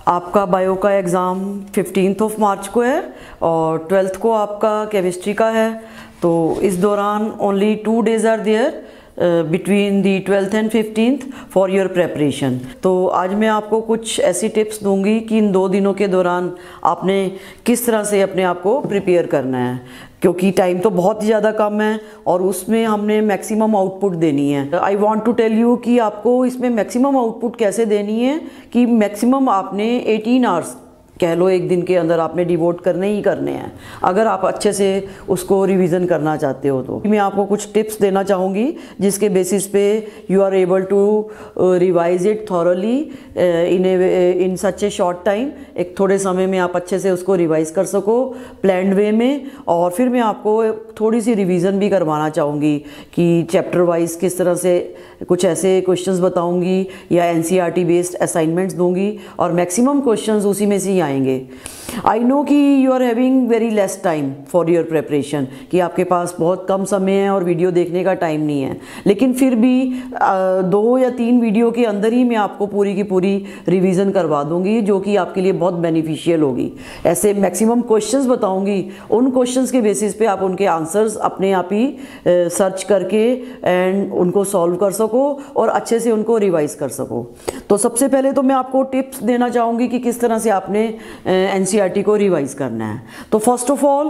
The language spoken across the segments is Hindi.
आपका बायो का एग्ज़ाम 15 मार्च को है और 12th को आपका केमिस्ट्री का है। तो इस दौरान only 2 days are there between the 12th and 15th for your preparation. तो आज मैं आपको कुछ ऐसी टिप्स दूंगी कि इन 2 दिनों के दौरान आपने किस तरह से अपने आप को प्रिपेयर करना है, क्योंकि टाइम तो बहुत ही ज़्यादा कम है और उसमें हमने मैक्सिमम आउटपुट देनी है। I want to tell you कि आपको इसमें मैक्सिमम आउटपुट कैसे देनी है कि मैक्सिमम आपने 18 आवर्स कह लो एक दिन के अंदर आपने डिवोट करने ही करने हैं, अगर आप अच्छे से उसको रिवीजन करना चाहते हो। तो मैं आपको कुछ टिप्स देना चाहूँगी जिसके बेसिस पे you are able to revise it thoroughly in such a short time. एक थोड़े समय में आप अच्छे से उसको रिवाइज कर सको प्लान्ड वे में। और फिर मैं आपको थोड़ी सी रिवीजन भी करवाना चाहूँगी कि चैप्टर वाइज किस तरह से कुछ ऐसे क्वेश्चंस बताऊँगी या एनसीईआरटी बेस्ड असाइनमेंट्स दूँगी और मैक्सिमम क्वेश्चंस उसी में से ही आएंगे। आई नो कि you are having very less time for your preparation, कि आपके पास बहुत कम समय है और वीडियो देखने का टाइम नहीं है, लेकिन फिर भी 2 या 3 वीडियो के अंदर ही मैं आपको पूरी की पूरी रिवीजन करवा दूंगी, जो कि आपके लिए बहुत बेनिफिशियल होगी। ऐसे मैक्सिमम क्वेश्चंस बताऊंगी, उन क्वेश्चंस के बेसिस पे आप उनके आंसर्स अपने आप ही सर्च करके एंड उनको सॉल्व कर सको और अच्छे से उनको रिवाइज कर सको। तो सबसे पहले तो मैं आपको टिप्स देना चाहूँगी कि किस तरह से आपने एनसीईआरटी को रिवाइज करना है। तो फर्स्ट ऑफ ऑल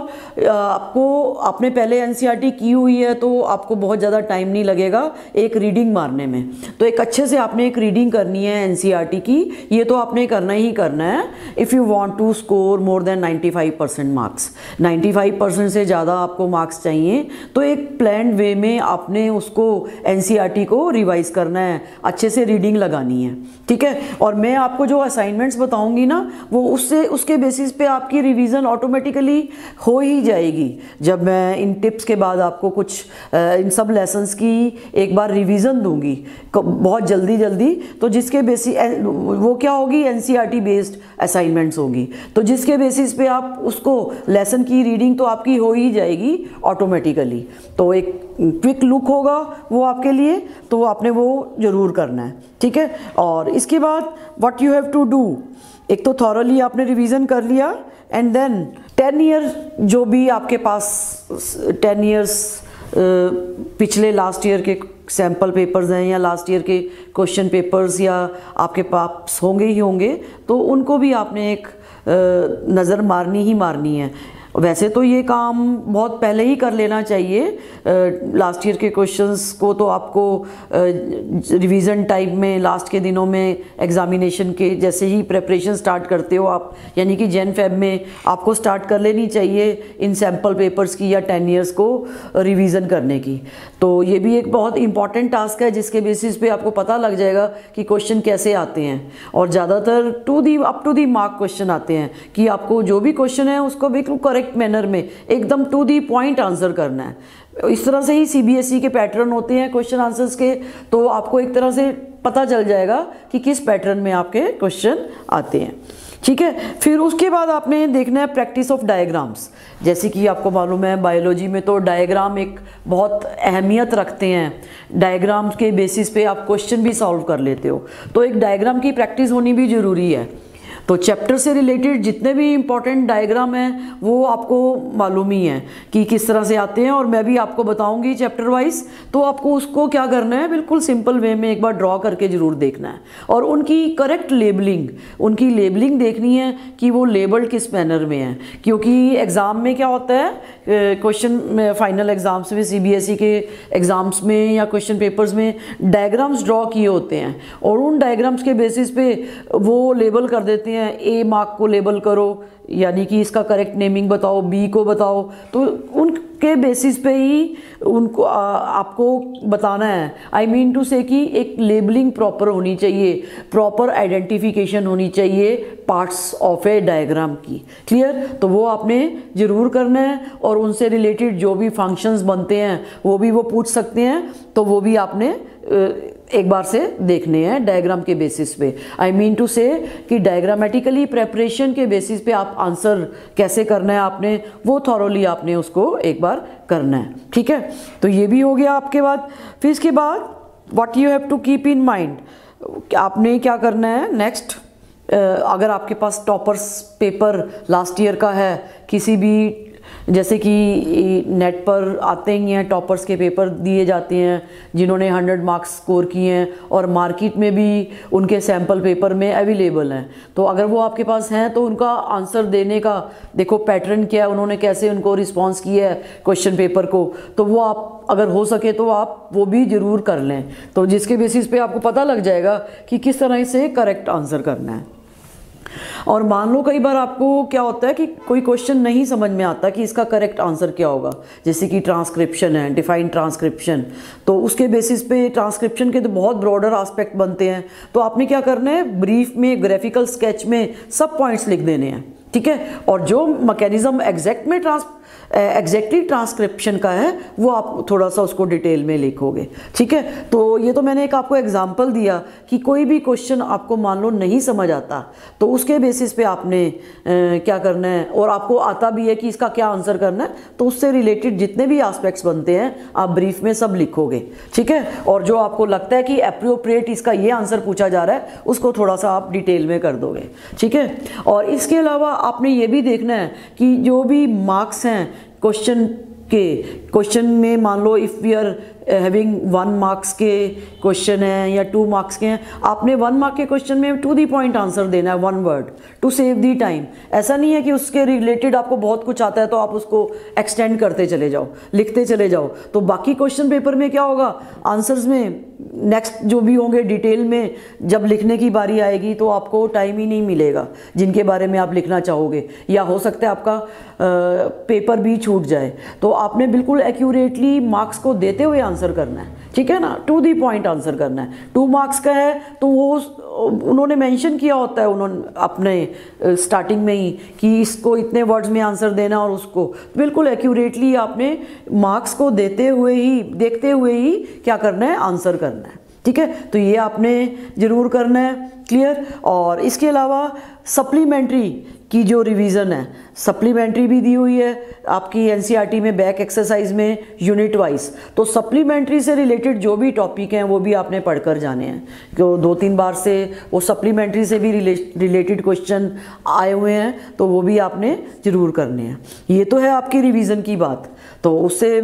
आपने पहले एनसीईआरटी की हुई है तो आपको बहुत ज़्यादा टाइम नहीं लगेगा एक रीडिंग मारने में। तो एक अच्छे से आपने एक रीडिंग करनी है एनसीईआरटी की, ये तो आपने करना ही करना है if you want to score more than 95% marks. 95% से ज़्यादा आपको मार्क्स चाहिए, तो एक प्लान्ड वे में आपने उसको एनसीईआरटी को रिवाइज करना है, अच्छे से रीडिंग लगानी है, ठीक है। और मैं आपको जो असाइनमेंट्स बताऊंगी ना, वो उसके बेसिस पे आपकी रिवीजन ऑटोमेटिकली हो ही जाएगी। जब मैं इन टिप्स के बाद आपको कुछ इन सब लेसन्स की एक बार रिवीजन दूंगी बहुत जल्दी, तो जिसके बेसिस वो क्या होगी, एनसीईआरटी बेस्ड असाइनमेंट्स होगी, तो जिसके बेसिस पे आप उसको लेसन की रीडिंग तो आपकी हो ही जाएगी ऑटोमेटिकली। तो एक क्विक लुक होगा वो आपके लिए, तो आपने वो ज़रूर करना है, ठीक है। और इसके बाद what you have to do, एक तो थॉरली आपने रिवीजन कर लिया एंड देन 10 ईयर जो भी आपके पास 10 ईयर्स पिछले लास्ट ईयर के सैम्पल पेपर्स हैं या लास्ट ईयर के क्वेश्चन पेपर्स या आपके पास होंगे ही होंगे, तो उनको भी आपने एक नज़र मारनी है। वैसे तो ये काम बहुत पहले ही कर लेना चाहिए, लास्ट ईयर के क्वेश्चंस को तो आपको रिवीजन टाइम में लास्ट के दिनों में एग्जामिनेशन के जैसे ही प्रेपरेशन स्टार्ट करते हो आप, यानी कि जन-फेब में आपको स्टार्ट कर लेनी चाहिए इन सैम्पल पेपर्स की या 10 ईयर्स को रिवीजन करने की। तो ये भी एक बहुत इंपॉर्टेंट टास्क है जिसके बेसिस पे आपको पता लग जाएगा कि क्वेश्चन कैसे आते हैं, और ज़्यादातर up to the mark question आते हैं कि आपको जो भी क्वेश्चन है उसको बिल्कुल करेक्ट मैनर में एकदम टू दी पॉइंट आंसर करना है। इस तरह से ही सीबीएसई के पैटर्न होते हैं क्वेश्चन आंसर्स के, तो आपको एक तरह से पता चल जाएगा कि किस पैटर्न में आपके क्वेश्चन आते हैं, ठीक है। फिर उसके बाद आपने देखना है प्रैक्टिस ऑफ डायग्राम्स। जैसे कि आपको मालूम है बायोलॉजी में तो डायग्राम एक बहुत अहमियत रखते हैं, डायग्राम के बेसिस पे आप क्वेश्चन भी सॉल्व कर लेते हो, तो एक डायग्राम की प्रैक्टिस होनी भी ज़रूरी है। तो चैप्टर से रिलेटेड जितने भी इम्पॉर्टेंट डायग्राम हैं वो आपको मालूम ही है कि किस तरह से आते हैं, और मैं भी आपको बताऊंगी चैप्टर वाइज। तो आपको उसको क्या करना है, बिल्कुल सिंपल वे में एक बार ड्रॉ करके ज़रूर देखना है, और उनकी करेक्ट उनकी लेबलिंग देखनी है कि वो लेबल्ड किस मैनर में है। क्योंकि एग्ज़ाम में क्या होता है, क्वेश्चन फाइनल एग्ज़ाम्स में, सीबीएसई के एग्ज़ाम्स में या क्वेश्चन पेपर्स में डायग्राम्स ड्रॉ किए होते हैं, और उन डायग्राम्स के बेसिस पे वो लेबल कर देते हैं। ए मार्क को लेबल करो, यानी कि इसका करेक्ट नेमिंग बताओ, बी को बताओ, तो उनके बेसिस पे ही उनको आपको बताना है। आई मीन टू से कि एक लेबलिंग प्रॉपर होनी चाहिए, प्रॉपर आइडेंटिफिकेशन होनी चाहिए पार्ट्स ऑफ ए डायग्राम की, क्लियर। तो वो आपने ज़रूर करना है, और उनसे रिलेटेड जो भी फंक्शंस बनते हैं वो भी वो पूछ सकते हैं, तो वो भी आपने एक बार से देखने हैं डायग्राम के बेसिस पे। आई मीन टू से कि डायग्रामेटिकली प्रेपरेशन के बेसिस पे आप आंसर कैसे करना है आपने वो थॉरोली आपने उसको एक बार करना है, ठीक है। तो ये भी हो गया आपके बाद। फिर इसके बाद what you have to keep in mind, आपने क्या करना है नेक्स्ट अगर आपके पास टॉपर्स पेपर लास्ट ईयर का है, किसी भी जैसे कि नेट पर आते ही हैं टॉपर्स के पेपर दिए जाते हैं जिन्होंने 100 मार्क्स स्कोर किए हैं और मार्केट में भी उनके सैम्पल पेपर में अवेलेबल हैं, तो अगर वो आपके पास हैं तो उनका आंसर देने का देखो पैटर्न क्या है, उन्होंने कैसे उनको रिस्पॉन्स किया है क्वेश्चन पेपर को, तो वो आप अगर हो सके तो आप वो भी ज़रूर कर लें, तो जिसके बेसिस पे आपको पता लग जाएगा कि किस तरह से करेक्ट आंसर करना है। और मान लो कई बार आपको क्या होता है कि कोई क्वेश्चन नहीं समझ में आता कि इसका करेक्ट आंसर क्या होगा, जैसे कि ट्रांसक्रिप्शन है, डिफाइंड ट्रांसक्रिप्शन, तो उसके बेसिस पे ट्रांसक्रिप्शन के तो बहुत ब्रॉडर एस्पेक्ट बनते हैं, तो आपने क्या करना है ब्रीफ में ग्राफिकल स्केच में सब पॉइंट्स लिख देने हैं, ठीक है, और जो मैकेनिज्म एग्जैक्टली ट्रांसक्रिप्शन का है वो आप थोड़ा सा उसको डिटेल में लिखोगे, ठीक है। तो ये तो मैंने एक आपको एग्जांपल दिया कि कोई भी क्वेश्चन आपको मान लो नहीं समझ आता तो उसके बेसिस पे आपने क्या करना है, और आपको आता भी है कि इसका क्या आंसर करना है, तो उससे रिलेटेड जितने भी एस्पेक्ट्स बनते हैं आप ब्रीफ में सब लिखोगे, ठीक है, और जो आपको लगता है कि एप्रोप्रिएट इसका ये आंसर पूछा जा रहा है उसको थोड़ा सा आप डिटेल में कर दोगे, ठीक है। और इसके अलावा आपने ये भी देखना है कि जो भी मार्क्स हैं क्वेश्चन में, मान लो if we are having 1 marks के क्वेश्चन है या 2 मार्क्स के हैं, आपने 1 मार्क के क्वेश्चन में टू दी पॉइंट आंसर देना है, 1 word to save the time. ऐसा नहीं है कि उसके रिलेटेड आपको बहुत कुछ आता है तो आप उसको एक्सटेंड करते चले जाओ, लिखते चले जाओ, तो बाकी क्वेश्चन पेपर में क्या होगा, आंसर्स में नेक्स्ट जो भी होंगे डिटेल में जब लिखने की बारी आएगी तो आपको टाइम ही नहीं मिलेगा जिनके बारे में आप लिखना चाहोगे, या हो सकता है आपका पेपर भी छूट जाए, तो आपने बिल्कुल एक्यूरेटली मार्क्स को देते हुए आंसर करना है, ठीक है ना, टू दी पॉइंट आंसर करना है। 2 मार्क्स का है तो वो उन्होंने मेंशन किया होता है उन्होंने अपने स्टार्टिंग में ही कि इसको इतने वर्ड्स में आंसर देना, और उसको बिल्कुल एक्यूरेटली आपने मार्क्स को देते हुए ही देखते हुए ही क्या करना है, आंसर करना है, ठीक है। तो ये आपने ज़रूर करना है, क्लियर। और इसके अलावा सप्लीमेंट्री की जो रिवीजन है, सप्लीमेंट्री भी दी हुई है आपकी एनसीईआरटी में बैक एक्सरसाइज में यूनिट वाइज, तो सप्लीमेंट्री से रिलेटेड जो भी टॉपिक हैं वो भी आपने पढ़कर जाने हैं, तो 2-3 बार से वो सप्लीमेंट्री से भी रिलेटेड क्वेश्चन आए हुए हैं तो वो भी आपने ज़रूर करने हैं। ये तो है आपकी रिवीजन की बात, तो उससे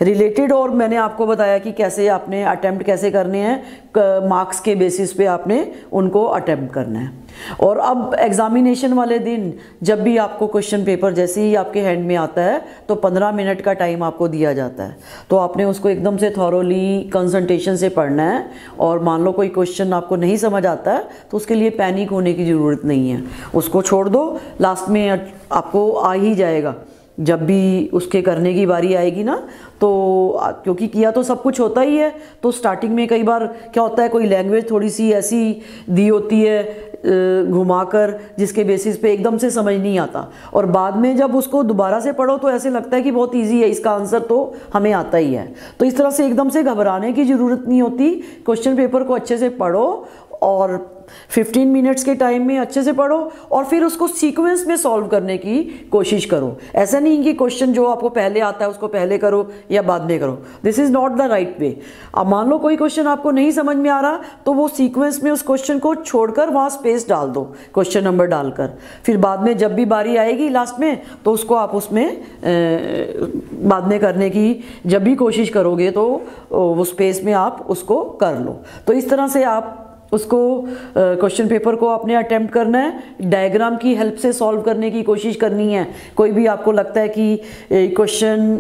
रिलेटेड और मैंने आपको बताया कि कैसे आपने अटेम्प्ट कैसे करने हैं, मार्क्स के बेसिस पे आपने उनको अटेम्प्ट करना है। और अब एग्जामिनेशन वाले दिन जब भी आपको क्वेश्चन पेपर जैसे ही आपके हैंड में आता है तो 15 मिनट का टाइम आपको दिया जाता है, तो आपने उसको एकदम से थॉरोली कंसंट्रेशन से पढ़ना है। और मान लो कोई क्वेश्चन आपको नहीं समझ आता है तो उसके लिए पैनिक होने की ज़रूरत नहीं है, उसको छोड़ दो, लास्ट में आपको आ ही जाएगा। जब भी उसके करने की बारी आएगी ना, तो क्योंकि किया तो सब कुछ होता ही है, तो स्टार्टिंग में कई बार क्या होता है कोई लैंग्वेज थोड़ी सी ऐसी दी होती है घुमाकर जिसके बेसिस पे एकदम से समझ नहीं आता, और बाद में जब उसको दोबारा से पढ़ो तो ऐसे लगता है कि बहुत इजी है, इसका आंसर तो हमें आता ही है। तो इस तरह से एकदम से घबराने की ज़रूरत नहीं होती, क्वेश्चन पेपर को अच्छे से पढ़ो और 15 मिनट्स के टाइम में अच्छे से पढ़ो और फिर उसको सीक्वेंस में सॉल्व करने की कोशिश करो। ऐसा नहीं कि क्वेश्चन जो आपको पहले आता है उसको पहले करो या बाद में करो, this is not the right way. अब मान लो कोई क्वेश्चन आपको नहीं समझ में आ रहा तो वो सीक्वेंस में उस क्वेश्चन को छोड़कर वहाँ स्पेस डाल दो, क्वेश्चन नंबर डालकर, फिर बाद में जब भी बारी आएगी लास्ट में तो उसको आप उसमें बाद में करने की जब भी कोशिश करोगे तो वो स्पेस में आप उसको कर लो। तो इस तरह से आप उसको क्वेश्चन पेपर को आपने अटेम्प्ट करना है, डायग्राम की हेल्प से सॉल्व करने की कोशिश करनी है। कोई भी आपको लगता है कि question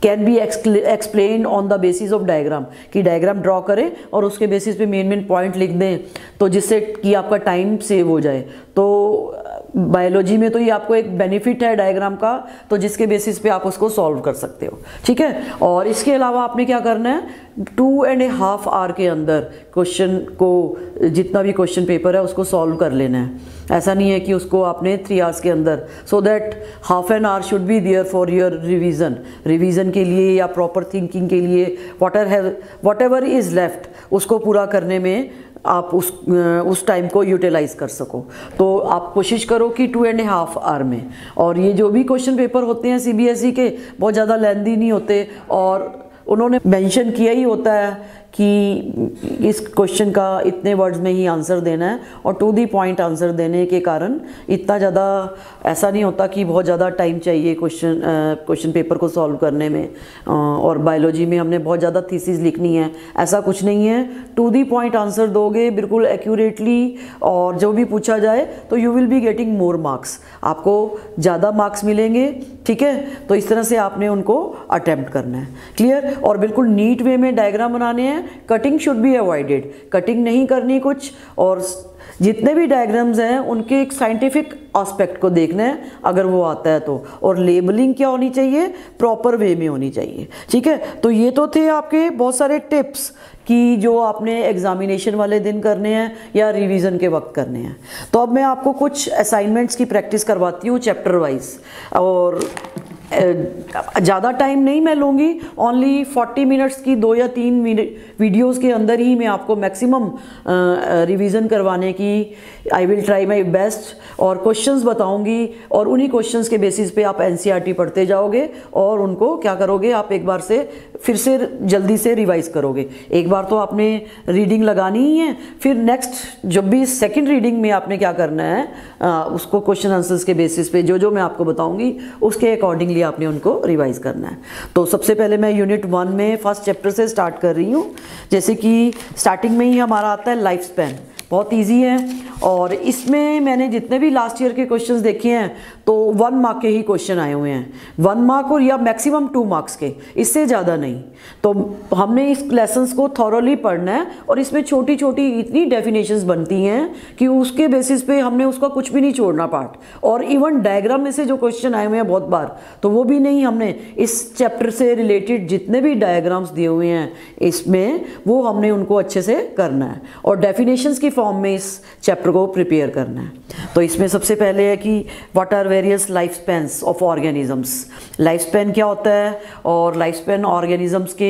can be explain on the basis of diagram, कि डायग्राम ड्रॉ करें और उसके बेसिस पे मेन पॉइंट लिख दें, तो जिससे कि आपका टाइम सेव हो जाए। तो बायोलॉजी में तो ये आपको एक बेनिफिट है डायग्राम का, तो जिसके बेसिस पे आप उसको सॉल्व कर सकते हो, ठीक है। और इसके अलावा आपने क्या करना है, 2.5 आवर के अंदर क्वेश्चन को, जितना भी क्वेश्चन पेपर है उसको सॉल्व कर लेना है। ऐसा नहीं है कि उसको आपने 3 आवर्स के अंदर, so that half an hour should be there for your revision के लिए या प्रॉपर थिंकिंग के लिए, वॉट एवर इज़ लेफ्ट उसको पूरा करने में आप उस टाइम को यूटिलाइज कर सको। तो आप कोशिश करो कि 2.5 आवर में। और ये जो भी क्वेश्चन पेपर होते हैं सीबीएसई के बहुत ज़्यादा लेंथी नहीं होते, और उन्होंने मेंशन किया ही होता है कि इस क्वेश्चन का इतने वर्ड्स में ही आंसर देना है और टू दी पॉइंट आंसर देने के कारण इतना ज़्यादा ऐसा नहीं होता कि बहुत ज़्यादा टाइम चाहिए क्वेश्चन पेपर को सॉल्व करने में, और बायोलॉजी में हमने बहुत ज़्यादा थीसिस लिखनी है, ऐसा कुछ नहीं है। टू दी पॉइंट आंसर दोगे बिल्कुल एक्यूरेटली और जो भी पूछा जाए तो you will be getting more marks, आपको ज़्यादा मार्क्स मिलेंगे। ठीक है, तो इस तरह से आपने उनको अटेम्प्ट करना है। क्लियर? और बिल्कुल नीट वे में डायग्राम बनाने हैं, cutting should be avoided, cutting नहीं करनी कुछ, और जितने भी डायग्राम्स हैं उनके एक साइंटिफिक एस्पेक्ट को देखना है अगर वो आता है तो, और लेबलिंग क्या होनी चाहिए, प्रॉपर वे में होनी चाहिए। ठीक है, तो ये तो थे आपके बहुत सारे टिप्स कि जो आपने एग्जामिनेशन वाले दिन करने हैं या रिवीजन के वक्त करने हैं। तो अब मैं आपको कुछ असाइनमेंट्स की प्रैक्टिस करवाती हूँ चैप्टर वाइज, और ज़्यादा टाइम नहीं मैं लूँगी, ओनली 40 मिनट्स की 2 या 3 वीडियोस के अंदर ही मैं आपको मैक्सिमम रिवीजन करवाने की आई विल ट्राई माय बेस्ट, और क्वेश्चंस बताऊंगी, और उन्हीं क्वेश्चंस के बेसिस पे आप एनसीईआरटी पढ़ते जाओगे और उनको क्या करोगे, आप एक बार से फिर से जल्दी से रिवाइज करोगे। एक बार तो आपने रीडिंग लगानी ही है, फिर नेक्स्ट जब भी सेकेंड रीडिंग में आपने क्या करना है, उसको क्वेश्चन आंसर्स के बेसिस पे जो मैं आपको बताऊंगी उसके अकॉर्डिंगली आपने उनको रिवाइज करना है। तो सबसे पहले मैं यूनिट 1 में फर्स्ट चैप्टर से स्टार्ट कर रही हूँ। जैसे कि स्टार्टिंग में ही हमारा आता है लाइफ स्पैन, बहुत इजी है, और इसमें मैंने जितने भी लास्ट ईयर के क्वेश्चंस देखे हैं तो 1 मार्क के ही क्वेश्चन आए हुए हैं, 1 मार्क और या मैक्सिमम 2 मार्क्स के, इससे ज़्यादा नहीं। तो हमने इस लेसन्स को थॉरोली पढ़ना है, और इसमें छोटी छोटी इतनी डेफिनेशंस बनती हैं कि उसके बेसिस पे हमने उसका कुछ भी नहीं छोड़ना पार्ट, और इवन डायग्राम में से जो क्वेश्चन आए हुए हैं बहुत बार, तो वो भी नहीं, हमने इस चैप्टर से रिलेटेड जितने भी डायग्राम्स दिए हुए हैं इसमें वो हमने उनको अच्छे से करना है, और डेफिनेशंस की फॉर्म में इस चैप्टर को प्रिपेयर करना है। तो इसमें सबसे पहले है कि what are various life spans of organisms, life span क्या होता है, और लाइफ स्पैन ऑर्गेनिजम्स के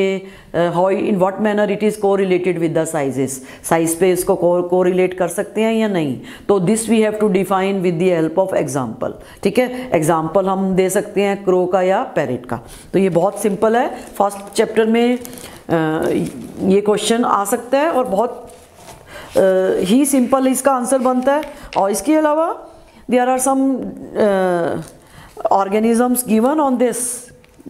how in what manner it is को related with the sizes, size पे इसको को रिलेट कर सकते हैं या नहीं। तो this we have to define with the help of example. ठीक है, एग्जाम्पल हम दे सकते हैं क्रो का या पैरेट का। तो ये बहुत सिंपल है, फर्स्ट चैप्टर में ये क्वेश्चन आ सकता है और बहुत ही सिंपल इसका आंसर बनता है। और इसके अलावा there are some organisms given on this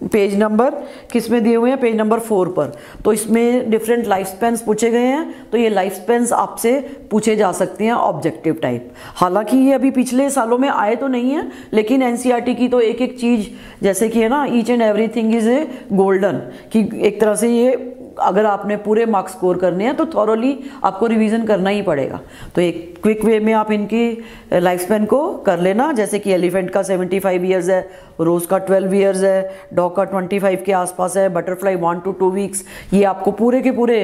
page number, किस में दिए हुए हैं, पेज नंबर 4 पर। तो इसमें डिफरेंट लाइफ स्पैन्स पूछे गए हैं, तो ये लाइफ स्पैन्स आपसे पूछे जा सकते हैं ऑब्जेक्टिव टाइप। हालांकि ये अभी पिछले सालों में आए तो नहीं है, लेकिन एनसीईआरटी की तो एक एक चीज़ जैसे कि है ना, each and everything is a golden, कि एक तरह से ये अगर आपने पूरे मार्क्स स्कोर करने हैं तो थॉरोली आपको रिवीजन करना ही पड़ेगा। तो एक क्विक वे में आप इनकी लाइफ स्पैन को कर लेना, जैसे कि एलिफेंट का 75 ईयर्स है, रोज़ का 12 ईयर्स है, डॉग का 25 के आसपास है, बटरफ्लाई 1 to 2 वीक्स, ये आपको पूरे के पूरे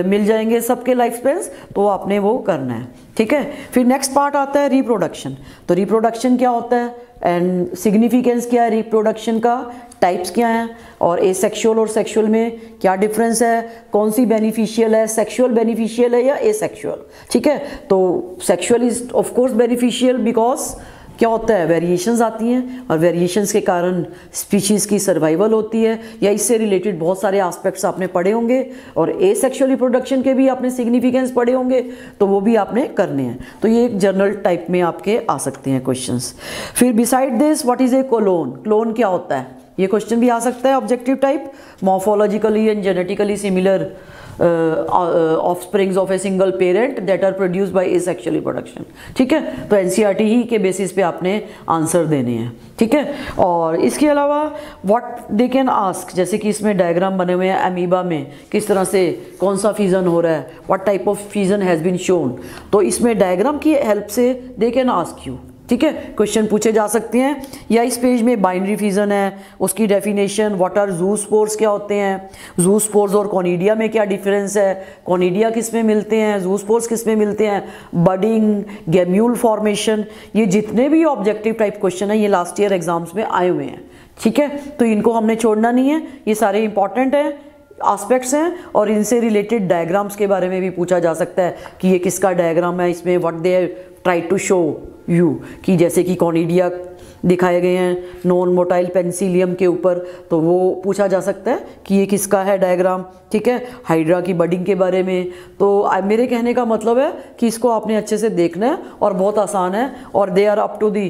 मिल जाएंगे सबके लाइफ स्पैन्स, तो आपने वो करना है। ठीक है, फिर नेक्स्ट पार्ट आता है रिप्रोडक्शन। तो रिप्रोडक्शन क्या होता है एंड सिग्निफिकेंस क्या है रिप्रोडक्शन का, टाइप्स क्या हैं, और एसेक्सुअल और सेक्सुअल में क्या डिफरेंस है, कौन सी बेनिफिशियल है, सेक्सुअल बेनिफिशियल है या एसेक्सुअल। ठीक है, तो sexual is of course beneficial because क्या होता है, वेरिएशंस आती हैं, और वेरिएशंस के कारण स्पीशीज़ की सर्वाइवल होती है, या इससे रिलेटेड बहुत सारे एस्पेक्ट्स आपने पढ़े होंगे, और एसेक्सुअल रिप्रोडक्शन के भी आपने सिग्निफिकेंस पढ़े होंगे, तो वो भी आपने करने हैं। तो ये एक जनरल टाइप में आपके आ सकते हैं क्वेश्चंस। फिर beside this what is a clone, clone क्या होता है, ये क्वेश्चन भी आ सकता है objective type. Morphologically and genetically similar offsprings of a single parent that are produced by asexual reproduction. ठीक है, तो एनसीईआरटी ही के बेसिस पे आपने आंसर देने हैं। ठीक है, और इसके अलावा व्हाट दे कैन आस्क, जैसे कि इसमें डायग्राम बने हुए हैं अमीबा में किस तरह से कौन सा फ्यूजन हो रहा है, what type of fusion has been shown, तो इसमें डायग्राम की हेल्प से दे कैन आस्क यू। ठीक है, क्वेश्चन पूछे जा सकते हैं। या इस पेज में बाइनरी फ्यूजन है, उसकी डेफिनेशन, व्हाट आर ज़ूस्पोर्स क्या होते हैं, ज़ूस्पोर्स और कॉनिडिया में क्या डिफरेंस है, कॉनिडिया किस में मिलते हैं, ज़ूस्पोर्स किस में मिलते हैं, बडिंग, गैम्यूल फॉर्मेशन, ये जितने भी ऑब्जेक्टिव टाइप क्वेश्चन है ये लास्ट ईयर एग्जाम्स में आए हुए हैं। ठीक है, तो इनको हमने छोड़ना नहीं है, ये सारे इंपॉर्टेंट हैं, एस्पेक्ट्स हैं, और इनसे रिलेटेड डायग्राम्स के बारे में भी पूछा जा सकता है कि ये किसका डायग्राम है, इसमें what they try to show you, कि जैसे कि कॉनिडिया दिखाए गए हैं नॉन मोटाइल पेनिसिलियम के ऊपर, तो वो पूछा जा सकता है कि ये किसका है डायग्राम, ठीक है। हाइड्रा की बडिंग के बारे में, तो मेरे कहने का मतलब है कि इसको आपने अच्छे से देखना है और बहुत आसान है, और they are up to the,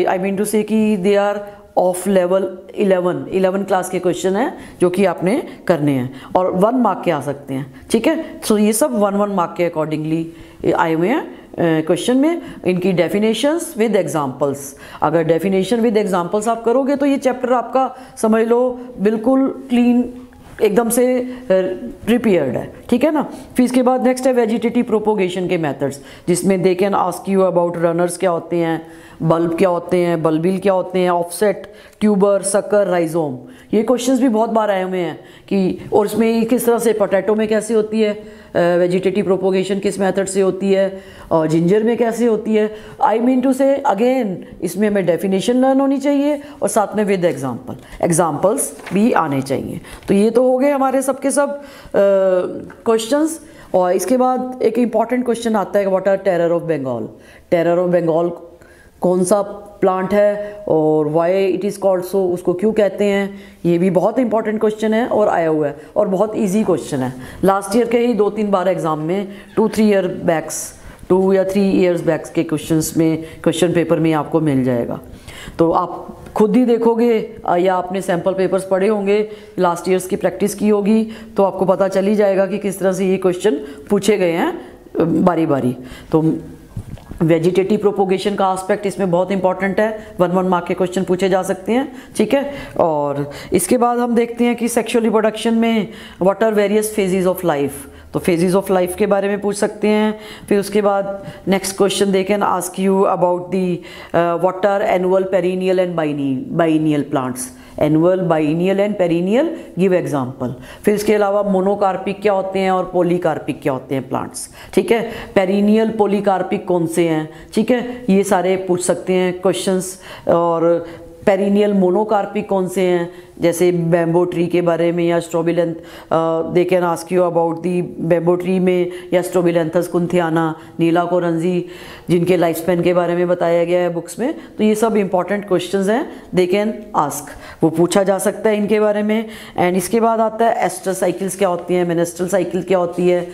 I mean to say कि they are of level 11 class के क्वेश्चन हैं जो कि आपने करने हैं, और 1 मार्क के आ सकते हैं, ठीक है। सो ये सब 1 मार्क के अकॉर्डिंगली आए हुए हैं क्वेश्चन में। इनकी डेफिनेशंस विद एग्जांपल्स, अगर डेफिनेशन विद एग्जांपल्स आप करोगे तो ये चैप्टर आपका समझ लो बिल्कुल क्लीन, एकदम से प्रिपेयर्ड है, ठीक है ना। फिर इसके बाद नेक्स्ट है वेजिटेटिव प्रोपोगेशन के मेथड्स, जिसमें दे can ask you about runners क्या होते हैं, बल्ब क्या होते हैं, बल्बिल क्या होते हैं, ऑफसेट, ट्यूबर, सकर, राइजोम। ये क्वेश्चंस भी बहुत बार आए हुए हैं कि, और इसमें किस तरह से पोटैटो में कैसे होती है वेजिटेटिव प्रोपोगेशन, किस मेथड से होती है, और जिंजर में कैसे होती है। आई मीन टू से अगेन इसमें हमें डेफिनेशन लर्न होनी चाहिए और साथ में विद एग्जाम्पल्स भी आने चाहिए। तो ये तो हो गए हमारे सबके सब क्वेश्चंस। और इसके बाद एक इम्पॉर्टेंट क्वेश्चन आता है, what are terror of Bengal. Terror of Bengal कौन सा प्लांट है और why it is called so, उसको क्यों कहते हैं, ये भी बहुत इंपॉर्टेंट क्वेश्चन है और आया हुआ है, और बहुत इजी क्वेश्चन है। लास्ट ईयर के ही 2-3 बार एग्जाम में 2 या 3 ईयर्स बैक्स के क्वेश्चंस में, क्वेश्चन पेपर में आपको मिल जाएगा। तो आप खुद ही देखोगे या आपने सैम्पल पेपर्स पढ़े होंगे, लास्ट ईयर्स की प्रैक्टिस की होगी, तो आपको पता चल ही जाएगा कि किस तरह से ये क्वेश्चन पूछे गए हैं बारी बारी। तो वेजिटेटिव प्रोपोगेशन का एस्पेक्ट इसमें बहुत इंपॉर्टेंट है, 1 मार्क के क्वेश्चन पूछे जा सकते हैं, ठीक है। और इसके बाद हम देखते हैं कि सेक्सुअल रिप्रोडक्शन में what are various phases of life, तो फेजेस ऑफ लाइफ के बारे में पूछ सकते हैं। फिर उसके बाद next question they can ask you about the what are annual, perennial and biennial plants, annual, biennial and perennial, give example. फिर इसके अलावा मोनोकार्पिक क्या होते हैं और पॉलीकार्पिक क्या होते हैं प्लांट्स, ठीक है। पेरिनियल, पॉलीकार्पिक कौन से हैं, ठीक है, ये सारे पूछ सकते हैं क्वेश्चंस। और पेरिनियल मोनोकार्पिक कौन से हैं, जैसे बैम्बो ट्री के बारे में, या strobilanth, they can ask you about the bamboo tree में, या स्ट्रोबिलेंथस कुंथियाना, नीला कोरंजी, जिनके लाइफ स्पैन के बारे में बताया गया है बुक्स में। तो ये सब इंपॉर्टेंट क्वेश्चंस हैं, दे कैन आस्क, वो पूछा जा सकता है इनके बारे में। एंड इसके बाद आता है एस्टर साइकिल्स क्या होती हैं, मेनेस्ट्रल साइकिल क्या होती है।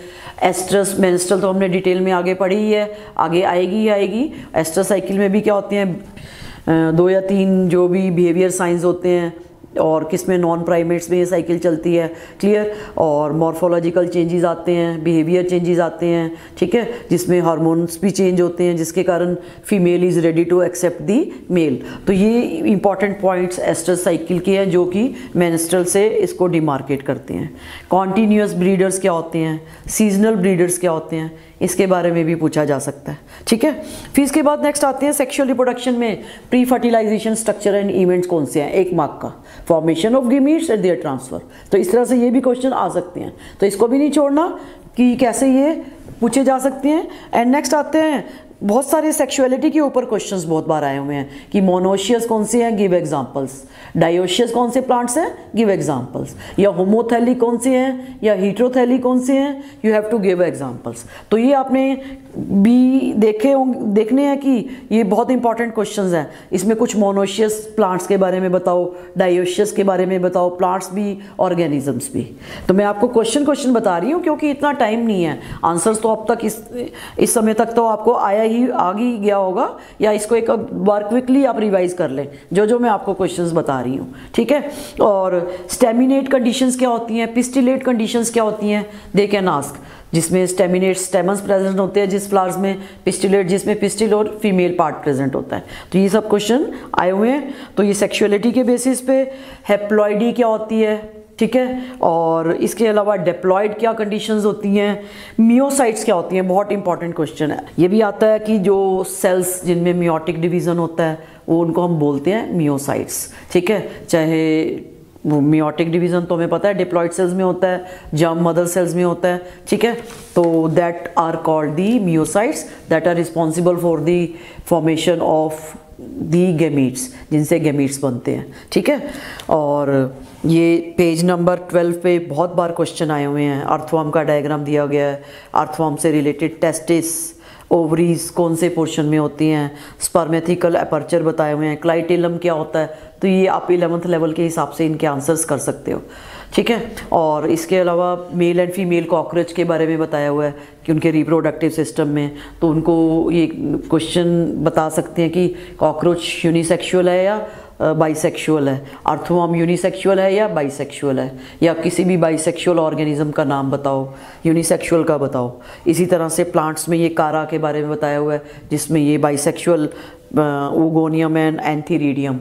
एस्ट्रस मेनेस्ट्रल तो हमने डिटेल में आगे पढ़ी ही है, आगे आएगी ही आएगी। एस्टर साइकिल में भी क्या होती हैं, 2 या 3 जो भी बिहेवियर साइंस होते हैं, और किसमें नॉन प्राइमेट्स में ये साइकिल चलती है, क्लियर। और मॉर्फोलॉजिकल चेंजेस आते हैं, बिहेवियर चेंजेस आते हैं, ठीक है, जिसमें हार्मोन्स भी चेंज होते हैं, जिसके कारण female is ready to accept the male. तो ये इंपॉर्टेंट पॉइंट्स एस्टर साइकिल के हैं जो कि मेनेस्ट्रल से इसको डिमार्केट करते हैं। कॉन्टीन्यूअस ब्रीडर्स क्या होते हैं, सीजनल ब्रीडर्स क्या होते हैं, इसके बारे में भी पूछा जा सकता है, ठीक है। फिर इसके बाद नेक्स्ट आते हैं सेक्सुअल रिप्रोडक्शन में pre fertilisation structure and events कौन से हैं, 1 मार्क का, formation of gametes and their transfer. तो इस तरह से ये भी क्वेश्चन आ सकते हैं, तो इसको भी नहीं छोड़ना कि कैसे ये पूछे जा सकते हैं। एंड नेक्स्ट आते हैं, बहुत सारे सेक्सुअलिटी के ऊपर क्वेश्चंस बहुत बार आए हुए हैं कि मोनोशियस कौन से हैं, गिव एग्जांपल्स। डायोशियस कौन से प्लांट्स हैं, गिव एग्जांपल्स। या होमोथैली कौन से हैं, या हीट्रोथैली कौन से हैं, you have to give examples. तो ये आपने भी देखने हैं कि ये बहुत इंपॉर्टेंट क्वेश्चंस हैं। इसमें कुछ मोनोशियस प्लांट्स के बारे में बताओ, डायोशियस के बारे में बताओ, प्लांट्स भी, ऑर्गेनिजम्स भी। तो मैं आपको क्वेश्चन बता रही हूँ क्योंकि इतना टाइम नहीं है, आंसर्स तो अब तक इस समय तक तो आपको आ ही गया होगा, या इसको एक बार क्विकली आप रिवाइज कर लें जो मैं आपको क्वेश्चंस बता रही हूँ, ठीक है। और स्टेमिनेट कंडीशंस क्या होती हैं, पिस्टिलेट कंडीशंस क्या होती हैं, दे कैन आस्क, जिसमें स्टेमिनेट स्टेमन्स प्रेजेंट होते हैं जिस फ्लावर्स में, पिस्टिलेट जिसमें पिस्टिल और फीमेल पार्ट प्रेजेंट होता है। तो ये सब क्वेश्चन आए हुए हैं। तो ये सेक्सुअलिटी के बेसिस पे, हेप्लॉइडी क्या होती है, ठीक है, और इसके अलावा डिप्लॉयड क्या कंडीशंस होती हैं, मियोसाइट्स क्या होती हैं, बहुत इंपॉर्टेंट क्वेश्चन है। ये भी आता है कि जो सेल्स जिनमें मियोटिक डिवीज़न होता है वो उनको हम बोलते हैं मियोसाइट्स, ठीक है। चाहे वो मियोटिक डिवीज़न तो हमें पता है डिप्लॉयड सेल्स में होता है, जर्म मदर सेल्स में होता है, ठीक है। तो that are called the meiocytes that are responsible for the formation of the gametes, जिनसे गैमीट्स बनते हैं, ठीक है। और ये पेज नंबर 12 पे बहुत बार क्वेश्चन आए हुए हैं। अर्थवर्म का डायग्राम दिया गया है, अर्थवर्म से रिलेटेड टेस्टिस ओवरीज कौन से पोर्शन में होती हैं, स्पर्मेथिकल अपर्चर बताए हुए हैं, क्लाइटेलम क्या होता है। तो ये आप 11th लेवल के हिसाब से इनके आंसर्स कर सकते हो, ठीक है। और इसके अलावा मेल एंड फीमेल कॉकरोच के बारे में बताया हुआ है कि उनके रिप्रोडक्टिव सिस्टम में, तो उनको ये क्वेश्चन बता सकते हैं कि कॉकरोच यूनिसेक्सुअल है या बाइसेक्सुअल है, अर्थवर्म यूनिसेक्सुअल है या बाइसेक्सुअल है, या किसी भी बाइसेक्सुअल ऑर्गेनिज्म का नाम बताओ, यूनिसेक्सुअल का बताओ। इसी तरह से प्लांट्स में ये कारा के बारे में बताया हुआ है जिसमें ये बाइसेक्सुअल उगोनियम एंड एंथीरिडियम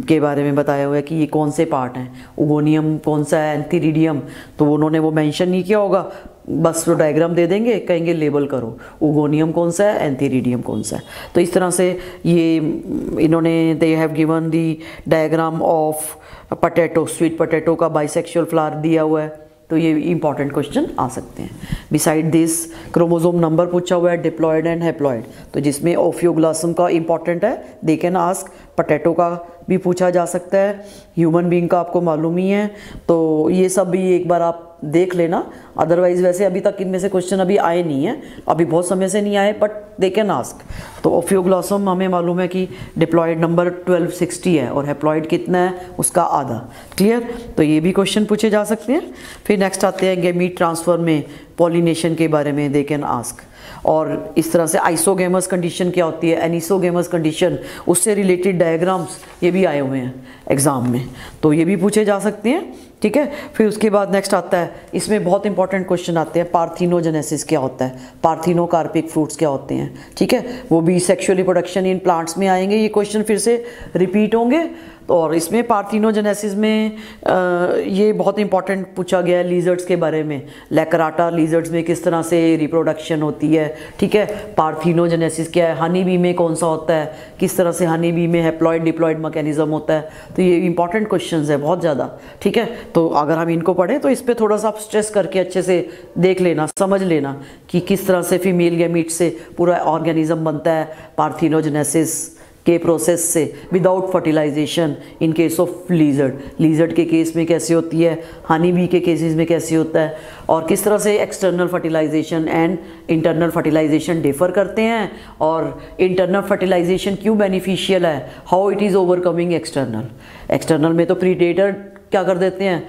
के बारे में बताया हुआ है कि ये कौन से पार्ट हैं, उगोनियम कौन सा है, एंथीरिडियम तो उन्होंने वो मेंशन नहीं किया होगा, बस वो डायग्राम दे देंगे, कहेंगे लेबल करो उगोनियम कौन सा है, एंथीरिडियम कौन सा है। तो इस तरह से ये इन्होंने दे have given the diagram of potato, sweet potato का बाइसेक्सुअल फ्लावर दिया हुआ है, तो ये इंपॉर्टेंट क्वेश्चन आ सकते हैं। बिसाइड दिस क्रोमोसोम नंबर पूछा हुआ है, डिप्लॉयड एंड हैप्लॉयड, तो जिसमें ओफियोग्लासम का इंपॉर्टेंट है, दे कैन आस्क। पटेटो का भी पूछा जा सकता है, ह्यूमन बीइंग का आपको मालूम ही है, तो ये सब भी एक बार आप देख लेना। अदरवाइज वैसे अभी तक इनमें से क्वेश्चन अभी आए नहीं है, अभी बहुत समय से नहीं आए, बट दे कैन आस्क। तो ओफियोग्लासम हमें मालूम है कि डिप्लॉयड नंबर 1260 है और हैप्लॉयड कितना है, उसका आधा। क्लियर, तो ये भी क्वेश्चन पूछे जा सकते हैं। फिर नेक्स्ट आते हैं गैमीट ट्रांसफर में पॉलिनेशन के बारे में, दे कैन आस्क। और इस तरह से आइसोगेमस कंडीशन क्या होती है, एनिसोगेमस कंडीशन, उससे रिलेटेड डायग्राम्स ये भी आए हुए हैं एग्ज़ाम में, तो ये भी पूछे जा सकते हैं, ठीक है। फिर उसके बाद नेक्स्ट आता है, इसमें बहुत इंपॉर्टेंट क्वेश्चन आते हैं, पार्थिनोजेनेसिस क्या होता है, पार्थिनोकार्पिक फ्रूट्स क्या होते हैं, ठीक है। वो भी सेक्सुअल रिप्रोडक्शन इन प्लांट्स में आएंगे, ये क्वेश्चन फिर से रिपीट होंगे। और इसमें पार्थिनोजेनेसिस में ये बहुत इंपॉर्टेंट पूछा गया है लीजर्ड्स के बारे में, लैकराटा लीजर्ड्स में किस तरह से रिप्रोडक्शन होती है, ठीक है। पार्थिनोजेनेसिस क्या है, हनी बी में कौन सा होता है, किस तरह से हनी बी में हैप्लॉयड डिप्लॉयड मैकेनिज्म होता है, तो ये इंपॉर्टेंट क्वेश्चंस है बहुत ज़्यादा, ठीक है। तो अगर हम इनको पढ़ें तो इस पर थोड़ा सा आप स्ट्रेस करके अच्छे से देख लेना, समझ लेना कि किस तरह से फीमेल गैमीट से पूरा ऑर्गेनिज्म बनता है पार्थिनोजेनेसिस के प्रोसेस से, without fertilisation in case of lizard के केस में कैसे होती है, हनी बी के केसेस में कैसे होता है, और किस तरह से external fertilisation and internal fertilisation differ करते हैं, और इंटरनल फर्टिलाइजेशन क्यों बेनिफिशियल है, how it is overcoming external में तो प्रीडेटर क्या कर देते हैं,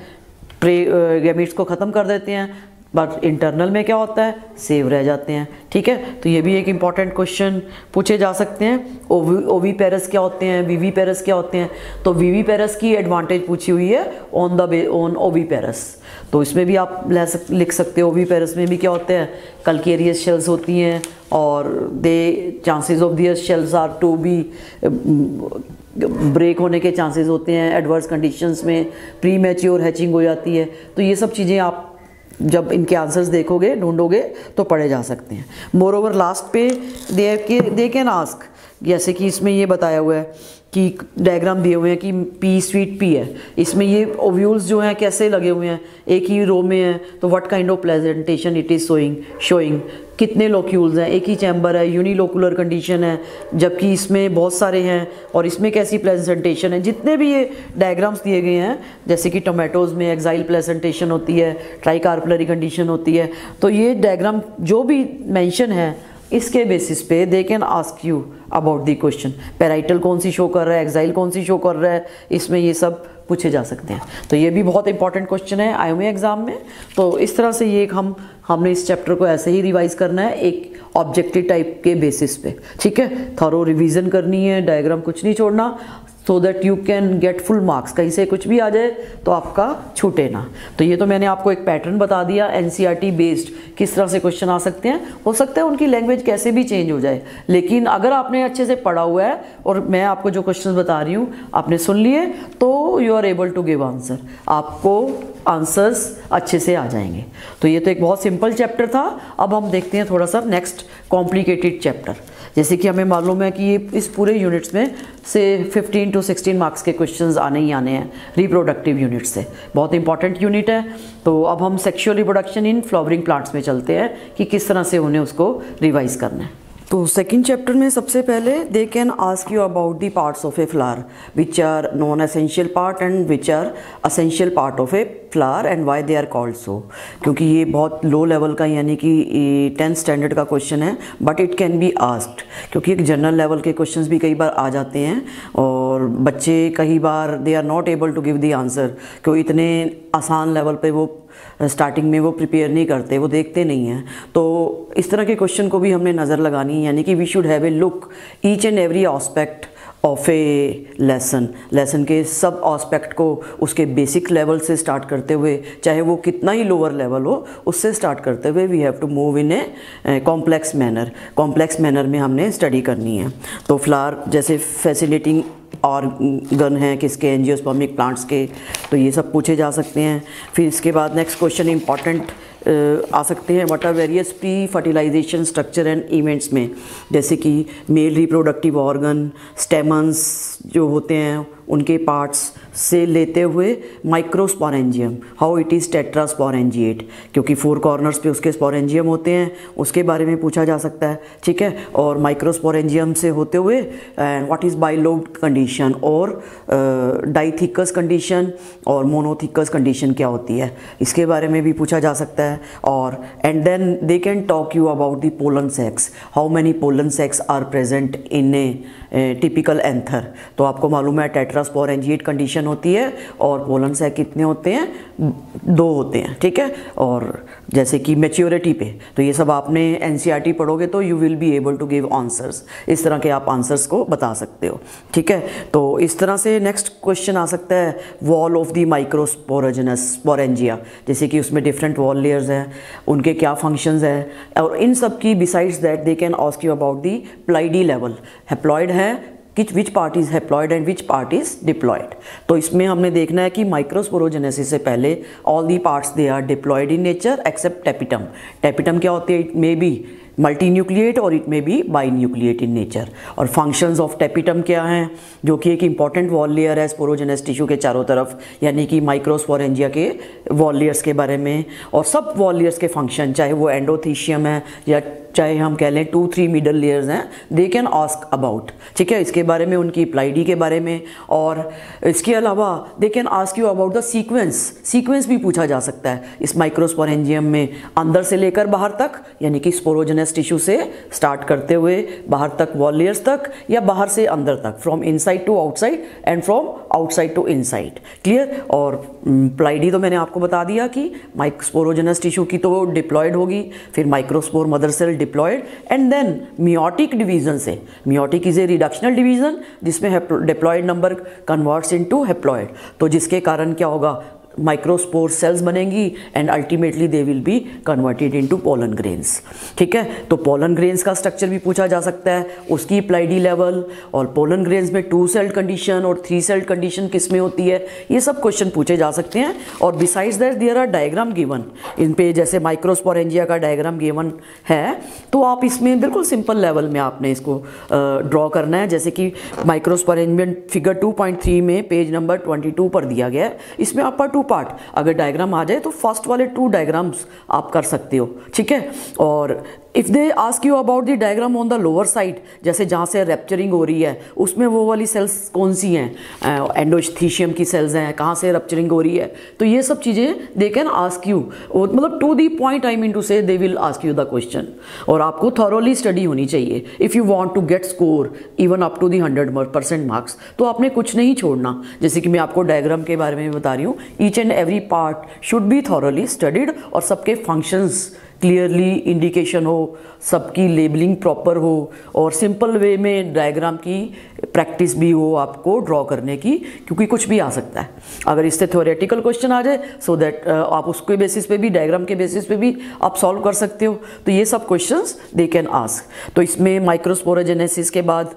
गैमीट्स को ख़त्म कर देते हैं, बट इंटरनल में क्या होता है, सेव रह जाते हैं, ठीक है। तो ये भी एक इंपॉर्टेंट क्वेश्चन पूछे जा सकते हैं। ओवीपेरस क्या होते हैं, वीवीपेरस क्या होते हैं, तो वीवीपेरस की एडवांटेज पूछी हुई है ऑन ओवीपेरस, तो इसमें भी आप लिख सकते हो। ओवीपेरस में भी क्या होते हैं, कल्केरियस शेल्स होती हैं, और they chances of their shells are to be break होने के चांसेस होते हैं एडवर्स कंडीशंस में, प्री मैच्योर हैचिंग हो जाती है। तो ये सब चीज़ें आप जब इनके आंसर्स देखोगे, ढूंढोगे, तो पढ़े जा सकते हैं। मोर ओवर लास्ट पे दे कैन आस्क, जैसे कि इसमें ये बताया हुआ है कि डायग्राम दिए हुए हैं कि पी स्वीट पी है, इसमें ये ओव्यूल्स जो हैं कैसे लगे हुए हैं, एक ही रो में है, तो what kind of presentation it is showing, कितने लोक्यूल्स हैं, एक ही चैम्बर है, यूनिलोकुलर कंडीशन है, जबकि इसमें बहुत सारे हैं, और इसमें कैसी प्रेजेंटेशन है। जितने भी ये डायग्राम्स दिए गए हैं, जैसे कि टोमेटोज़ में एक्साइल प्रेजेंटेशन होती है, ट्राइकार्पलरी कंडीशन होती है, तो ये डायग्राम जो भी मेंशन है इसके बेसिस पे दे can ask you about the question, parietal कौन सी शो कर रहा है, एक्साइल कौन सी शो कर रहा है, इसमें ये सब पूछे जा सकते हैं। तो ये भी बहुत इंपॉर्टेंट क्वेश्चन है आए हुए एग्जाम में। तो इस तरह से ये हमने इस चैप्टर को ऐसे ही रिवाइज करना है, एक ऑब्जेक्टिव टाइप के बेसिस पे, ठीक है। थॉरो रिवीजन करनी है, डायग्राम कुछ नहीं छोड़ना, so that you can get full marks, कहीं से कुछ भी आ जाए तो आपका छूटे ना। तो ये तो मैंने आपको एक पैटर्न बता दिया, एनसीईआरटी बेस्ड किस तरह से क्वेश्चन आ सकते हैं। हो सकता है उनकी लैंग्वेज कैसे भी चेंज हो जाए, लेकिन अगर आपने अच्छे से पढ़ा हुआ है और मैं आपको जो क्वेश्चन बता रही हूँ आपने सुन लिए, तो you are able to give answer, आपको आंसर्स अच्छे से आ जाएंगे। तो ये तो एक बहुत सिंपल चैप्टर था। अब हम देखते हैं थोड़ा सा नेक्स्ट कॉम्प्लिकेटेड चैप्टर। जैसे कि हमें मालूम है कि ये इस पूरे यूनिट्स में से 15 to 16 मार्क्स के क्वेश्चंस आने ही आने हैं रिप्रोडक्टिव यूनिट से, बहुत इंपॉर्टेंट यूनिट है। तो अब हम sexual reproduction in flowering plants में चलते हैं कि किस तरह से उन्हें उसको रिवाइज करना है। तो सेकंड चैप्टर में सबसे पहले they can ask you about the parts of a flower which are non essential part and which are essential part of a flower and why they are called so. क्योंकि ये बहुत लो लेवल का यानी कि 10th स्टैंडर्ड का क्वेश्चन है, but it can be asked, क्योंकि एक जनरल लेवल के क्वेश्चंस भी कई बार आ जाते हैं और बच्चे कई बार they are not able to give the answer, क्योंकि इतने आसान लेवल पे वो स्टार्टिंग में वो प्रिपेयर नहीं करते, वो देखते नहीं हैं। तो इस तरह के क्वेश्चन को भी हमने नज़र लगानी है, यानी कि we should have a look each and every aspect of a lesson के सब एस्पेक्ट को उसके बेसिक लेवल से स्टार्ट करते हुए, चाहे वो कितना ही लोअर लेवल हो, उससे स्टार्ट करते हुए we have to move in a complex manner में हमने स्टडी करनी है। तो फ्लावर जैसे फैसिलिटिंग ऑर्गन हैं किसके, एंजियोस्पर्मिक प्लांट्स के, तो ये सब पूछे जा सकते हैं। फिर इसके बाद नेक्स्ट क्वेश्चन इंपॉर्टेंट आ सकते हैं, what are various pre fertilisation structure and events में, जैसे कि मेल रिप्रोडक्टिव ऑर्गन, स्टेमन्स जो होते हैं उनके पार्ट्स से लेते हुए microsporangium, how it is tetrasporangiate, क्योंकि 4 कॉर्नर्स पे उसके स्पोरेंजियम होते हैं, उसके बारे में पूछा जा सकता है, ठीक है। और माइक्रोस्पोरेंजियम से होते हुए and what is bilobed condition और डाइथिकस कंडीशन और मोनोथिकस कंडीशन क्या होती है, इसके बारे में भी पूछा जा सकता है। और and then they can talk you about the pollen sacs, how many pollen sacs are present in a typical anther. तो आपको मालूम है टेट्रास्पोरेंजिएट कंडीशन होती है और पोलन सेक कितने होते हैं, 2 होते हैं, ठीक है। और जैसे कि मैच्योरिटी पे, तो ये सब आपने एनसीईआरटी पढ़ोगे तो you will be able to give answers, इस तरह के आप आंसर्स को बता सकते हो, ठीक है। तो इस तरह से नेक्स्ट क्वेश्चन आ सकता है वॉल ऑफ द माइक्रोस्पोरोजेनस स्पोरेंजिया, जैसे कि उसमें डिफरेंट वॉल लेयर्स हैं, उनके क्या फंक्शंस हैं, और इन सब की besides that they can ask you about the ploidy level, haploid है which part is haploid and which part is diploid. तो इसमें हमने देखना है कि माइक्रोस्पोरोजेनेसिस से पहले all the parts they are diploid in nature except tapetum. Tapetum क्या होती है, इट मे बी मल्टीन्यूक्लिएट और it may be binucleate in nature. और फंक्शंस ऑफ टेपिटम क्या हैं, जो कि एक इंपॉर्टेंट वॉल लेयर है स्पोरोजेनस टिश्यू के चारों तरफ, यानी कि माइक्रोस्पोरेंजिया के वॉल लेयर्स के बारे में, और सब वॉल लेयर्स के फंक्शन, चाहे वो एंडोथीशियम है या चाहे हम कह लें 2-3 मिडल लेयर्स हैं, दे कैन आस्क अबाउट, ठीक है, इसके बारे में, उनकी प्लाइडी के बारे में। और इसके अलावा they can ask you about the sequence भी पूछा जा सकता है इस माइक्रोस्पोरेंजियम में, अंदर से लेकर बाहर तक, यानी कि स्पोरोजेनस टिश्यू से स्टार्ट करते हुए बाहर तक वॉल लेयर्स तक, या बाहर से अंदर तक, from inside to outside and from outside to inside, clear. और प्लाइडी तो मैंने आपको बता दिया कि स्पोरोजेनस टिश्यू की तो डिप्लॉयड होगी, फिर microspore mother cell diploid, and then meiotic division से, meiotic is a reductional division जिसमें diploid number converts into haploid, तो जिसके कारण क्या होगा, माइक्रोस्पोर सेल्स बनेंगी and ultimately they will be converted into pollen grains, ठीक है। तो पोलन ग्रेन्स का स्ट्रक्चर भी पूछा जा सकता है, उसकी प्लाइडी लेवल, और पोलन ग्रेन्स में 2 सेल्ड कंडीशन और 3 सेल्ड कंडीशन किस में होती है, ये सब क्वेश्चन पूछे जा सकते हैं। और besides that there are diagram given in पे, जैसे माइक्रोस्पोरेंजिया का डायग्राम गिवन है, तो आप इसमें बिल्कुल सिंपल लेवल में आपने इसको ड्रॉ करना है। जैसे कि माइक्रोस्पोरेंजियन फिगर 2.3 में पेज नंबर 22 पर दिया गया है, इसमें आपका 2 पार्ट अगर डायग्राम आ जाए तो फर्स्ट वाले 2 डायग्राम्स आप कर सकते हो, ठीक है। और if they ask you about the diagram on the lower side, जैसे जहाँ से रप्चरिंग हो रही है उसमें वो वाली सेल्स कौन सी हैं, एंडोथीशियम की सेल्स हैं, कहाँ से रप्चरिंग हो रही है, तो ये सब चीज़ें दे कैन आस्क यू, मतलब to the point I mean to say they will ask you the question. और आपको थॉरोली स्टडी होनी चाहिए if you want to get score even up to the 100% marks, तो आपने कुछ नहीं छोड़ना। जैसे कि मैं आपको डायग्राम के बारे में बता रही हूँ, each and every part should be thoroughly studied, और सबके फंक्शंस क्लियरली इंडिकेशन हो, सबकी लेबलिंग प्रॉपर हो, और सिंपल वे में डायग्राम की प्रैक्टिस भी हो आपको ड्रॉ करने की, क्योंकि कुछ भी आ सकता है। अगर इससे थ्योरेटिकल क्वेश्चन आ जाए सो दैट आप उसके बेसिस पे भी, डायग्राम के बेसिस पे भी आप सॉल्व कर सकते हो। तो ये सब क्वेश्चंस दे कैन आस्क। तो इसमें माइक्रोस्पोरोजेनेसिस के बाद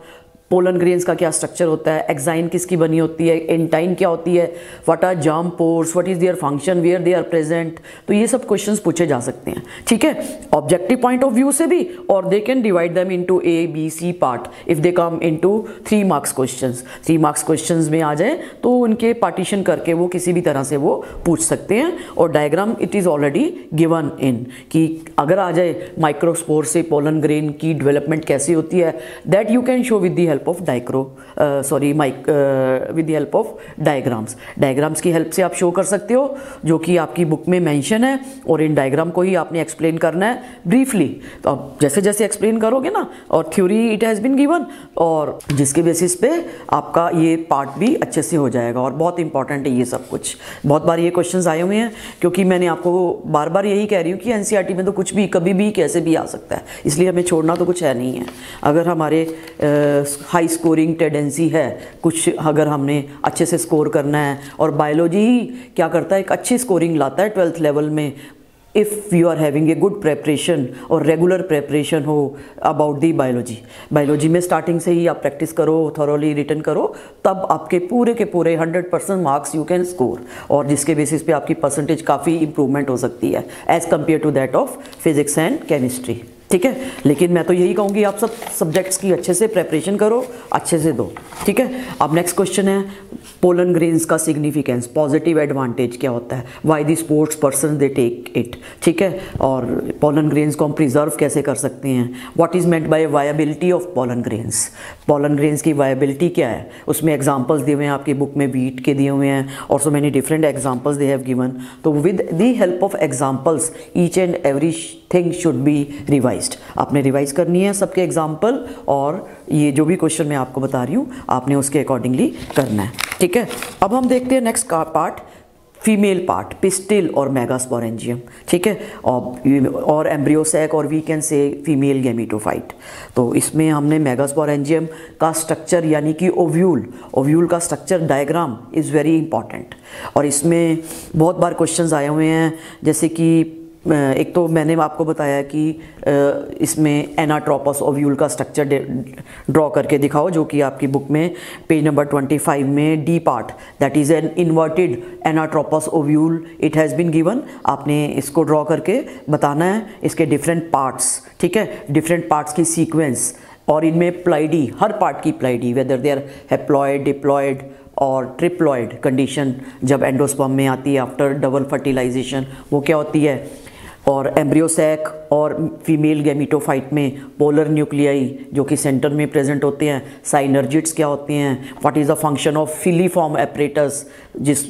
पोलन ग्रेन्स का क्या स्ट्रक्चर होता है, एक्साइन किसकी बनी होती है, एंटाइन क्या होती है, what are germ pores, what is their function, where they are present. तो ये सब क्वेश्चंस पूछे जा सकते हैं, ठीक है, ऑब्जेक्टिव पॉइंट ऑफ व्यू से भी, और they can divide them into A B C part if they come into 3 marks questions. 3 marks questions में आ जाए तो उनके पार्टीशन करके वो किसी भी तरह से वो पूछ सकते हैं। और diagram it is already given in कि अगर आ जाए माइक्रोस्पोर से पोलन ग्रेन की डेवलपमेंट कैसी होती है, that you can show with the help of with the help of diagrams. Diagrams की हेल्प से आप शो कर सकते हो, जो कि आपकी बुक में मेंशन है, और इन डायग्राम को ही आपने एक्सप्लेन करना है ब्रीफली। तो आप जैसे जैसे एक्सप्लेन करोगे ना, और theory it has been given, और जिसके बेसिस पे आपका ये पार्ट भी अच्छे से हो जाएगा। और बहुत इंपॉर्टेंट है ये सब कुछ, बहुत बार ये क्वेश्चंस आए हुए हैं, क्योंकि मैंने आपको बार बार यही कह रही हूँ कि एनसीईआरटी में तो कुछ भी कभी भी कैसे भी आ सकता है, इसलिए हमें छोड़ना तो कुछ है नहीं है। अगर हमारे हाई स्कोरिंग टेंडेंसी है कुछ, अगर हमने अच्छे से स्कोर करना है, और बायोलॉजी ही क्या करता है, एक अच्छी स्कोरिंग लाता है 12th लेवल में, if you are having a good preparation और रेगुलर प्रेपरेशन हो अबाउट दी बायोलॉजी। बायोलॉजी में स्टार्टिंग से ही आप प्रैक्टिस करो, थॉरोली रिटन करो, तब आपके पूरे के पूरे 100% मार्क्स यू कैन स्कोर, और जिसके बेसिस पे आपकी परसेंटेज काफ़ी इंप्रूवमेंट हो सकती है as compare to that of physics and chemistry, ठीक है। लेकिन मैं तो यही कहूँगी आप सब सब्जेक्ट्स की अच्छे से प्रेपरेशन करो, अच्छे से दो, ठीक है। अब नेक्स्ट क्वेश्चन है पोलन ग्रेन्स का सिग्निफिकेंस, पॉजिटिव एडवांटेज क्या होता है, why the sports person they take it, ठीक है। और पोलन ग्रेन्स को हम प्रिजर्व कैसे कर सकते हैं, what is meant bye viability of pollen grains, pollen grains की वायबिलिटी क्या है। उसमें एग्जांपल्स दिए हुए हैं आपकी बुक में, वीट के दिए हुए हैं, और so many different examples they have given. तो with the help of examples each and everything should be revised. आपने रिवाइज करनी है सबके एग्जाम्पल, और ये जो भी क्वेश्चन मैं आपको बता रही हूँ आपने उसके अकॉर्डिंगली करना है, ठीक है। अब हम देखते हैं नेक्स्ट का पार्ट, फीमेल पार्ट, पिस्टिल और मेगास्पोरेंजियम, ठीक है, और एम्ब्रियोसैक, और we can say female gametophyte. तो इसमें हमने मेगास्पोरेंजियम का स्ट्रक्चर यानी कि ओव्यूल का structure diagram is very important. और इसमें बहुत बार क्वेश्चंस आए हुए हैं, जैसे कि एक तो मैंने आपको बताया कि इसमें एनाट्रोपस ओव्यूल का स्ट्रक्चर ड्रॉ करके दिखाओ, जो कि आपकी बुक में पेज नंबर 25 में D part, that is an inverted anatropous ovule, it has been given. आपने इसको ड्रॉ करके बताना है, इसके डिफरेंट पार्ट्स, ठीक है, डिफरेंट पार्ट्स की सीक्वेंस, और इनमें प्लाइडी, हर पार्ट की ploidy, whether they are haploid, diploid और ट्रिप्लॉयड कंडीशन जब एंडोस्पर्म में आती है आफ्टर डबल फर्टिलाइजेशन, वो क्या होती है। और एम्ब्रियोसैक और फीमेल गैमीटोफाइट में पोलर न्यूक्लियाई जो कि सेंटर में प्रेजेंट होते हैं, साइनर्जिट्स क्या होते हैं, what is the function of filiform apparatus,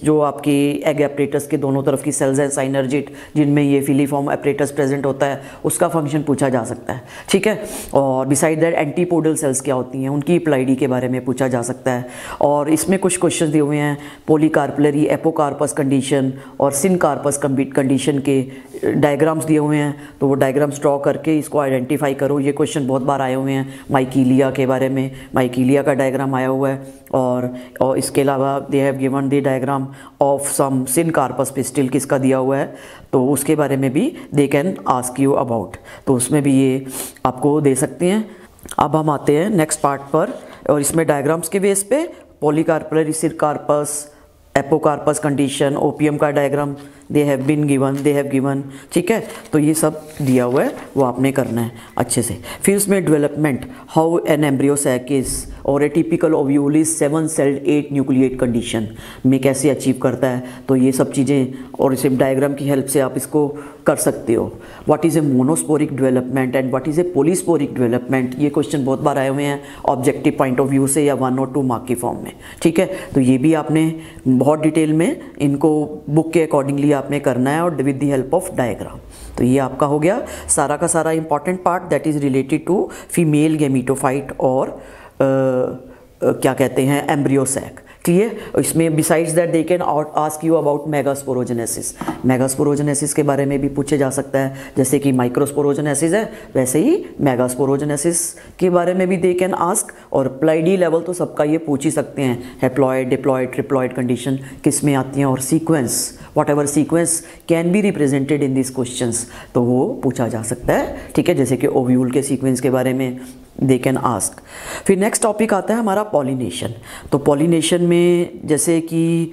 जो आपकी एग एपरेटस के दोनों तरफ की सेल्स हैं साइनर्जिट, जिनमें ये फिलीफॉर्म एपरेटस प्रेजेंट होता है, उसका फंक्शन पूछा जा सकता है, ठीक है। और बिसाइड दैट एंटीपोडल सेल्स क्या होती हैं, उनकी प्लाइडी के बारे में पूछा जा सकता है। और इसमें कुछ क्वेश्चन दिए हुए हैं, पॉलीकार्पलरी एपोकार्पस कंडीशन और सिनकार्पस कंडीशन के डायग्राम्स दिए हुए हैं, तो वो डायग्राम्स ड्रॉ करके इसको आइडेंटिफाई करो। ये क्वेश्चन बहुत बार आए हुए हैं, माइकीलिया के बारे में, माइकीलिया का डायग्राम आया हुआ है। और इसके अलावा they have given the diagram of some syncarpous pistil, किसका दिया हुआ है, तो उसके बारे में भी they can ask you about, तो उसमें भी ये आपको दे सकते हैं। अब हम आते हैं नेक्स्ट पार्ट पर, और इसमें डायग्राम्स के बेस पे पॉलीकार्पलरी सिनकार्पस, एपोकार्पस कंडीशन, ओपियम का डायग्राम दे हैव गिवन, ठीक है। तो ये सब दिया हुआ है, वो आपने करना है अच्छे से। फिर उसमें development, how an embryo sac is और a typical ovule is 7 celled 8 nucleate condition में कैसे अचीव करता है, तो ये सब चीज़ें और इसे डायग्राम की हेल्प से आप इसको कर सकते हो। What is a monosporic development and what is a polysporic development, ये क्वेश्चन बहुत बार आए हुए हैं ऑब्जेक्टिव पॉइंट ऑफ व्यू से या 1 और 2 मार्क की फॉर्म में, ठीक है। तो ये भी आपने बहुत डिटेल में इनको बुक के अकॉर्डिंगली आपने करना है, और with the help of diagram. तो ये आपका हो गया सारा का सारा important part that is related to female gametophyte और क्या कहते हैं एम्ब्रियोसैक, क्लियर। इसमें besides that they can ask you about megasporogenesis, megasporogenesis के बारे में भी पूछे जा सकता है, जैसे कि माइक्रोस्पोरोजेनेसिस है वैसे ही मेगास्पोरोजेनेसिस के बारे में भी दे कैन आस्क। और प्लाइडी लेवल तो सबका ये पूछ ही सकते हैं, हैप्लॉयड, डिप्लॉयड, ट्रिप्लॉयड कंडीशन किस में आती हैं, और sequence, what ever sequence can be represented in this questions, तो वो पूछा जा सकता है, ठीक है। जैसे कि ओव्यूल के सीक्वेंस के बारे में, दे कैन आस्क। फिर नेक्स्ट टॉपिक आता है हमारा पॉलिनेशन। तो पॉलिनेशन में जैसे कि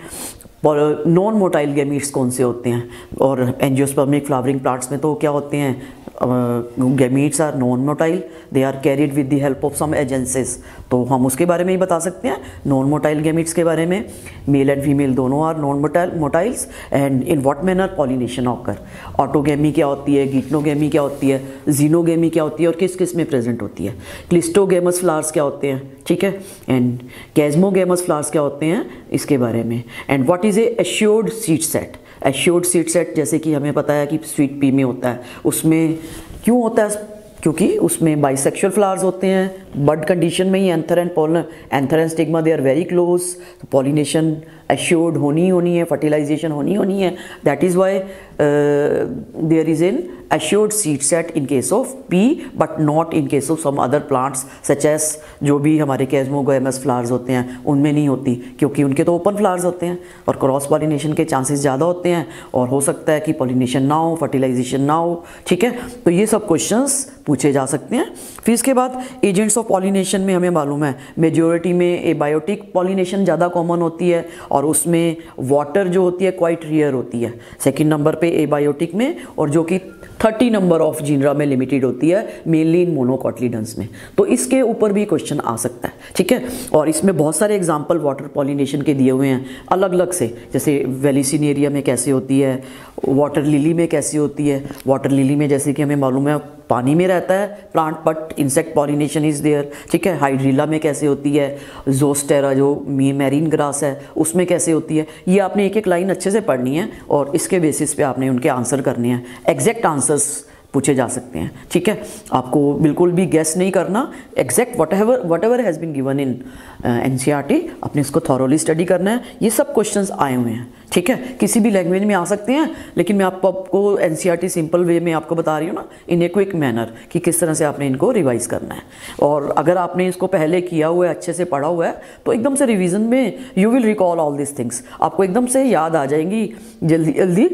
नॉन मोटाइल गैमीट्स कौन से होते हैं, और एंजियोस्पर्मिक फ्लावरिंग प्लांट्स में तो क्या होते हैं, gametes are non motile, they are carried with the help of some agencies. तो हम उसके बारे में ही बता सकते हैं, नॉन मोटाइल गैमीट्स के बारे में। मेल एंड फीमेल दोनों are non motiles. And in what manner pollination occur, autogamy क्या होती है, गिटनोगैमी क्या होती है, जीनोगैमी क्या होती है और किस किस में प्रेजेंट होती है, क्लिस्टोगेमस फ्लावर्स क्या होते हैं, ठीक है, एंड कैज्मोगेमस फ्लावर्स क्या होते हैं, इसके बारे में। And what is A assured seed set. Assured seed set जैसे कि हमें पता है कि स्वीट पी में होता है, उसमें क्यों होता है, क्योंकि उसमें बाइसेक्सुअल फ्लावर्स होते हैं, बड कंडीशन में ही anther and pollen, anther and stigma they are very close, तो पॉलिनेशन एश्योर्ड होनी है, फर्टिलाइजेशन होनी है, that is why there is an assured seed set in case of pea, but not in case of some other plants such as जो भी हमारे कैज्मोगेमस फ्लावर्स होते हैं उनमें नहीं होती, क्योंकि उनके तो ओपन फ्लावर्स होते हैं और क्रॉस पॉलिनेशन के चांसेस ज़्यादा होते हैं, और हो सकता है कि पॉलिनेशन ना हो, फर्टिलाइजेशन ना हो, ठीक है। तो ये सब क्वेश्चंस पूछे जा सकते हैं। फिर इसके बाद एजेंट्स ऑफ पॉलिनेशन में हमें मालूम है मेजॉरिटी में एबायोटिक पॉलिनेशन ज़्यादा कॉमन होती है, और उसमें वाटर जो होती है क्वाइट रेयर होती है, सेकंड नंबर पे एबायोटिक में, और जो कि 30 नंबर ऑफ जीनरा में लिमिटेड होती है, मेनली इन मोनोकॉटिलिडन्स में। तो इसके ऊपर भी क्वेश्चन आ सकता है, ठीक है। और इसमें बहुत सारे एग्जांपल वाटर पॉलिनेशन के दिए हुए हैं अलग अलग से, जैसे वेलिसिनेरिया में कैसे होती है, वाटर लिली में कैसे होती है। वाटर लिली में जैसे कि हमें मालूम है पानी में रहता है plant, but insect pollination is there, ठीक है। हाइड्रिला में कैसे होती है, जोस्टेरा जो मैरीन ग्रास है उसमें कैसे होती है। ये आपने एक एक लाइन अच्छे से पढ़नी है, और इसके बेसिस पे आपने उनके आंसर करने हैं, एग्जैक्ट आंसर्स पूछे जा सकते हैं, ठीक है। आपको बिल्कुल भी गेस नहीं करना, exact whatever has been given in NCERT, आपने इसको थॉरोली स्टडी करना है। ये सब क्वेश्चंस आए हुए हैं, ठीक है, किसी भी लैंग्वेज में आ सकते हैं, लेकिन मैं आपको एनसीईआरटी सिंपल वे में आपको बता रही हूँ ना, इन ए क्विक मैनर, कि किस तरह से आपने इनको रिवाइज करना है। और अगर आपने इसको पहले किया हुआ है, अच्छे से पढ़ा हुआ है, तो एकदम से रिवीजन में you will recall all this things, आपको एकदम से याद आ जाएंगी जल्दी जल्दी,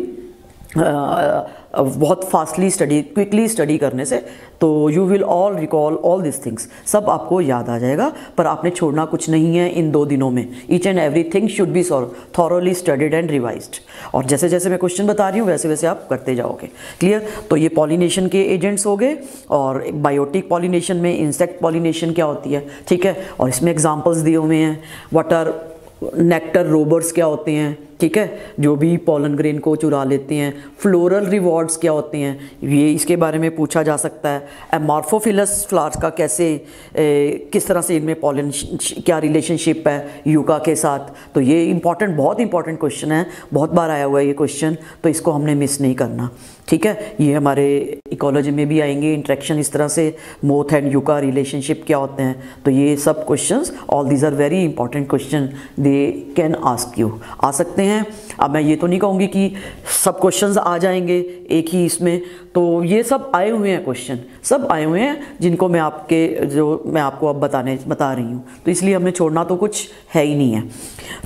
बहुत फास्टली क्विकली स्टडी करने से। तो you will all recall all this things, सब आपको याद आ जाएगा। पर आपने छोड़ना कुछ नहीं है इन 2 दिनों में, each and everything should B thoroughly studied and revised. और जैसे जैसे मैं क्वेश्चन बता रही हूँ वैसे वैसे आप करते जाओगे, क्लियर। तो ये पॉलिनेशन के एजेंट्स हो गए, और बायोटिक पॉलिनेशन में इंसेक्ट पॉलिनेशन क्या होती है, ठीक है, और इसमें एग्जाम्पल्स दिए हुए हैं। व्हाट आर नेक्टर रोबर्स क्या होते हैं, ठीक है, जो भी पॉलन ग्रेन को चुरा लेते हैं। फ्लोरल रिवॉर्ड्स क्या होते हैं, ये इसके बारे में पूछा जा सकता है। एमार्फोफिलस फ्लावर्स का कैसे किस तरह से इनमें पॉलन क्या रिलेशनशिप है यूका के साथ। तो ये इंपॉर्टेंट, बहुत इंपॉर्टेंट क्वेश्चन है, बहुत बार आया हुआ है ये क्वेश्चन, तो इसको हमने मिस नहीं करना, ठीक है। ये हमारे इकोलॉजी में भी आएंगे, इंट्रैक्शन इस तरह से, मोथ एंड यूका रिलेशनशिप क्या होते हैं। तो ये सब questions, all these are very important question, they can ask you, आ सकते हैं। अब मैं ये तो नहीं कहूँगी कि सब क्वेश्चंस आ जाएंगे एक ही इसमें, तो ये सब आए हुए हैं क्वेश्चन, सब आए हुए हैं जिनको मैं आपको अब बता रही हूँ, तो इसलिए हमें छोड़ना तो कुछ है ही नहीं है।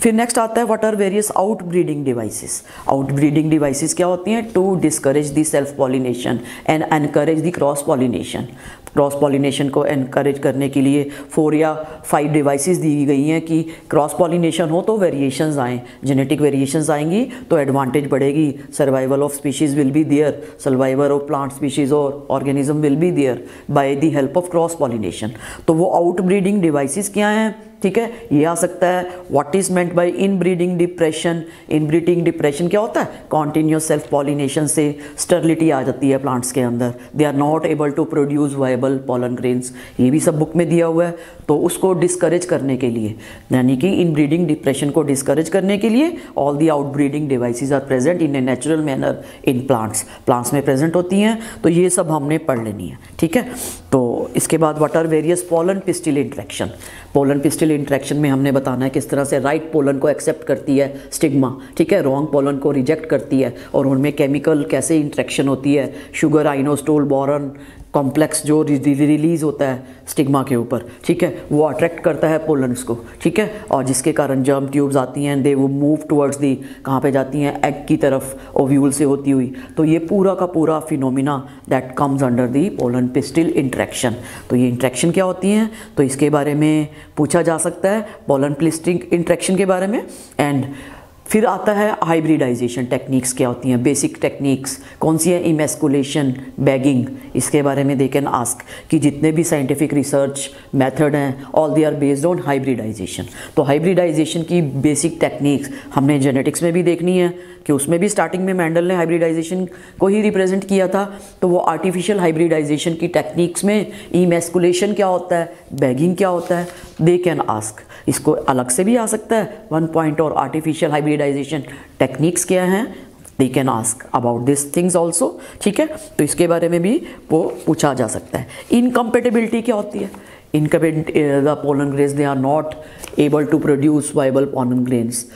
फिर नेक्स्ट आता है what are various outbreeding devices. Outbreeding devices क्या होती हैं, to discourage the self pollination and encourage the cross pollination. Cross pollination को एनकरेज करने के लिए 4 या 5 डिवाइसेस दी गई हैं कि क्रॉस पॉलिनेशन हो तो वेरिएशंस आएँ, जेनेटिक वेरिएशंस आएंगी तो एडवांटेज बढ़ेगी, survival of species will be there, survival of plant species और organism will be there by the help of cross pollination. तो वो आउट ब्रीडिंग डिवाइसेस क्या हैं, ठीक है, ये आ सकता है। What is meant by inbreeding depression. Inbreeding depression क्या होता है, कॉन्टिन्यूस सेल्फ पॉलिनेशन से स्टर्लिटी आ जाती है प्लांट्स के अंदर, they are not able to produce viable pollen grains, ये भी सब बुक में दिया हुआ है। तो उसको डिस्करेज करने के लिए, यानी कि इनब्रीडिंग डिप्रेशन को डिस्करेज करने के लिए all the outbreeding devices are present in a natural manner in plants में प्रेजेंट होती हैं। तो ये सब हमने पढ़ लेनी है, ठीक है। तो इसके बाद what are various pollen pistil interaction. Pollen pistil interaction में हमने बताना है किस तरह से राइट पोलन को एक्सेप्ट करती है स्टिग्मा, ठीक है, रॉन्ग पोलन को रिजेक्ट करती है, और उनमें केमिकल कैसे इंट्रैक्शन होती है, शुगर, आइनोस्टोल, बोरॉन, कॉम्प्लेक्स जो रिलीज होता है स्टिग्मा के ऊपर, ठीक है, वो अट्रैक्ट करता है पोलन्स को, ठीक है, और जिसके कारण जर्म ट्यूब्स आती हैं, दे वो मूव टुवर्ड्स दी, कहाँ पे जाती हैं, एग की तरफ, ओव्यूल से होती हुई। तो ये पूरा का पूरा phenomena that comes under the pollen pistil interaction. तो ये इंट्रैक्शन क्या होती हैं, तो इसके बारे में पूछा जा सकता है, पोलन पिस्टिल इंट्रैक्शन के बारे में। एंड फिर आता है हाइब्रिडाइजेशन टेक्निक्स क्या होती हैं, बेसिक टेक्निक्स कौन सी है, इमेस्कुलेशन, बैगिंग, इसके बारे में दे कैन आस्क कि जितने भी साइंटिफिक रिसर्च मेथड हैं all they are based on hybridization. तो हाइब्रिडाइजेशन की बेसिक टेक्निक्स हमने जेनेटिक्स में भी देखनी है कि उसमें भी स्टार्टिंग में मेंडल ने हाइब्रिडाइजेशन को ही रिप्रेजेंट किया था। तो वो आर्टिफिशियल हाइब्रिडाइजेशन की टेक्निक्स में इमेस्कुलेशन क्या होता है, बैगिंग क्या होता है, दे कैन आस्क। इसको अलग से भी आ सकता है 1 पॉइंट, और आर्टिफिशियल हाइब्रिडाइजेशन टेक्निक्स क्या हैं, दे can ask about this things also, ठीक है। तो इसके बारे में भी वो पूछा जा सकता है। इनकम्पेटिबिलिटी क्या होती है, the pollen grains they are not able to produce viable pollen grains.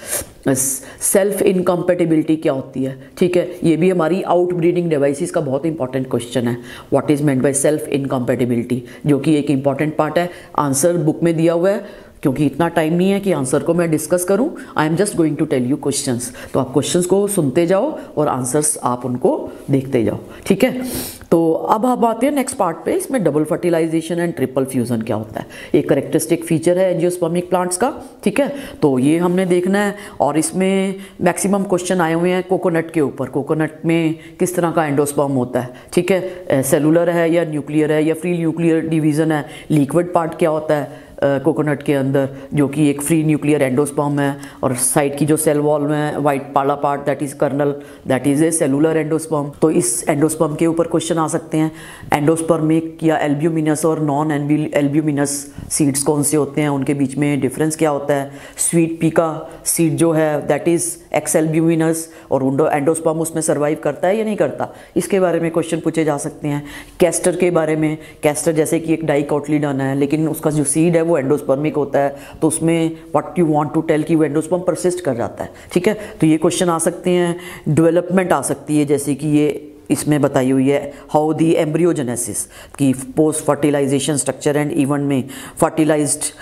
Self incompatibility क्या होती है, ठीक है, ये भी हमारी आउट ब्रीडिंग डिवाइसेस का बहुत इंपॉर्टेंट क्वेश्चन है। What is meant by self incompatibility, जो कि एक इंपॉर्टेंट पार्ट है, आंसर बुक में दिया हुआ है। क्योंकि इतना टाइम नहीं है कि आंसर को मैं डिस्कस करूं, I am just going to tell you questions. तो आप क्वेश्चंस को सुनते जाओ और आंसर्स आप उनको देखते जाओ, ठीक है। तो अब हम आते हैं नेक्स्ट पार्ट पे। इसमें double fertilization and triple fusion क्या होता है, एक करेक्टरिस्टिक फीचर है एंजियोस्पर्मिक प्लांट्स का, ठीक है। तो ये हमने देखना है, और इसमें मैक्सिमम क्वेश्चन आए हुए हैं कोकोनट के ऊपर। कोकोनट में किस तरह का एंडोस्पर्म होता है, ठीक है, सेलुलर है या न्यूक्लियर है या फ्री न्यूक्लियर डिवीज़न है, लिक्विड पार्ट क्या होता है कोकोनट के अंदर, जो कि एक फ्री न्यूक्लियर एंडोस्पर्म है, और साइड की जो सेल वॉल में वाइट पाला part that is kernel, that is a cellular endosperm. तो इस एंडोस्पर्म के ऊपर क्वेश्चन आ सकते हैं। एंडोस्पर्मिक या एल्ब्यूमिनस और नॉन एल्ब्यूमिनस सीड्स कौन से होते हैं, उनके बीच में डिफरेंस क्या होता है। स्वीट पी का सीड जो है दैट इज एक्स एल्ब्यूमिनस, और एंडोस्पर्म उसमें सर्वाइव करता है या नहीं करता, इसके बारे में क्वेश्चन पूछे जा सकते हैं। कैस्टर के बारे में, कैस्टर जैसे कि एक डाइकोटिलीडन है, लेकिन उसका जो सीड है वो एंडोस्पर्मिक होता है, तो उसमें what you want to tell कि वो एंडोस्पर्म परसिस्ट कर जाता है, ठीक है। तो ये क्वेश्चन आ सकते हैं। डेवलपमेंट आ सकती है, जैसे कि ये इसमें बताई हुई है, हाउ दी एम्ब्रियोजेनेसिस की post fertilization structure and even में फर्टिलाइज्ड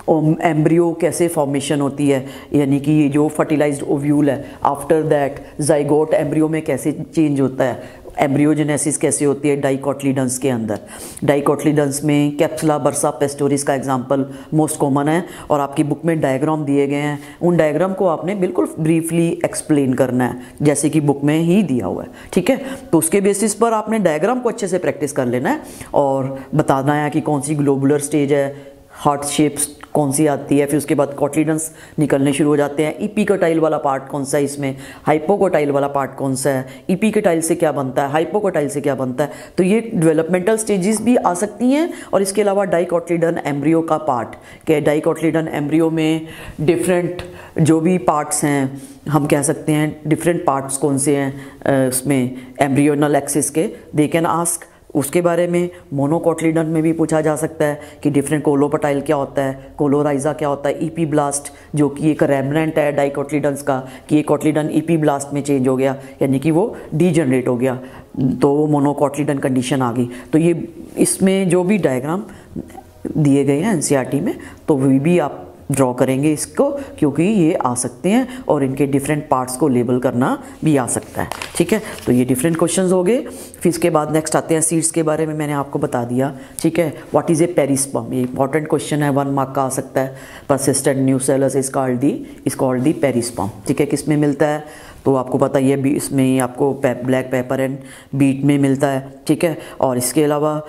एम्ब्रियो कैसे फॉर्मेशन होती है, यानी कि ये जो फर्टिलाइज्ड ओव्यूल है आफ्टर दैट जाइगोट एम्ब्रियो में कैसे चेंज होता है, एम्ब्रियोजेनेसिस कैसे होती है डाइकोटिलीडन्स के अंदर। डाइकोटिलीडन्स में कैप्सुला बर्सा पेस्टोरिस का एग्जांपल मोस्ट कॉमन है, और आपकी बुक में डायग्राम दिए गए हैं, उन डायग्राम को आपने बिल्कुल ब्रीफली एक्सप्लेन करना है जैसे कि बुक में ही दिया हुआ है, ठीक है। तो उसके बेसिस पर आपने डायग्राम को अच्छे से प्रैक्टिस कर लेना है और बताना है कि कौन सी ग्लोबुलर स्टेज है, हार्ट शेप्स कौन सी आती है, फिर उसके बाद कोटिलीडन्स निकलने शुरू हो जाते हैं। इपिकोटाइल वाला पार्ट कौन सा है इसमें, हाइपोकोटाइल वाला पार्ट कौन सा है, इपिकोटाइल से क्या बनता है, हाइपोकोटाइल से क्या बनता है। तो ये डेवलपमेंटल स्टेजेस भी आ सकती हैं। और इसके अलावा डाइकोटिलीडन एम्ब्रियो का पार्ट, कि डाइकोटिलीडन एम्ब्रियो में डिफरेंट जो भी पार्ट्स हैं, हम कह सकते हैं डिफरेंट पार्ट्स कौन से हैं उसमें एम्ब्रियोनल एक्सिस के, दे कैन आस्क। उसके बारे में मोनोकोटिलीडन में भी पूछा जा सकता है कि डिफरेंट कोलोपटाइल क्या होता है, कोलोराइजा क्या होता है, ईपीब्लास्ट जो कि एक रेमनेंट है डाइकोटिलीडन्स का, कि ये कोटिलीडन ईपीब्लास्ट में चेंज हो गया, यानी कि वो डीजनरेट हो गया, तो वो मोनोकोटिलीडन कंडीशन आ गई। तो ये इसमें जो भी डायग्राम दिए गए हैं एनसीईआरटी में, तो वो भी आप ड्रॉ करेंगे इसको, क्योंकि ये आ सकते हैं और इनके डिफरेंट पार्ट्स को लेबल करना भी आ सकता है, ठीक है। तो ये डिफरेंट क्वेश्चंस हो गए। फिर इसके बाद नेक्स्ट आते हैं सीड्स के बारे में, मैंने आपको बता दिया, ठीक है। व्हाट इज़ ए पेरिस्पर्म, ये इंपॉर्टेंट क्वेश्चन है, 1 मार्क का आ सकता है। Persistent nucellus is called the perisperm, ठीक है। किस में मिलता है, तो आपको पता ही है, इसमें आपको ब्लैक पेपर एंड बीट में मिलता है, ठीक है। और इसके अलावा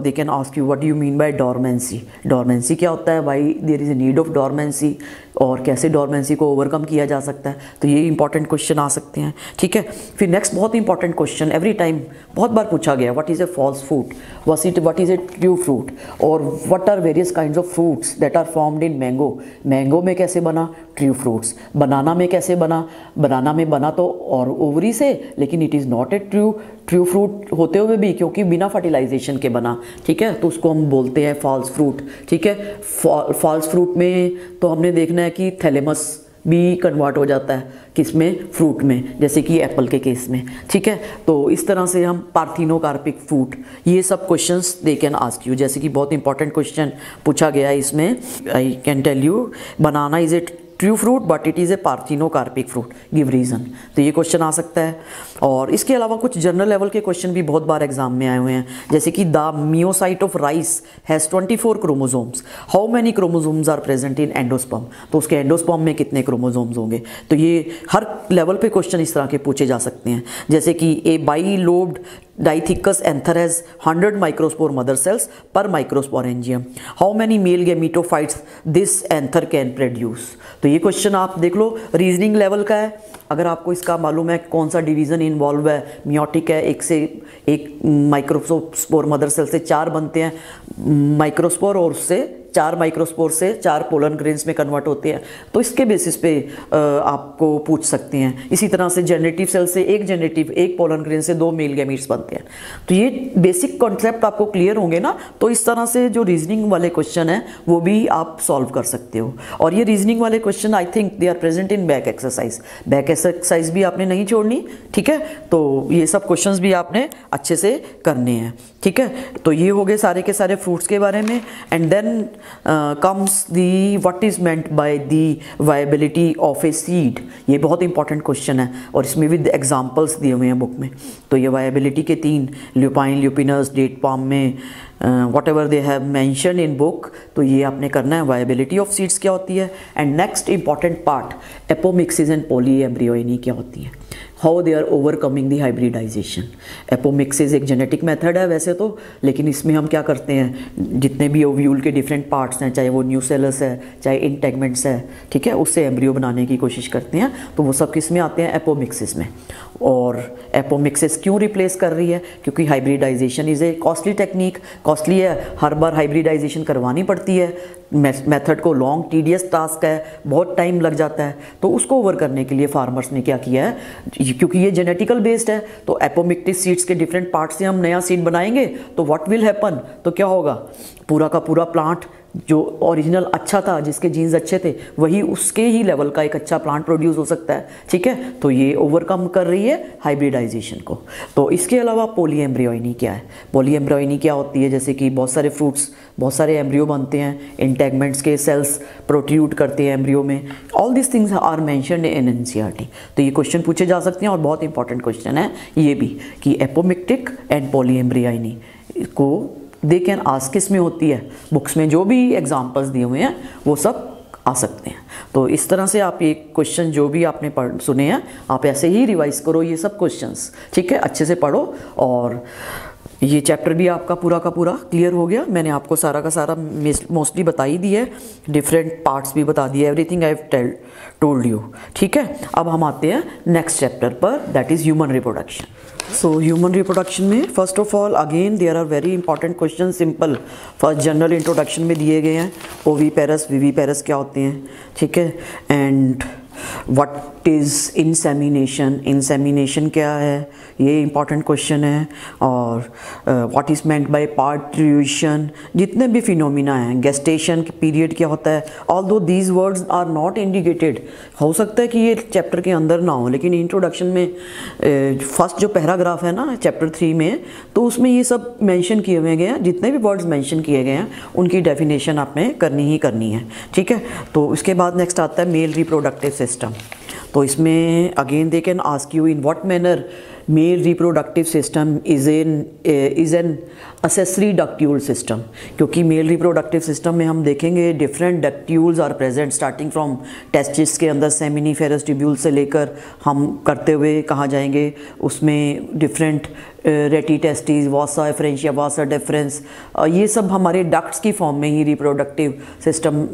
they can ask you what do you mean by dormancy. Dormancy क्या होता है, why there is a need of dormancy, और कैसे डॉर्मेंसी को ओवरकम किया जा सकता है। तो ये इंपॉर्टेंट क्वेश्चन आ सकते हैं, ठीक है। फिर नेक्स्ट बहुत इंपॉर्टेंट क्वेश्चन, एवरी टाइम बहुत बार पूछा गया, what is a false fruit, what is a true fruit, और what are various kinds of fruits that are formed in mango. Mango में कैसे बना, ट्रू फ्रूट्स। बनाना में कैसे बना, बनाना में बना तो और ओवरी से, लेकिन it is not a true fruit होते हुए भी, क्योंकि बिना फर्टिलाइजेशन के बना, ठीक है। तो उसको हम बोलते हैं फॉल्स फ्रूट, ठीक है। फॉल्स फ्रूट में तो हमने देखना है कि थैलेमस भी कन्वर्ट हो जाता है किस में, फ्रूट में, जैसे कि एप्पल के केस में, ठीक है। तो इस तरह से हम पार्थिनोकार्पिक फ्रूट, ये सब questions they can ask you, जैसे कि बहुत इंपॉर्टेंट क्वेश्चन पूछा गया है इसमें। I can tell you, banana is a true fruit but it is a parthenocarpic fruit, give reason. तो ये क्वेश्चन आ सकता है। और इसके अलावा कुछ जनरल लेवल के क्वेश्चन भी बहुत बार एग्जाम में आए हुए हैं, जैसे कि the meiocyte of rice has 24 chromosomes, how many chromosomes are present in endosperm, तो उसके एंडोस्पर्म में कितने क्रोमोसोम्स होंगे। तो ये हर लेवल पे क्वेश्चन इस तरह के पूछे जा सकते हैं। जैसे कि a bilobed dithecous anther has 100 microspore mother cells per microsporangium, how many male gametophytes this anther can produce. तो ये क्वेश्चन आप देख लो, रीजनिंग लेवल का है। अगर आपको इसका मालूम है कौन सा डिवीज़न इन्वॉल्व है, मियोटिक है, एक माइक्रोस्पोर मदर सेल से 4 बनते हैं माइक्रोस्पोर, और उससे 4 माइक्रोस्पोर से 4 पोलन ग्रेन्स में कन्वर्ट होते हैं, तो इसके बेसिस पे आपको पूछ सकते हैं। इसी तरह से जनरेटिव सेल से एक पोलन ग्रेन से 2 मेल गैमीट्स बनते हैं। तो ये बेसिक कॉन्सेप्ट आपको क्लियर होंगे ना, तो इस तरह से जो रीजनिंग वाले क्वेश्चन हैं वो भी आप सॉल्व कर सकते हो। और ये रीजनिंग वाले question I think they are present in back exercise, back exercise भी आपने नहीं छोड़नी, ठीक है। तो ये सब क्वेश्चंस भी आपने अच्छे से करने हैं, ठीक है। तो ये हो गए सारे के सारे फ्रूट्स के बारे में। And then comes the what is meant by the viability of a seed, ये बहुत इंपॉर्टेंट क्वेश्चन है और इसमें विद एग्जांपल्स दिए हुए हैं बुक में। तो ये वायबिलिटी के 3, ल्यूपाइन, ल्यूपिनस, डेट पाम में what ever they have mention in book, तो ये आपने करना है। वायबिलिटी ऑफ सीड्स क्या होती है, and next important part apomixis and polyembryony क्या होती है, how they are overcoming the hybridization. Apomixis एक जेनेटिक मेथड है वैसे तो, लेकिन इसमें हम क्या करते हैं, जितने भी ओव्यूल के डिफरेंट पार्ट्स हैं, चाहे वो न्यूसेलस है चाहे इंटेगमेंट्स है, ठीक है, उससे एम्ब्रियो बनाने की कोशिश करते हैं, तो वो सब किस में आते हैं, एपोमिक्सिस में। और एपोमिक्सिस क्यों रिप्लेस कर रही है, क्योंकि hybridization is a costly technique, costly है, हर बार हाइब्रिडाइजेशन करवानी पड़ती है, मेथड को लॉन्ग टीडियस टास्क है, बहुत टाइम लग जाता है। तो उसको ओवर करने के लिए फार्मर्स ने क्या किया है, क्योंकि ये जेनेटिकल बेस्ड है, तो एपोमिक्टिस सीड्स के डिफरेंट पार्ट से हम नया सीड बनाएंगे, तो व्हाट विल हैपन, तो क्या होगा, पूरा का पूरा प्लांट जो ओरिजिनल अच्छा था, जिसके जीन्स अच्छे थे, वही उसके ही लेवल का एक अच्छा प्लांट प्रोड्यूस हो सकता है, ठीक है। तो ये ओवरकम कर रही है हाइब्रिडाइजेशन को। तो इसके अलावा पॉलीएम्ब्रियोनी क्या है, पॉलीएम्ब्रियोनी क्या होती है, जैसे कि बहुत सारे फ्रूट्स, बहुत सारे एम्ब्रियो बनते हैं, इंटेगमेंट्स के सेल्स प्रोट्रूड करते हैं एम्ब्रियो में, all this things are mentioned in NCERT. तो ये क्वेश्चन पूछे जा सकते हैं और बहुत इंपॉर्टेंट क्वेश्चन है ये भी, कि एपोमिक्टिक एंड पॉलीएम्ब्रियोनी को दे कैन आस्क, किस में होती है, बुक्स में जो भी एग्जाम्पल्स दिए हुए हैं वो सब आ सकते हैं। तो इस तरह से आप ये क्वेश्चन जो भी आपने सुने हैं, आप ऐसे ही रिवाइज करो ये सब क्वेश्चंस, ठीक है, अच्छे से पढ़ो। और ये चैप्टर भी आपका पूरा का पूरा क्लियर हो गया। मैंने आपको सारा का सारा मोस्टली बता ही दिया है, डिफरेंट पार्ट्स भी बता दिए, everything I have told you, ठीक है। अब हम आते हैं नेक्स्ट चैप्टर पर, that is human reproduction. So human reproduction में first of all again there are very important question, simple first general introduction में दिए गए हैं। ओवीपेरस, विवीपेरस क्या होते हैं, ठीक है, and what is insemination, insemination क्या है, ये इंपॉर्टेंट क्वेश्चन है। और what is meant by parturition, जितने भी फिनोमिना हैं, गेस्टेशन पीरियड क्या होता है, although these words are not indicated, हो सकता है कि ये चैप्टर के अंदर ना हो, लेकिन इंट्रोडक्शन में फर्स्ट जो पैराग्राफ है ना चैप्टर 3 में, तो उसमें ये सब मेंशन किए हुए गए हैं, जितने भी वर्ड्स मेंशन किए गए हैं उनकी डेफिनेशन आपने करनी ही करनी है, ठीक है। तो उसके बाद नेक्स्ट आता है मेल रिप्रोडक्टिव सिस्टम। तो इसमें again they can ask you in what manner male reproductive system is an accessory ductule system, क्योंकि मेल रिप्रोडक्टिव सिस्टम में हम देखेंगे different ductules are present, starting from testis के अंदर सेमिनिफेरस ट्यूब्यूल से लेकर हम करते हुए कहाँ जाएंगे, उसमें different rete testis, vasa efferentia, vasa deferens, ये सब हमारे डक्ट्स की फॉर्म में ही reproductive system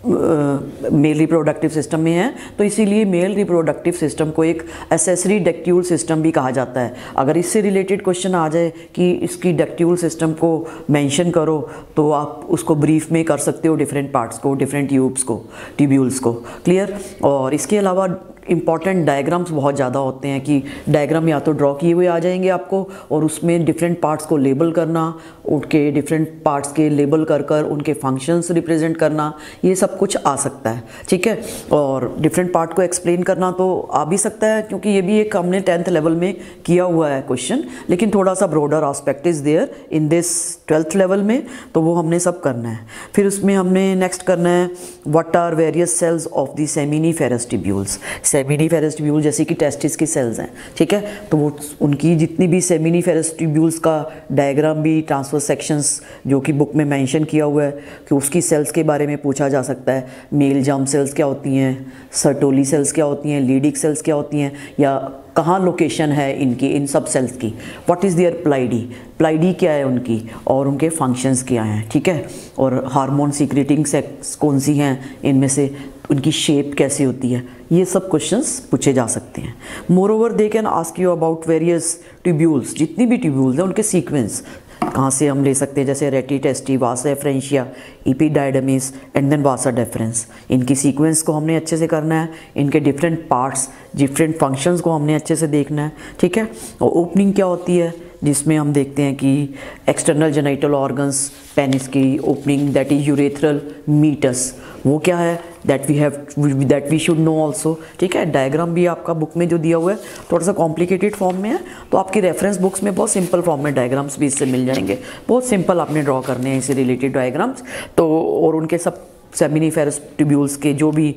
male reproductive system में है। तो इसीलिए मेल रिप्रोडक्टिव सिस्टम को एक एसेसरी डक्ट्यूल सिस्टम भी कहा जाता है। अगर इससे रिलेटेड क्वेश्चन आ जाए कि इसकी डक्ट्यूल सिस्टम को मेंशन करो, तो आप उसको ब्रीफ में कर सकते हो, डिफरेंट पार्ट्स को, डिफरेंट ट्यूब्स को, ट्यूब्यूल्स को, क्लियर। और इसके अलावा इंपॉर्टेंट डायग्राम्स बहुत ज़्यादा होते हैं, कि डायग्राम या तो ड्रॉ किए हुए आ जाएंगे आपको, और उसमें डिफरेंट पार्ट्स को लेबल करना, उनके डिफरेंट पार्ट्स के लेबल कर कर उनके फंक्शंस रिप्रेजेंट करना, ये सब कुछ आ सकता है, ठीक है। और डिफरेंट पार्ट को एक्सप्लेन करना तो आ भी सकता है, क्योंकि ये भी एक हमने 10th लेवल में किया हुआ है क्वेश्चन, लेकिन थोड़ा सा broader aspect is there in this 12th level में, तो वो हमने सब करना है। फिर उसमें हमने नेक्स्ट करना है what are various cells of the seminiferous tubules. Seminiferous tubule जैसे कि टेस्टिस की सेल्स हैं, ठीक है, तो वो उनकी जितनी भी सेमिनिफेरस ट्यूब्यूल्स का डायग्राम भी ट्रांसफर सेक्शंस जो कि बुक में मेंशन किया हुआ है कि उसकी सेल्स के बारे में पूछा जा सकता है। मेल जर्म सेल्स क्या होती हैं, सर्टोली सेल्स क्या होती हैं, लीडिक सेल्स क्या होती हैं, या कहाँ लोकेशन है इनकी, इन सब सेल्स की। व्हाट इज़ देयर प्लाइडी, प्लाइडी क्या है उनकी, और उनके फंक्शंस क्या हैं, ठीक है। और हार्मोन सीक्रेटिंग सेल्स कौन सी हैं इनमें से, उनकी शेप कैसी होती है, ये सब क्वेश्चंस पूछे जा सकते हैं। More over they can ask you about various tubules, जितनी भी ट्यूब्यूल्स हैं उनके सीक्वेंस कहाँ से हम ले सकते हैं, जैसे rete testis, vasa efferentia, epididymis and then vasa deferens. इनकी सीक्वेंस को हमने अच्छे से करना है, इनके डिफरेंट पार्ट्स, डिफरेंट फंक्शंस को हमने अच्छे से देखना है, ठीक है। और ओपनिंग क्या होती है, जिसमें हम देखते हैं कि एक्सटर्नल जेनिटल ऑर्गन्स, पेनिस की opening that is urethral meatus, वो क्या है that we should know also, ठीक है। डायग्राम भी आपका बुक में जो दिया हुआ है थोड़ा सा कॉम्प्लिकेटेड फॉर्म में है, तो आपकी रेफरेंस बुक्स में बहुत सिंपल फॉर्म में डायग्राम्स भी इससे मिल जाएंगे, बहुत सिंपल आपने ड्रॉ करने हैं इससे रिलेटेड डायग्राम्स। तो और उनके सब सेमिनिफेरस ट्यूब्यूल्स के जो भी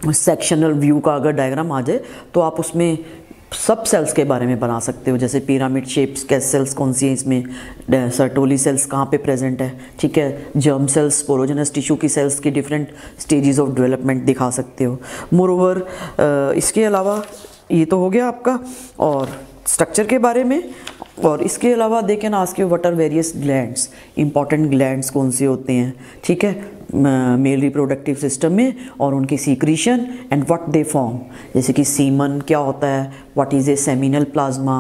सेक्शनल व्यू का अगर डायग्राम आ जाए तो आप उसमें सब सेल्स के बारे में बना सकते हो, जैसे पिरामिड शेप्स के सेल्स कौन सी हैं इसमें, सर्टोली सेल्स कहाँ पे प्रेजेंट है, ठीक है। जर्म सेल्स, स्पोरोजेनस टिश्यू की सेल्स के डिफरेंट स्टेजेस ऑफ डेवलपमेंट दिखा सकते हो। मोरओवर इसके अलावा ये तो हो गया आपका और स्ट्रक्चर के बारे में, और इसके अलावा they can ask you what are various glands, important glands कौन से होते हैं, ठीक है, मेल रिप्रोडक्टिव सिस्टम में, और उनकी secretion and what they form, जैसे कि सीमन क्या होता है, what is a seminal plasma,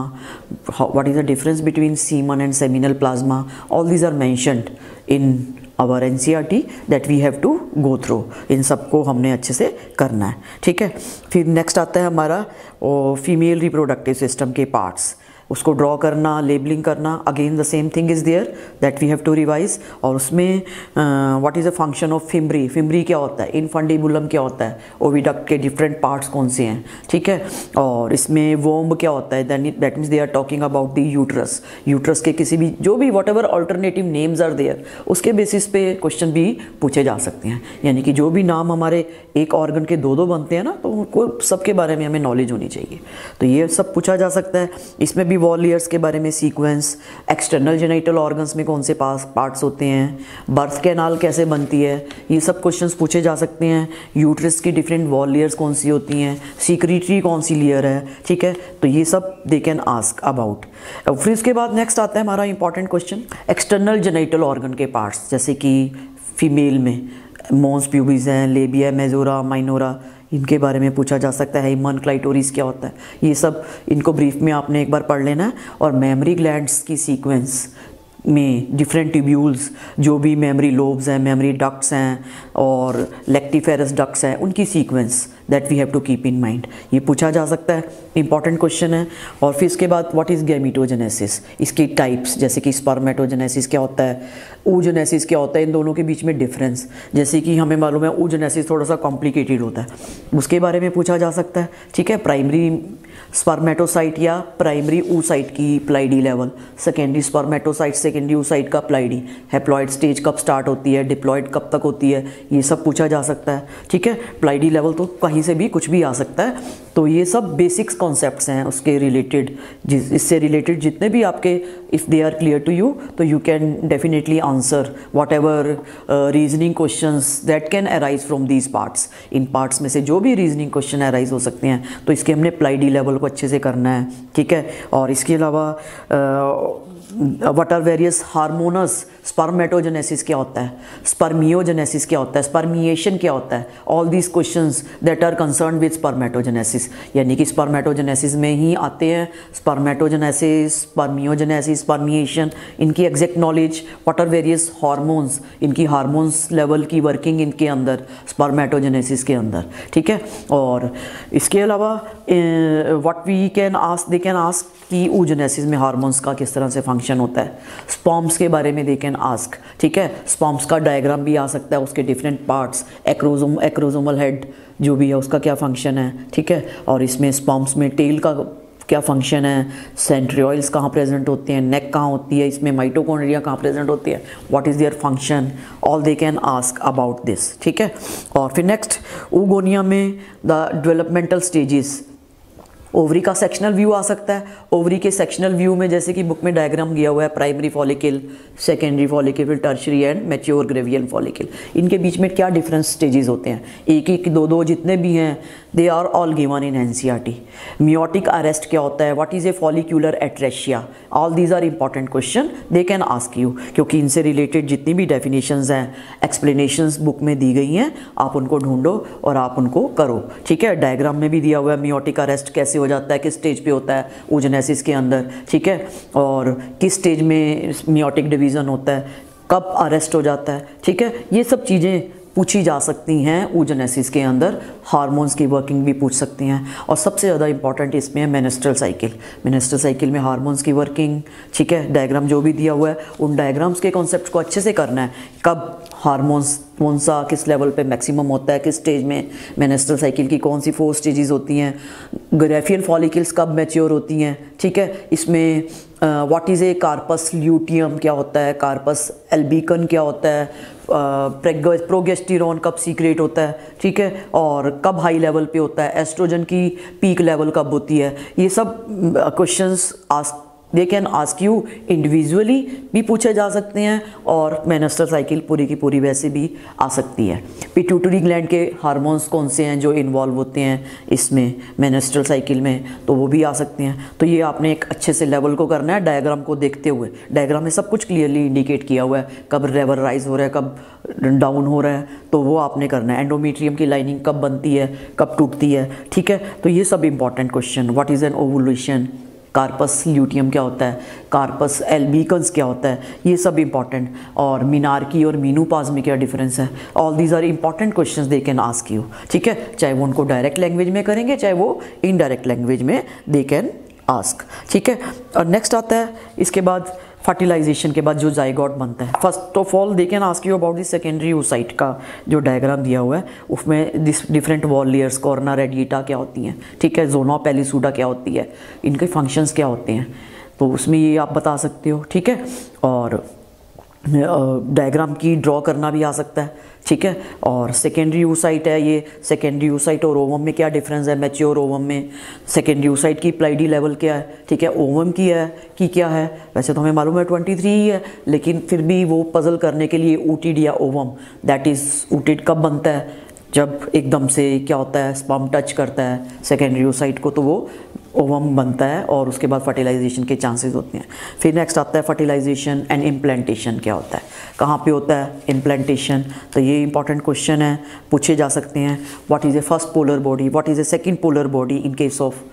what is the difference between semen and seminal plasma, all these are mentioned in our NCERT that we have to go through. इन सबको हमने अच्छे से करना है, ठीक है। फिर नेक्स्ट आता है हमारा फीमेल रिप्रोडक्टिव सिस्टम के पार्ट्स, उसको ड्रॉ करना, लेबलिंग करना, again the same thing is there that we have to revise. और उसमें what is the function of fimbriae, fimbriae क्या होता है, इनफंडिबुलम क्या होता है, ओविडक्ट के डिफरेंट पार्ट्स कौन से हैं, ठीक है। और इसमें वोम्ब क्या होता है, that means they are talking about the uterus, uterus के किसी भी जो भी whatever alternative names are there, उसके बेसिस पे क्वेश्चन भी पूछे जा सकते हैं। यानी कि जो भी नाम हमारे एक ऑर्गन के दो बनते हैं ना, तो उनको सबके बारे में हमें नॉलेज होनी चाहिए, तो ये सब पूछा जा सकता है। इसमें भी वॉल लेयर्स के बारे में सीक्वेंस, एक्सटर्नल जेनिटल ऑर्गन्स में कौन से पार्ट्स होते हैं, बर्थ कैनाल कैसे बनती है, ये सब क्वेश्चंस पूछे जा सकते हैं। यूट्रस की डिफरेंट वॉल लेयर्स कौन सी होती हैं, सीक्रेटरी कौन सी लेयर है, ठीक है, तो ये सब दे कैन आस्क अबाउट। फिर इसके बाद नेक्स्ट आता है हमारा important question, external genital organ के पार्ट्स, जैसे कि फीमेल में मॉन्स प्यूबिस हैं, लेबिया मेजोरा माइनोरा, इनके बारे में पूछा जा सकता है। हिमन क्लाइटोरिस क्या होता है, ये सब इनको ब्रीफ में आपने एक बार पढ़ लेना है। और मेमरी ग्लैंड्स की सीक्वेंस में डिफरेंट ट्यूब्यूल्स, जो भी मेमरी लोब्स हैं, मेमरी डक्ट्स हैं और लेक्टिफेरस डक्ट्स हैं, उनकी sequence that we have to keep in mind, ये पूछा जा सकता है, इंपॉर्टेंट क्वेश्चन है। और फिर इसके बाद व्हाट इज़ गैमीटोजेनेसिस, इसकी टाइप्स, जैसे कि स्पर्मेटोजेनेसिस क्या होता है, oogenesis क्या होता है, इन दोनों के बीच में डिफरेंस, जैसे कि हमें मालूम है oogenesis थोड़ा सा कॉम्प्लिकेटेड होता है, उसके बारे में पूछा जा सकता है, ठीक है। प्राइमरी स्पर्मेटोसाइट या प्राइमरी oocyte की ploidy level, secondary spermatocyte, secondary oocyte का प्लाइडी, हैप्लॉइड स्टेज कब स्टार्ट होती है, डिप्लॉइड कब तक होती है, ये सब पूछा जा सकता है, ठीक है। प्लाइडी लेवल तो कहीं से भी कुछ भी आ सकता है, तो ये सब बेसिक्स कॉन्सेप्ट्स हैं उसके रिलेटेड, इससे रिलेटेड जितने भी आपके if they are clear to you, तो you can definitely answer whatever reasoning questions that can arise from these parts. इन पार्ट्स में से जो भी रीजनिंग क्वेश्चन अराइज हो सकते हैं, तो इसके हमने प्लाइडी लेवल को अच्छे से करना है, ठीक है। और इसके अलावा what are various hormones, spermatogenesis क्या होता है, स्पर्मियोजेनेसिस क्या होता है, स्पर्मिएशन क्या होता है, all these questions that are concern with spermatogenesis, यानी कि स्पर्मेटोजेनेसिस में ही आते हैं स्पर्मेटोजेनेसिस, स्पर्मियोजेनेसिस, स्पर्मिएशन, इनकी exact knowledge, what are various hormones, इनकी हार्मोन्स लेवल की वर्किंग इनके अंदर स्पर्मेटोजेनेसिस के अंदर, ठीक है। और इसके अलावा what we can ask, they can ask कि oogenesis में हार्मोन्स का किस तरह से फंक्शन होता है। स्पर्म्स के बारे में दे कैन आस्क, ठीक है। स्पर्म्स का डायग्राम भी आ सकता है, उसके डिफरेंट पार्ट्स, एक्रोसोमल हेड जो भी है उसका क्या फंक्शन है, ठीक है। और इसमें स्पर्म्स में टेल का क्या फंक्शन है, सेंट्रियोल्स कहाँ प्रेजेंट होते हैं, नेक कहाँ होती है, इसमें माइटोकॉन्ड्रिया कहाँ प्रेजेंट होती है, what is their function, all they can ask about this, ठीक है। और फिर नेक्स्ट oogonia में द डेवलपमेंटल स्टेजेस, ओवरी का सेक्शनल व्यू आ सकता है। ओवरी के सेक्शनल व्यू में जैसे कि बुक में डायग्राम दिया हुआ है, primary follicle, secondary follicle, tertiary and mature Gabriel follicle. इनके बीच में क्या डिफरेंट स्टेजेस होते हैं, एक एक दो दो जितने भी हैं, they are all given in NCERT. Meiotic arrest क्या होता है, what is a follicular atresia, all these are important question they can ask you, क्योंकि इनसे रिलेटेड जितनी भी डेफिनेशंस हैं, एक्सप्लेनेशंस बुक में दी गई हैं, आप उनको ढूंढो और आप उनको करो, ठीक है। डायग्राम में भी दिया हुआ है मियोटिक अरेस्ट कैसे हो जाता है, किस स्टेज पे होता है oogenesis के अंदर, ठीक है, और किस स्टेज में मियोटिक डिवीज़न होता है, कब अरेस्ट हो जाता है, ठीक है। ये सब चीज़ें पूछी जा सकती हैं oogenesis के अंदर, हार्मोन्स की वर्किंग भी पूछ सकती हैं। और सबसे ज़्यादा इंपॉर्टेंट इसमें है मेनेस्ट्रल साइकिल, मेनेस्ट्रल साइकिल में हार्मोन्स की वर्किंग, ठीक है। डायग्राम जो भी दिया हुआ है उन डायग्राम्स के कॉन्सेप्ट को अच्छे से करना है, कब हार्मोन्स कौन सा किस लेवल पे मैक्सिमम होता है, किस स्टेज में मेनेस्ट्रल साइकिल की कौन सी 4 स्टेजेस होती हैं, ग्रेफियल फॉलिकल्स कब मैच्योर होती हैं, ठीक है। इसमें what is a corpus luteum क्या होता है, कार्पस एल्बिकन क्या होता है, प्रोगेस्टेरॉन कब सीक्रेट होता है, ठीक है, और कब हाई लेवल पे होता है, एस्ट्रोजन की पीक लेवल कब होती है, ये सब questions ask they can ask you, individually भी पूछे जा सकते हैं और मेनेस्ट्रल साइकिल पूरी की पूरी वैसे भी आ सकती है। पिट्यूटरी ग्लैंड के हार्मोन्स कौन से हैं जो इन्वॉल्व होते हैं इसमें मेनेस्ट्रल साइकिल में, तो वो भी आ सकते हैं। तो ये आपने एक अच्छे से लेवल को करना है डायग्राम को देखते हुए। डायग्राम में सब कुछ क्लियरली इंडिकेट किया हुआ है, कब लेवल राइज हो रहा है, कब डाउन हो रहा है, तो वो आपने करना है। एंडोमेट्रियम की लाइनिंग कब बनती है, कब टूटती है, ठीक है। तो ये सब important question, what is an ovulation, corpus luteum क्या होता है, कार्पस एल्बिकन्स क्या होता है, ये सब इंपॉर्टेंट। और मिनार्की और मीनोपॉज में क्या डिफरेंस है, all these are important questions they can ask you, ठीक है। चाहे वो उनको डायरेक्ट लैंग्वेज में करेंगे, चाहे वो इनडायरेक्ट लैंग्वेज में दे कैन आस्क, ठीक है। और नेक्स्ट आता है इसके बाद फर्टिलाइजेशन के बाद जो जाइगोट बनता है। First of all they can ask you about the secondary oocyte का जो डायग्राम दिया हुआ है, उसमें different wall layers, corona radiata क्या होती हैं, ठीक है, जोना पेलिसूडा क्या होती है, इनके फंक्शंस क्या होते हैं, तो उसमें ये आप बता सकते हो, ठीक है। और डायग्राम की ड्रॉ करना भी आ सकता है, ठीक है। और सेकेंडरी oocyte है, ये सेकेंडरी oocyte और ओवम में क्या डिफरेंस है, मैच्योर ओवम में सेकेंडरी oocyte की प्लाइडी लेवल क्या है, ठीक है, ओवम की है कि क्या है, वैसे तो हमें मालूम है 23 ही है, लेकिन फिर भी वो पजल करने के लिए ऊटिड या ओवम, दैट इज़ ऊटिड कब बनता है, जब एकदम से क्या होता है स्पर्म टच करता है सेकेंडरी oocyte को, तो वो ओवम बनता है और उसके बाद फर्टिलाइजेशन के चांसेस होते हैं। फिर नेक्स्ट आता है फर्टिलाइजेशन एंड इम्प्लांटेशन क्या होता है, कहाँ पे होता है इम्प्लांटेशन, तो ये इंपॉर्टेंट क्वेश्चन है, पूछे जा सकते हैं। What is A first polar body, what is A second polar body in case of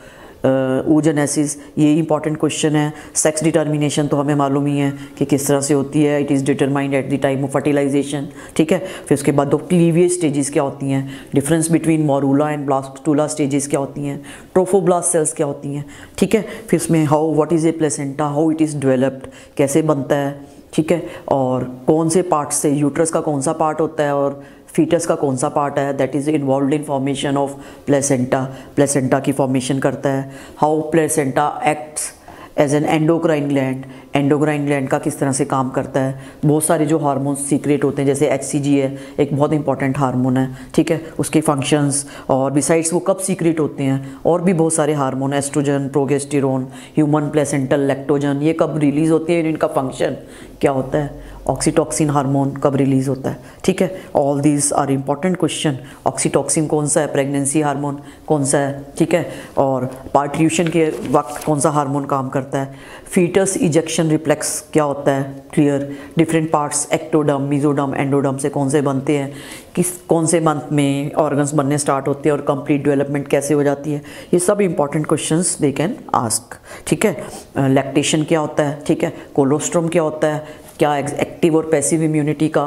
oogenesis, ये इंपॉर्टेंट क्वेश्चन है। सेक्स डिटर्मिनेशन तो हमें मालूम ही है कि किस तरह से होती है, it is determined at the time of fertilization, ठीक है। फिर उसके बाद दो क्लीवियज स्टेजेस क्या होती हैं, difference between morula and blastula stages क्या होती हैं, ट्रोफोब्लास्ट सेल्स क्या होती हैं, ठीक है। फिर इसमें how what is A placenta, how it is developed, कैसे बनता है, ठीक है, और कौन से पार्ट से, यूट्रस का कौन सा पार्ट होता है और फीटस का कौन सा पार्ट है that is involve in formation of placenta, placenta की फॉर्मेशन करता है। How placenta acts as an endocrine gland, endocrine gland का किस तरह से काम करता है। बहुत सारे जो हार्मोन्स सीक्रेट होते हैं, जैसे HCG है एक बहुत इंपॉर्टेंट हार्मोन है, ठीक है, उसके फंक्शंस, और बिसाइड्स वो कब सीक्रेट होते हैं, और भी बहुत सारे hormone, estrogen, progesterone, human placental lactogen, ये कब रिलीज़ होती है, इनका फंक्शन क्या होता है, ऑक्सीटॉक्सिन हार्मोन कब रिलीज़ होता है, ठीक है। All these are important question. Oxytocin कौन सा है, प्रेगनेंसी हार्मोन कौन सा है, ठीक है, और पार्ट्यूशन के वक्त कौन सा हार्मोन काम करता है, फीटस इजेक्शन रिफ्लेक्स क्या होता है, clear, different parts ectoderm, mesoderm, endoderm से कौन से बनते हैं, किस कौन से मंथ में ऑर्गन्स बनने स्टार्ट होते हैं और कंप्लीट डेवलपमेंट कैसे हो जाती है, ये सब important questions they can ask, ठीक है। लैक्टेशन क्या होता है, ठीक है, कोलोस्ट्रम क्या होता है, क्या एक्टिव और पैसिव इम्यूनिटी का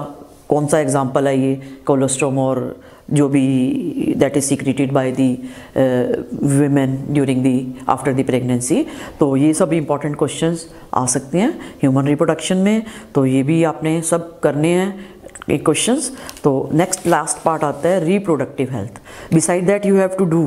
कौन सा एग्जाम्पल है ये कोलोस्ट्रम और जो भी that is secreted by the women during the after the pregnancy. तो ये सब इंपॉर्टेंट क्वेश्चंस आ सकते हैं ह्यूमन रिप्रोडक्शन में, तो ये भी आपने सब करने हैं क्वेश्चंस। तो नेक्स्ट लास्ट पार्ट आता है reproductive health. Beside that you have to do,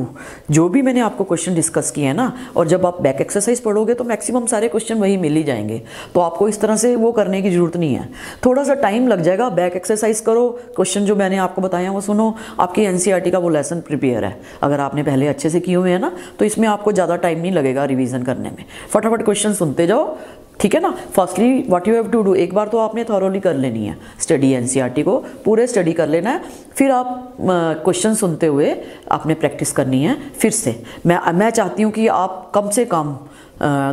जो भी मैंने आपको क्वेश्चन डिस्कस किए हैं ना, और जब आप बैक एक्सरसाइज पढ़ोगे तो मैक्सिमम सारे क्वेश्चन वही मिल ही जाएंगे, तो आपको इस तरह से वो करने की ज़रूरत नहीं है। थोड़ा सा टाइम लग जाएगा, बैक एक्सरसाइज करो, क्वेश्चन जो मैंने आपको बताया वो सुनो, आपकी एनसीईआरटी का वो लेसन प्रिपेयर है, अगर आपने पहले अच्छे से किए हुए हैं ना तो इसमें आपको ज़्यादा टाइम नहीं लगेगा रिवीजन करने में। फटाफट क्वेश्चन सुनते जाओ, ठीक है ना। Firstly what you have to do, एक बार तो आपने थॉरोली कर लेनी है स्टडी, एनसीईआरटी को पूरे स्टडी कर लेना है, फिर आप क्वेश्चन सुनते हुए आपने प्रैक्टिस करनी है फिर से। मैं चाहती हूँ कि आप कम से कम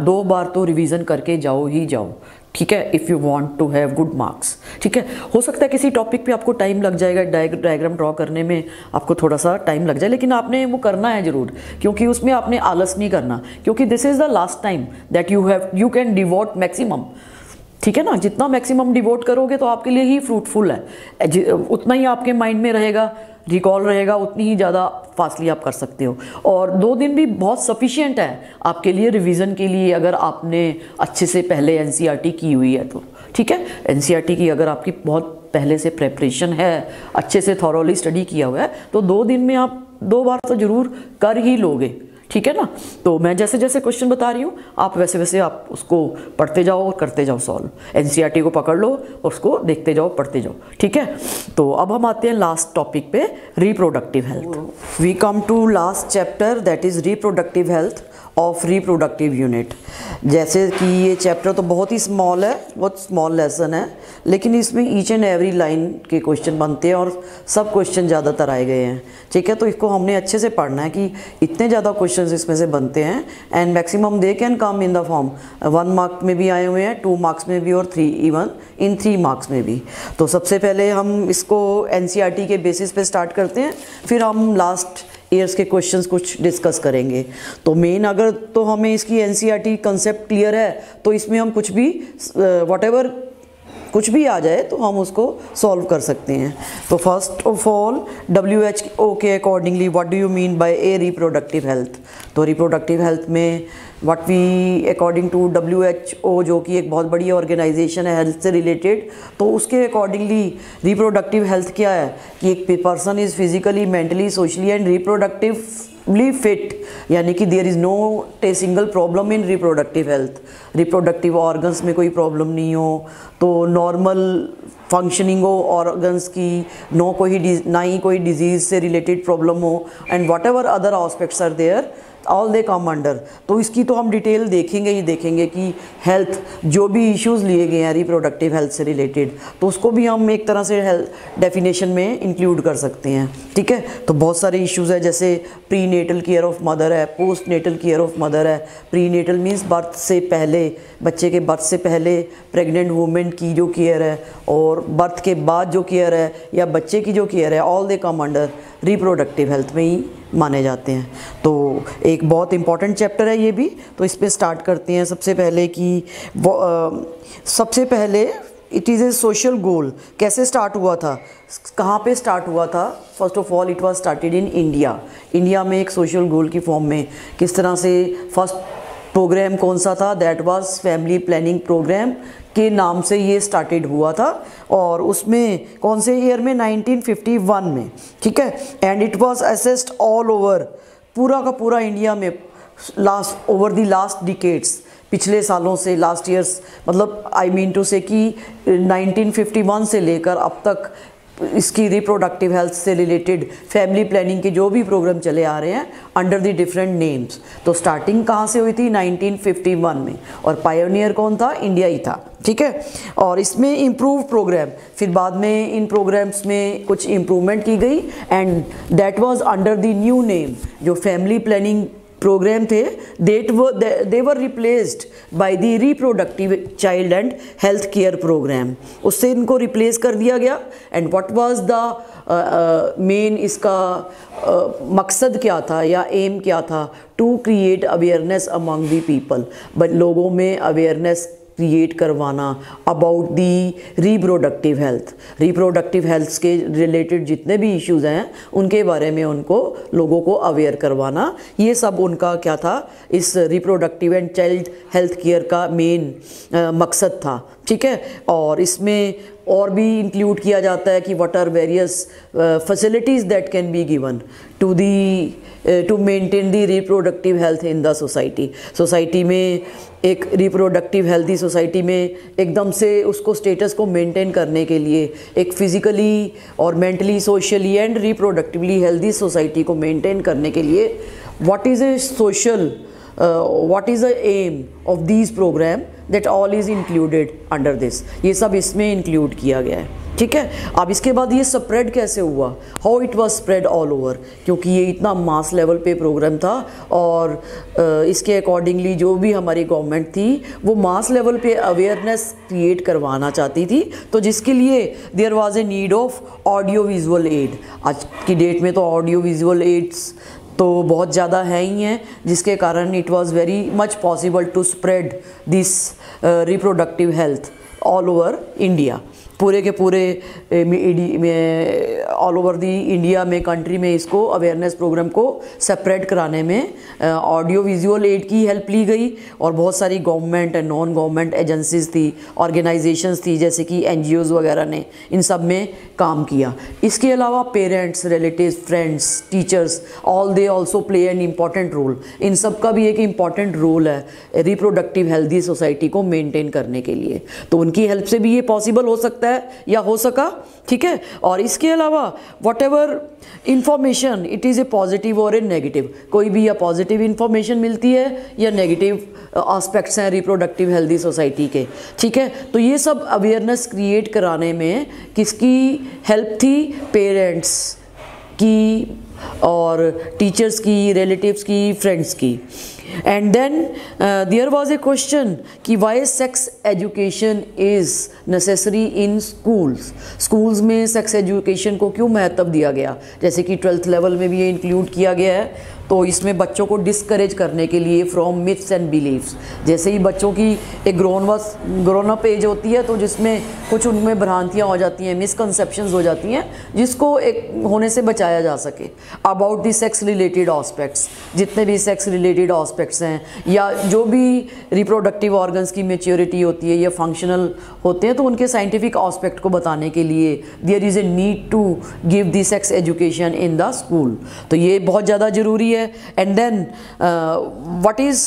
2 बार तो रिवीजन करके जाओ ही जाओ, ठीक है, if you want to have good marks, ठीक है। हो सकता है किसी टॉपिक पे आपको टाइम लग जाएगा, डायग्राम ड्रॉ करने में आपको थोड़ा सा टाइम लग जाए, लेकिन आपने वो करना है ज़रूर, क्योंकि उसमें आपने आलस नहीं करना, क्योंकि this is the last time that you can devote maximum, ठीक है ना। जितना मैक्सिमम डिवोट करोगे तो आपके लिए ही फ्रूटफुल है, उतना ही आपके माइंड में रहेगा, रिकॉल रहेगा, उतनी ही ज़्यादा फास्टली आप कर सकते हो। और 2 दिन भी बहुत सफिशिएंट है आपके लिए रिवीजन के लिए, अगर आपने अच्छे से पहले एनसीईआरटी की हुई है तो, ठीक है। एनसीईआरटी की अगर आपकी बहुत पहले से प्रेपरेशन है, अच्छे से थॉरोली स्टडी किया हुआ है, तो 2 दिन में आप 2 बार तो ज़रूर कर ही लोगे, ठीक है ना। तो मैं जैसे जैसे क्वेश्चन बता रही हूँ आप वैसे वैसे आप उसको पढ़ते जाओ और करते जाओ सॉल्व। एनसीईआरटी को पकड़ लो और उसको देखते जाओ, पढ़ते जाओ, ठीक है। तो अब हम आते हैं लास्ट टॉपिक पे, reproductive health. We come to last chapter that is reproductive health of reproductive unit. जैसे कि ये चैप्टर तो बहुत ही स्मॉल है, बहुत स्मॉल लेसन है, लेकिन इसमें ईच एंड एवरी लाइन के क्वेश्चन बनते हैं और सब क्वेश्चन ज़्यादातर आए गए हैं, ठीक है। तो इसको हमने अच्छे से पढ़ना है कि इतने ज़्यादा क्वेश्चन इसमें से बनते हैं, and maximum they can come in the form 1 mark में भी आए हुए हैं, 2 मार्क्स में भी, और 3 इवन इन 3 मार्क्स में भी। तो सबसे पहले हम इसको एनसीईआरटी के बेसिस पे स्टार्ट करते हैं, फिर हम लास्ट ईयर्स के क्वेश्चंस कुछ डिस्कस करेंगे। तो मेन अगर तो हमें इसकी एनसीईआरटी कंसेप्ट क्लियर है तो इसमें हम कुछ भी व्हाटएवर कुछ भी आ जाए तो हम उसको सॉल्व कर सकते हैं। तो फर्स्ट ऑफ ऑल WHO के accordingly what do you mean by a reproductive health. तो रिप्रोडक्टिव हेल्थ में what we according to WHO, जो कि एक बहुत बड़ी ऑर्गेनाइजेशन है हेल्थ से रिलेटेड, तो उसके अकॉर्डिंगली रिप्रोडक्टिव हेल्थ क्या है कि एक person is physically, mentally, socially and reproductively fit, यानी कि there is no a single problem in reproductive health. Reproductive organs में कोई प्रॉब्लम नहीं हो, तो नॉर्मल फंक्शनिंग हो ऑर्गन्स की, ना ही कोई डिजीज़ से रिलेटेड प्रॉब्लम हो, and whatever other aspects are there all they come under. तो इसकी तो हम डिटेल देखेंगे कि हेल्थ जो भी इश्यूज़ लिए गए हैं रिप्रोडक्टिव हेल्थ से रिलेटेड, तो उसको भी हम एक तरह से हेल्थ डेफिनेशन में इंक्लूड कर सकते हैं, ठीक है। तो बहुत सारे इश्यूज़ है, जैसे prenatal care of mother है, postnatal care of mother है। प्री नेटल मीन्स बर्थ से पहले, बच्चे के बर्थ से पहले प्रेग्नेंट वुमेन की जो केयर है, और बर्थ के बाद जो केयर है या बच्चे की जो केयर है, all they come under reproductive health में ही माने जाते हैं। तो एक बहुत इंपॉर्टेंट चैप्टर है ये भी, तो इस पे स्टार्ट करते हैं। सबसे पहले कि सबसे पहले it is A social goal. कैसे स्टार्ट हुआ था, कहाँ पे स्टार्ट हुआ था? First of all it was started in India में एक सोशल गोल की फॉर्म में। किस तरह से फर्स्ट प्रोग्राम कौन सा था? That was family planning program के नाम से ये स्टार्टेड हुआ था, और उसमें कौन से ईयर में? 1951 में, ठीक है। And it was assessed all over, पूरा का पूरा इंडिया में ओवर द लास्ट डिकेड्स, पिछले सालों से, लास्ट ईयर्स, मतलब आई मीन टू से कि 1951 से लेकर अब तक इसकी रिप्रोडक्टिव हेल्थ से रिलेटेड फैमिली प्लानिंग के जो भी प्रोग्राम चले आ रहे हैं अंडर द डिफरेंट नेम्स। तो स्टार्टिंग कहाँ से हुई थी? 1951 में, और पायोनियर कौन था? इंडिया ही था, ठीक है। और इसमें इम्प्रूव प्रोग्राम, फिर बाद में इन प्रोग्राम्स में कुछ इम्प्रूवमेंट की गई, and that was under the new name. जो फैमिली प्लानिंग प्रोग्राम थे they were replaced by the reproductive child and health care programme, उससे इनको रिप्लेस कर दिया गया। And what was the main, इसका मकसद क्या था या एम क्या था? To create awareness among the people, but लोगों में अवेयरनेस क्रिएट करवाना about the reproductive health. Reproductive health के रिलेटेड जितने भी इश्यूज़ हैं उनके बारे में उनको लोगों को अवेयर करवाना, ये सब उनका क्या था, इस reproductive and child health care का मेन मकसद था। ठीक है, और इसमें और भी इंक्लूड किया जाता है कि what are various facilities that can be given to maintain the reproductive health in the society. Society में एक रिप्रोडक्टिव हेल्थी सोसाइटी में एकदम से उसको स्टेटस को मेंटेन करने के लिए एक फिज़िकली और mentally, socially and reproductively healthy society को मेंटेन करने के लिए what is A social what is the aim of these program, that all is included under this, ये सब इसमें इंक्लूड किया गया है। ठीक है, अब इसके बाद ये स्प्रेड कैसे हुआ, how it was spread all over, क्योंकि ये इतना मास लेवल पे प्रोग्राम था और इसके अकॉर्डिंगली जो भी हमारी गवर्नमेंट थी वो मास लेवल पे अवेयरनेस क्रिएट करवाना चाहती थी, तो जिसके लिए there was a need of audio visual aid. आज की डेट में तो ऑडियो विजुअल एड्स तो बहुत ज़्यादा है ही हैं, जिसके कारण it was very much possible to spread this reproductive health all over India. पूरे के पूरे ऑल ओवर दी इंडिया में, कंट्री में इसको अवेयरनेस प्रोग्राम को सेपरेट कराने में ऑडियो विजुअल एड की हेल्प ली गई और बहुत सारी government and non government agencies थी, ऑर्गेनाइजेशंस थी, जैसे कि एनजीओज़ वगैरह ने इन सब में काम किया। इसके अलावा parents, relatives, friends, teachers, all they also play an important role. इन सब का भी एक इम्पॉर्टेंट रोल है रिप्रोडक्टिव हेल्थी सोसाइटी को मेनटेन करने के लिए, तो उनकी हेल्प से भी ये पॉसिबल हो सकता है या हो सका। ठीक है, और इसके अलावा what ever information it is A positive और ए नेगेटिव, कोई भी या पॉजिटिव इंफॉर्मेशन मिलती है या नेगेटिव एस्पेक्ट्स हैं रिप्रोडक्टिव हेल्दी सोसाइटी के। ठीक है, तो ये सब अवेयरनेस क्रिएट कराने में किसकी हेल्प थी, पेरेंट्स की और टीचर्स की, रिलेटिव्स की, फ्रेंड्स की। And then there was a question कि why sex education is necessary in schools. Schools में सेक्स एजुकेशन को क्यों महत्व दिया गया, जैसे कि 12th लेवल में भी ये इंक्लूड किया गया है, तो इसमें बच्चों को डिस्करेज करने के लिए फ्रॉम मिथ्स एंड बिलीव्स। जैसे ही बच्चों की एक ग्रोन अप एज होती है तो जिसमें कुछ उनमें भ्रांतियाँ हो जाती हैं, मिसकंसेप्शंस हो जाती हैं, जिसको एक होने से बचाया जा सके। About the sex related aspects, जितने भी सेक्स रिलेटेड एस्पेक्ट्स हैं या जो भी रिप्रोडक्टिव ऑर्गन्स की मैच्योरिटी होती है या फंक्शनल होते हैं, तो उनके साइंटिफिक एस्पेक्ट को बताने के लिए there is a need to give the sex education in the school, तो ये बहुत ज़्यादा ज़रूरी है। And then what is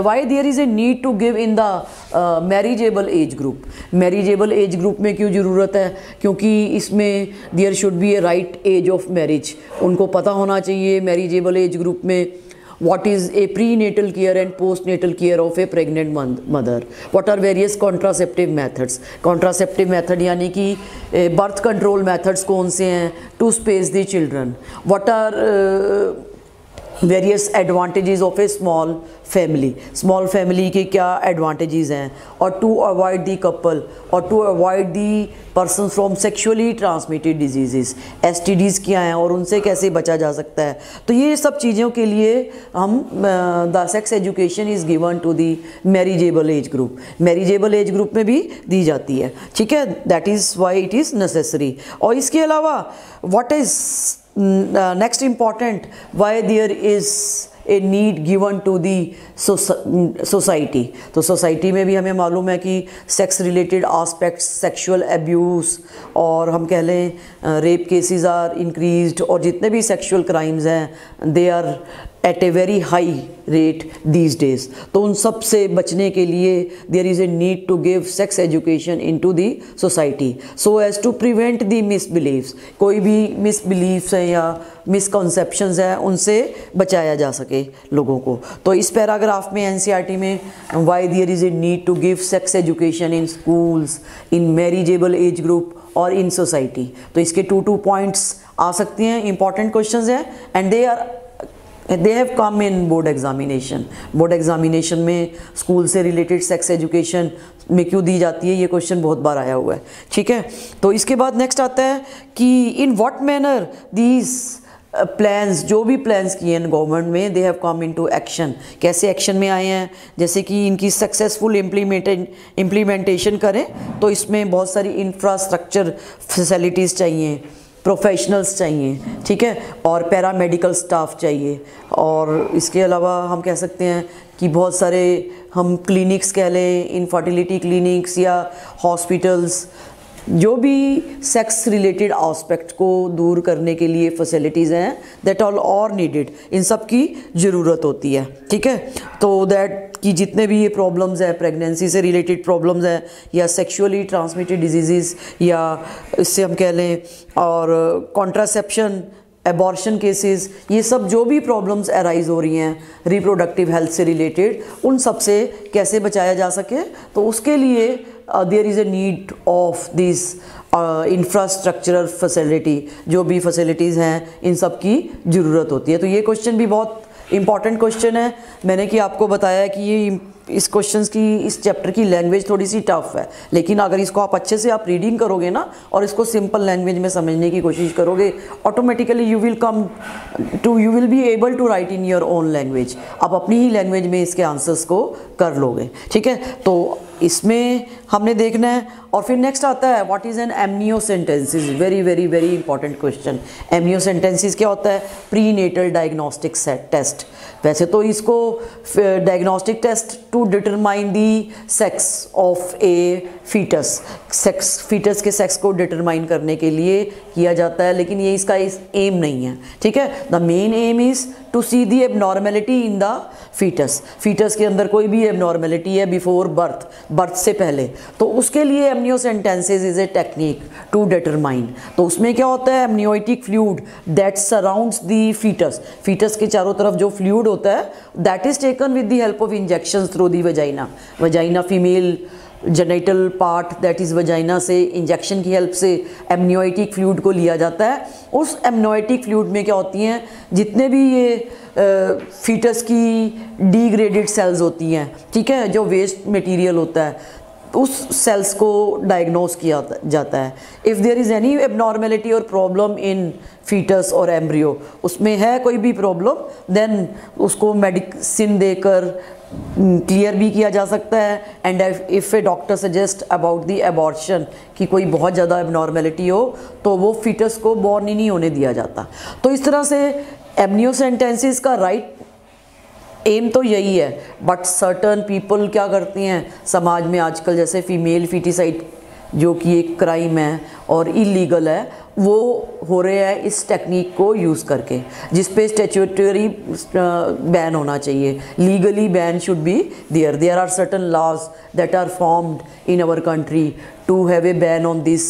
why there is a need to give in the marriageable age group। marriageable age group में क्यों ज़रूरत है, क्योंकि इसमें there should be a right age of marriage, उनको पता होना चाहिए marriageable age group में what is a prenatal care and postnatal care of a pregnant mother, what are various contraceptive methods। contraceptive method यानी कि birth control methods कौन से हैं, to space the children, what are various advantages of a small family, small family के क्या एडवांटेजेस हैं, और टू अवॉइड दी कपल और to avoid the person from sexually transmitted disease, STDs क्या हैं और उनसे कैसे बचा जा सकता है। तो ये सब चीज़ों के लिए हम the sex education is given to the marriageable age group, marriageable age group में भी दी जाती है। ठीक है, that is why it is necessary. और इसके अलावा what is next important, why there is a need given to the society। तो सोसाइटी में भी हमें मालूम है कि sex related aspects, sexual abuse और हम कह लें रेप केसेस आर इंक्रीज्ड, और जितने भी सेक्सुअल क्राइम्स हैं they are at a very high rate these days. तो उन सब से बचने के लिए there is a need to give sex education into the society so as to prevent the misbeliefs. कोई भी मिसबिलीव्स हैं या मिसकॉन्सेप्शंस हैं उनसे बचाया जा सके लोगों को। तो इस पैराग्राफ में NCERT में why there is a need to give sex education in schools, in marriageable age group और इन सोसाइटी, तो इसके 2 पॉइंट्स आ सकती हैं, इंपॉर्टेंट क्वेश्चंस हैं and they have come in board examination. Board examination में स्कूल से रिलेटेड सेक्स एजुकेशन में क्यों दी जाती है, ये क्वेश्चन बहुत बार आया हुआ है। ठीक है, तो इसके बाद नेक्स्ट आता है कि इन व्हाट मैनर दीज प्लान्स, जो भी प्लान्स किए हैं गवर्नमेंट में, they have come into action. कैसे एक्शन में आए हैं, जैसे कि इनकी सक्सेसफुल इम्प्लीमेंटेशन करें तो इसमें बहुत सारी इंफ्रास्ट्रक्चर फैसिलिटीज़ चाहिए, प्रोफेशनल्स चाहिए, ठीक है, और पैरामेडिकल स्टाफ चाहिए। और इसके अलावा हम कह सकते हैं कि बहुत सारे हम क्लिनिक्स कह लें, इनफर्टिलिटी क्लिनिक्स या हॉस्पिटल्स, जो भी सेक्स रिलेटेड एस्पेक्ट को दूर करने के लिए फैसिलिटीज़ हैं, दैट ऑल और नीडेड, इन सब की ज़रूरत होती है, ठीक है। तो दैट कि जितने भी ये प्रॉब्लम्स हैं, प्रेगनेंसी से रिलेटेड प्रॉब्लम्स हैं या सेक्सुअली ट्रांसमिटेड डिजीज़, या इससे हम कह लें, और कॉन्ट्रासेप्शन, एबॉर्शन केसेस, ये सब जो भी प्रॉब्लम्स अराइज हो रही हैं रिप्रोडक्टिव हेल्थ से रिलेटेड, उन सब से कैसे बचाया जा सके, तो उसके लिए there is a need of this infrastructural facility, जो भी फैसिलिटीज़ हैं इन सब की ज़रूरत होती है। तो ये क्वेश्चन भी बहुत इंपॉर्टेंट क्वेश्चन है। मैंने कि आपको बताया कि ये इस क्वेश्चंस की, इस चैप्टर की लैंग्वेज थोड़ी सी टफ है, लेकिन अगर इसको आप अच्छे से आप रीडिंग करोगे ना और इसको सिंपल लैंग्वेज में समझने की कोशिश करोगे, automatically you will be able to write in your own language. आप अपनी ही लैंग्वेज में इसके आंसर्स को कर लोगे, ठीक है। तो इसमें हमने देखना है। और फिर नेक्स्ट आता है what is an amniocentesis, very very very important question. Amniocentesis क्या होता है? Prenatal diagnostic test. वैसे तो इसको diagnostic test to determine the sex of a foetus, foetus के सेक्स को डिटरमाइन करने के लिए किया जाता है, लेकिन ये इसका एम नहीं है, ठीक है। The main aim is to see the abnormality in the foetus, foetus के अंदर कोई भी एबनॉर्मेलिटी है बिफोर बर्थ, बर्थ से पहले, तो उसके लिए amniocentesis is a technique to determine. तो उसमें क्या होता है? Amniotic fluid that surrounds the foetus, foetus के चारों तरफ जो फ्लूइड होता है that is taken with the help of injections through the vagina, vagina female genital part that is vagina से इंजेक्शन की हेल्प से एमनियोटिक फ्लूइड को लिया जाता है। उस एमनियोटिक फ्लूइड में क्या होती हैं, जितने भी ये फीटस की डिग्रेडेड सेल्स होती हैं, ठीक है, जो वेस्ट मटेरियल होता है, उस सेल्स को डायग्नोस किया जाता है। If there is any abnormality और प्रॉब्लम इन फीटस और एम्ब्रियो, उसमें है कोई भी प्रॉब्लम, देन उसको मेडिसिन देकर क्लियर भी किया जा सकता है। And if a doctor suggest about the abortion, कि कोई बहुत ज़्यादा एबनॉर्मेलिटी हो, तो वो फीटस को बॉर्न ही नहीं होने दिया जाता। तो इस तरह से एमनियोसेंटेंसिस का राइट एम तो यही है, बट सर्टन पीपल क्या करते हैं समाज में आजकल, जैसे फीमेल फीटिसाइड जो कि एक क्राइम है और इलीगल है, वो हो रहे हैं इस टेक्निक को यूज़ करके, जिस पे स्टैट्यूटरी बैन होना चाहिए, legally ban should be there are certain laws that are formed in our country to have a ban on this,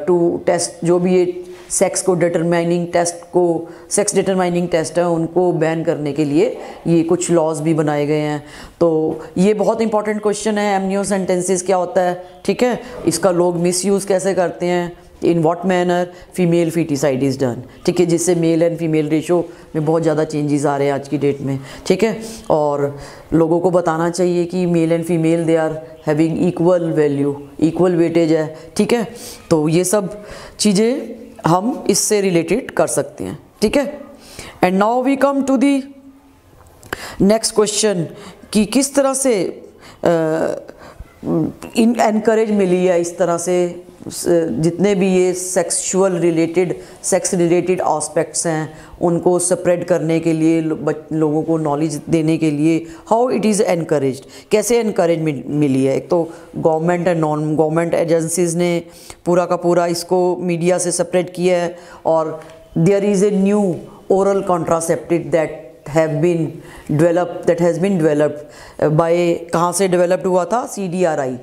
to test जो भी ये सेक्स को डिटरमाइनिंग टेस्ट को, सेक्स डिटरमाइनिंग टेस्ट है, उनको बैन करने के लिए ये कुछ लॉज भी बनाए गए हैं। तो ये बहुत इंपॉर्टेंट क्वेश्चन है, एमनियोसेंटेंसिस क्या होता है, ठीक है, इसका लोग मिसयूज़ कैसे करते हैं, इन what manner female foeticide is done, ठीक है, जिससे मेल एंड फीमेल रेशो में बहुत ज़्यादा चेंजेस आ रहे हैं आज की डेट में, ठीक है। और लोगों को बताना चाहिए कि male and female they are having equal value, equal weightage है, ठीक है। तो ये सब चीज़ें हम इससे रिलेटेड कर सकते हैं, ठीक है। And now we come to the next question कि किस तरह से एनकरेज मिली है इस तरह से जितने भी ये सेक्स रिलेटेड एस्पेक्ट्स हैं उनको स्प्रेड करने के लिए, लोगों को नॉलेज देने के लिए, हाउ इट इज़ एनकरेज्ड, कैसे एनकरेजमेंट मिली है। एक तो government and non government agencies ने पूरा का पूरा इसको मीडिया से स्प्रेड किया है, और there is a new oral contraceptive that has been developed by, कहाँ से डेवलप्ड हुआ था? CDRI,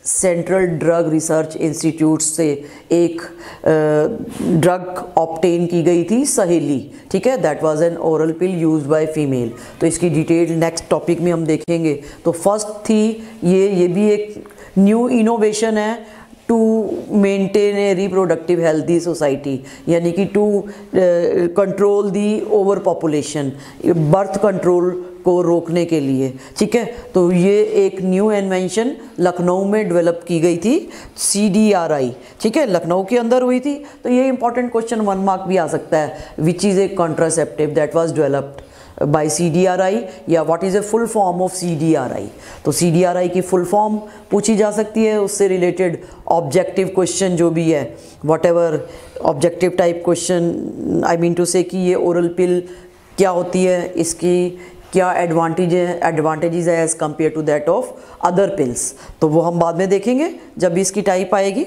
central drug research institute से एक ड्रग ऑब्टेन की गई थी, सहेली, ठीक है, that was an oral pill used by female. तो इसकी डिटेल नेक्स्ट टॉपिक में हम देखेंगे। तो फर्स्ट थी ये भी एक न्यू इनोवेशन है to maintain a reproductive healthy society, यानी कि to control the over population, birth control को रोकने के लिए, ठीक है। तो ये एक न्यू इन्वेंशन लखनऊ में डेवलप की गई थी, CDRI, ठीक है, लखनऊ के अंदर हुई थी। तो ये इंपॉर्टेंट क्वेश्चन 1 मार्क भी आ सकता है, which is a contraceptive that was developed by CDRI, या what is a full form of CDRI। तो CDRI की फुल फॉर्म पूछी जा सकती है, उससे रिलेटेड ऑब्जेक्टिव क्वेश्चन जो भी है, whatever objective type question, I mean to say कि ये ओरल पिल क्या होती है, इसकी क्या एडवांटेजेस है as compare to that of other pills. तो वो हम बाद में देखेंगे जब भी इसकी टाइप आएगी।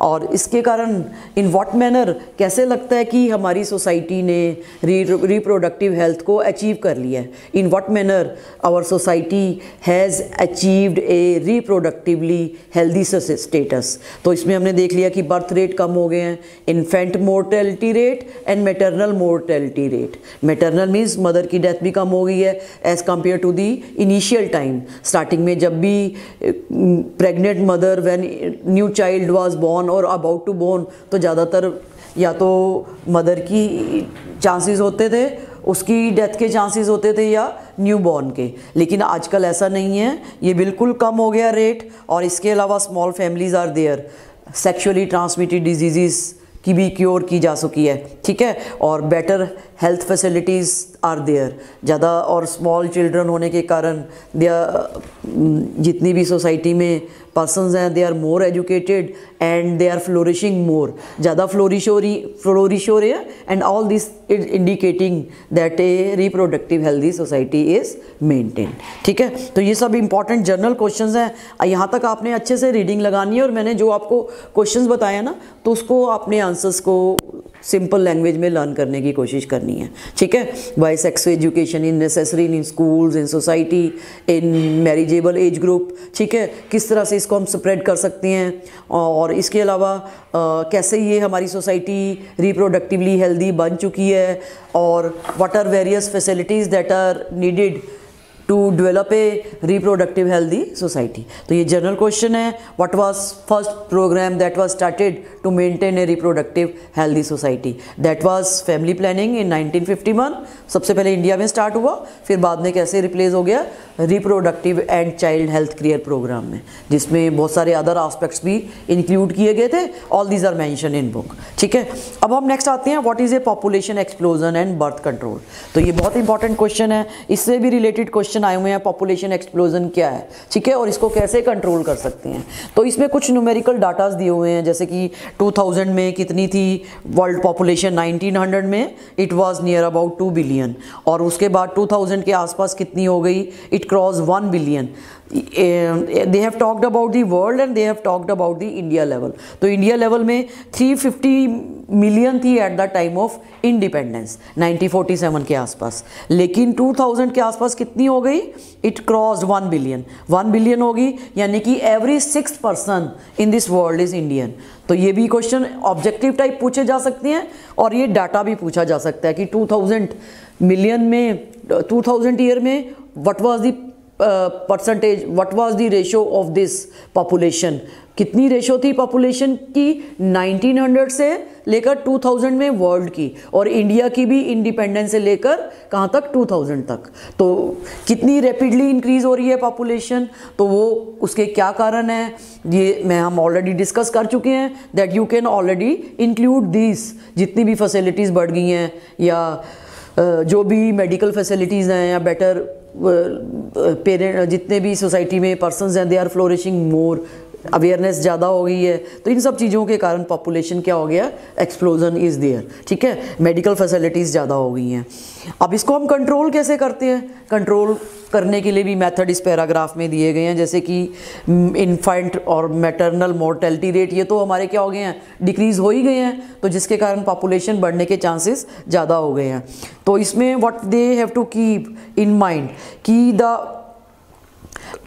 और इसके कारण इन व्हाट मैनर कैसे लगता है कि हमारी सोसाइटी ने रिप्रोडक्टिव हेल्थ को अचीव कर लिया है, in what manner our society has achieved a reproductively healthy status. तो इसमें हमने देख लिया कि बर्थ रेट कम हो गए हैं, infant mortality rate and maternal mortality rate. Maternal means mother की डेथ भी कम हो गई है as compare to the initial time. Starting में जब भी pregnant mother when new child was born और अबाउट टू बोर्न, तो ज़्यादातर या तो मदर की चांसेस होते थे, उसकी डेथ के चांसेस होते थे, या न्यू बॉर्न के। लेकिन आजकल ऐसा नहीं है, ये बिल्कुल कम हो गया रेट। और इसके अलावा small families are there, sexually transmitted disease की भी क्योर की जा चुकी है, ठीक है। और better health facilities are there ज़्यादा, और स्मॉल चिल्ड्रन होने के कारण जितनी भी सोसाइटी में पर्सन्स हैं, they are more educated and they are flourishing more, ज़्यादा फ्लोरिश हो रही है। And all this is indicating that a reproductive healthy society is maintain, ठीक है। तो ये सब इंपॉर्टेंट जर्नल क्वेश्चंस हैं। यहाँ तक आपने अच्छे से रीडिंग लगानी है, और मैंने जो आपको क्वेश्चंस बताया ना, तो उसको आपने आंसर्स को सिंपल लैंग्वेज में लर्न करने की कोशिश करनी है, ठीक है। Why sex education in necessary in schools, in society, in marriageable age group, ठीक है, किस तरह से इसको हम स्प्रेड कर सकते हैं, और इसके अलावा कैसे ये हमारी सोसाइटी रिप्रोडक्टिवली हेल्दी बन चुकी है, और what are various facilities that are needed to develop a reproductive healthy society. तो ये जनरल क्वेश्चन है, what was first program that was started to maintain a reproductive healthy society, that was family planning in 1951। सबसे पहले इंडिया में स्टार्ट हुआ, फिर बाद में कैसे रिप्लेस हो गया reproductive and child health care program में, जिसमें बहुत सारे अदर एस्पेक्ट्स भी इंक्लूड किए गए थे। All these are mention in book, ठीक है। अब हम नेक्स्ट आते हैं, what is a population explosion and birth control. तो ये बहुत इंपॉर्टेंट क्वेश्चन है, इससे भी रिलेटेड क्वेश्चन आए हुए हैं, पॉपुलेशन एक्सप्लोजन क्या है, ठीक है, और इसको कैसे कंट्रोल कर सकते हैं। तो इसमें कुछ न्यूमेरिकल डाटाज दिए हुए हैं, जैसे कि 2000 में कितनी थी वर्ल्ड पॉपुलेशन, 1900 में it was near about 2 billion, और उसके बाद 2000 के आसपास कितनी हो गई, it cross 1 billion. they have talked about the world and they have talked about the India level। तो इंडिया लेवल में 350 मिलियन थी eight the time of independence 1947 के आसपास, लेकिन 2000 के आसपास कितनी हो गई, इट क्रॉस्ड 1 बिलियन। 1 बिलियन होगी, यानी कि every 6th person in this world is Indian. तो ये भी क्वेश्चन ऑब्जेक्टिव टाइप पूछे जा सकते हैं, और ये डाटा भी पूछा जा सकता है कि 2000 मिलियन में 2000 ईयर में what was the percentage, what was the ratio of this population, कितनी रेशो थी पॉपुलेशन की 1900 से लेकर 2000 में वर्ल्ड की, और इंडिया की भी इंडिपेंडेंस से लेकर कहाँ तक 2000 तक। तो कितनी रैपिडली इंक्रीज हो रही है पॉपुलेशन, तो वो उसके क्या कारण है, ये हम ऑलरेडी डिस्कस कर चुके हैं, that you can already include this. जितनी भी फैसिलिटीज़ बढ़ गई हैं, या जो भी मेडिकल फैसिलिटीज़ हैं, या बेटर पेरेंट, जितने भी सोसाइटी में पर्सन्स हैं, they are flourishing more, awareness ज़्यादा हो गई है। तो इन सब चीज़ों के कारण पॉपुलेशन क्या हो गया, एक्सप्लोजन इज़ देयर, ठीक है, मेडिकल फैसिलिटीज़ ज़्यादा हो गई हैं। अब इसको हम कंट्रोल कैसे करते हैं, कंट्रोल करने के लिए भी मेथड इस पैराग्राफ में दिए गए हैं, जैसे कि इन्फेंट और मैटरनल मोर्टेलिटी रेट, ये तो हमारे क्या हो गए हैं, डिक्रीज़ हो ही गए हैं, तो जिसके कारण पॉपुलेशन बढ़ने के चांसेस ज़्यादा हो गए हैं। तो इसमें what they have to keep in mind कि द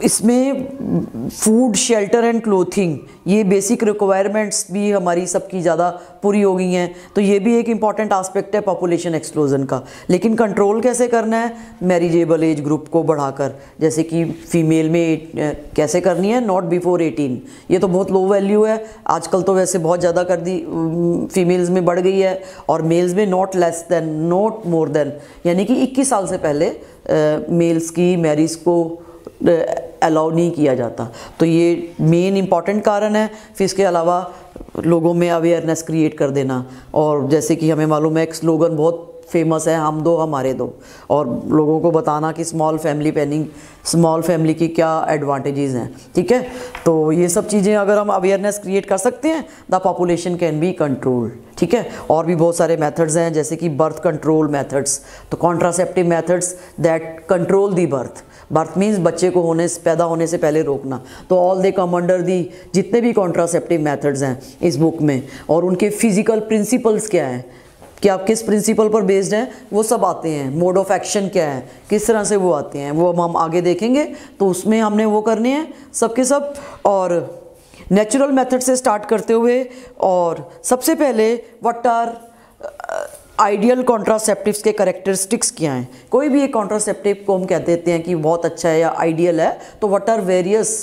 इसमें फूड, शेल्टर एंड क्लोथिंग, ये बेसिक रिक्वायरमेंट्स भी हमारी सबकी ज़्यादा पूरी हो गई हैं, तो ये भी एक इम्पॉर्टेंट आस्पेक्ट है पॉपुलेशन एक्सप्लोजन का। लेकिन कंट्रोल कैसे करना है? मैरिजेबल एज ग्रुप को बढ़ाकर, जैसे कि फीमेल में कैसे करनी है, नॉट बिफोर 18, ये तो बहुत लो वैल्यू है आजकल, तो वैसे बहुत ज़्यादा कर दी, फीमेल्स में बढ़ गई है, और मेल्स में not less than, not more than, यानी कि 21 साल से पहले मेल्स की मैरिज को अलाउ नहीं किया जाता। तो ये मेन इम्पॉर्टेंट कारण है। फिर इसके अलावा लोगों में अवेयरनेस क्रिएट कर देना, और जैसे कि हमें मालूम है एक स्लोगन बहुत फेमस है, हम दो हमारे दो, और लोगों को बताना कि small family planning, small family की क्या एडवांटेजेस हैं, ठीक है। तो ये सब चीज़ें अगर हम अवेयरनेस क्रिएट कर सकते हैं, the population can be controlled, ठीक है। और भी बहुत सारे मेथड्स हैं, जैसे कि बर्थ कंट्रोल मेथड्स, तो contraceptive methods that control the birth, birth means बच्चे को पैदा होने से पहले रोकना, तो ऑल दे कम अंडर दी, जितने भी कॉन्ट्रासेप्टिव मेथड्स हैं इस बुक में, और उनके फिजिकल प्रिंसिपल्स क्या हैं, कि आप किस प्रिंसिपल पर बेस्ड हैं, वो सब आते हैं। मोड ऑफ एक्शन क्या है, किस तरह से वो आते हैं, वो हम आगे देखेंगे। तो उसमें हमने वो करने हैं सबके सब, और नेचुरल मेथड से स्टार्ट करते हुए, और सबसे पहले व्हाट आर आइडियल कॉन्ट्रासेप्टिव्स के कैरेक्टरिस्टिक्स क्या हैं। कोई भी एक कॉन्ट्रासेप्टिव को हम कह देते हैं कि बहुत अच्छा है या आइडियल है, तो व्हाट आर वेरियस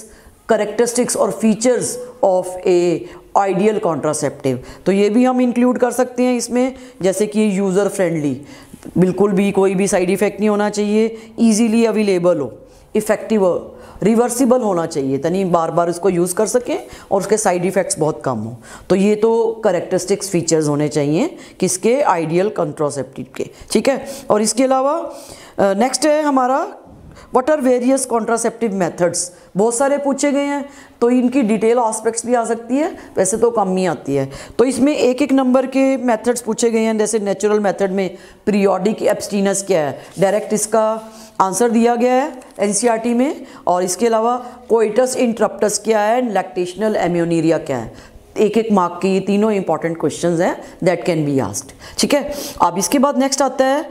कैरेक्टरिस्टिक्स और features of a ideal contraceptive, तो ये भी हम इंक्लूड कर सकते हैं इसमें, जैसे कि यूज़र फ्रेंडली, बिल्कुल भी कोई भी साइड इफ़ेक्ट नहीं होना चाहिए, ईजीली अवेलेबल हो, इफ़ेक्टिव हो, रिवर्सिबल होना चाहिए, यानी बार बार इसको यूज़ कर सकें और उसके साइड इफ़ेक्ट्स बहुत कम हो। तो ये तो कैरेक्टरिस्टिक्स फीचर्स होने चाहिए किसके, आइडियल कॉन्ट्रासेप्टिव के, ठीक है। और इसके अलावा नेक्स्ट है हमारा what are various contraceptive methods, बहुत सारे पूछे गए हैं, तो इनकी डिटेल एस्पेक्ट्स भी आ सकती है, वैसे तो कम ही आती है। तो इसमें एक एक नंबर के मेथड्स पूछे गए हैं, जैसे नेचुरल मेथड में पीरियोडिक एब्सटीनेंस क्या है, डायरेक्ट इसका आंसर दिया गया है एनसीईआरटी में। और इसके अलावा कोइटस इंटरप्टस क्या है, लैक्टेशनल एम्योनीरिया क्या है, एक एक मार्क के ये तीनों इंपॉर्टेंट क्वेश्चंस हैं दैट कैन बी आस्क्ड, ठीक है। अब इसके बाद नेक्स्ट आता है,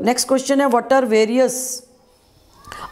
नेक्स्ट क्वेश्चन है what are various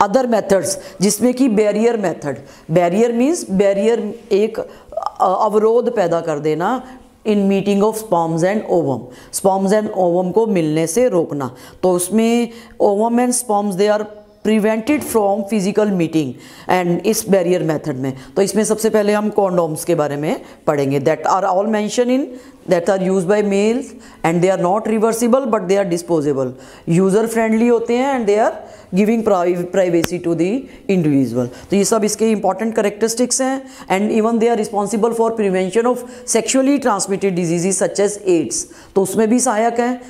other methods, जिसमें कि barrier method, barrier means barrier एक अवरोध पैदा कर देना in meeting of sperms and ovum, sperms and ovum को मिलने से रोकना। तो उसमें ovum and sperms they are prevented from physical meeting and इस बैरियर मेथड में। तो इसमें सबसे पहले हम कॉन्डोम्स के बारे में पढ़ेंगे, that are all mention in, that are use by males and they are not reversible but they are disposable, user friendly होते हैं and they are giving privacy to the individual. तो ये सब इसके इंपॉर्टेंट करेक्टरिस्टिक्स हैं, and even they are responsible for prevention of sexually transmitted diseases such as AIDS, तो उसमें भी सहायक हैं,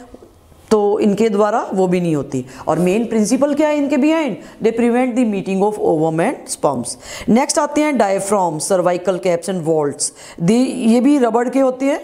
तो इनके द्वारा वो भी नहीं होती। और मेन प्रिंसिपल क्या है इनके behind, they prevent the meeting of ovum and sperms. Next आते हैं diaphragm, cervical caps and vaults, ये भी रबड़ के होते हैं,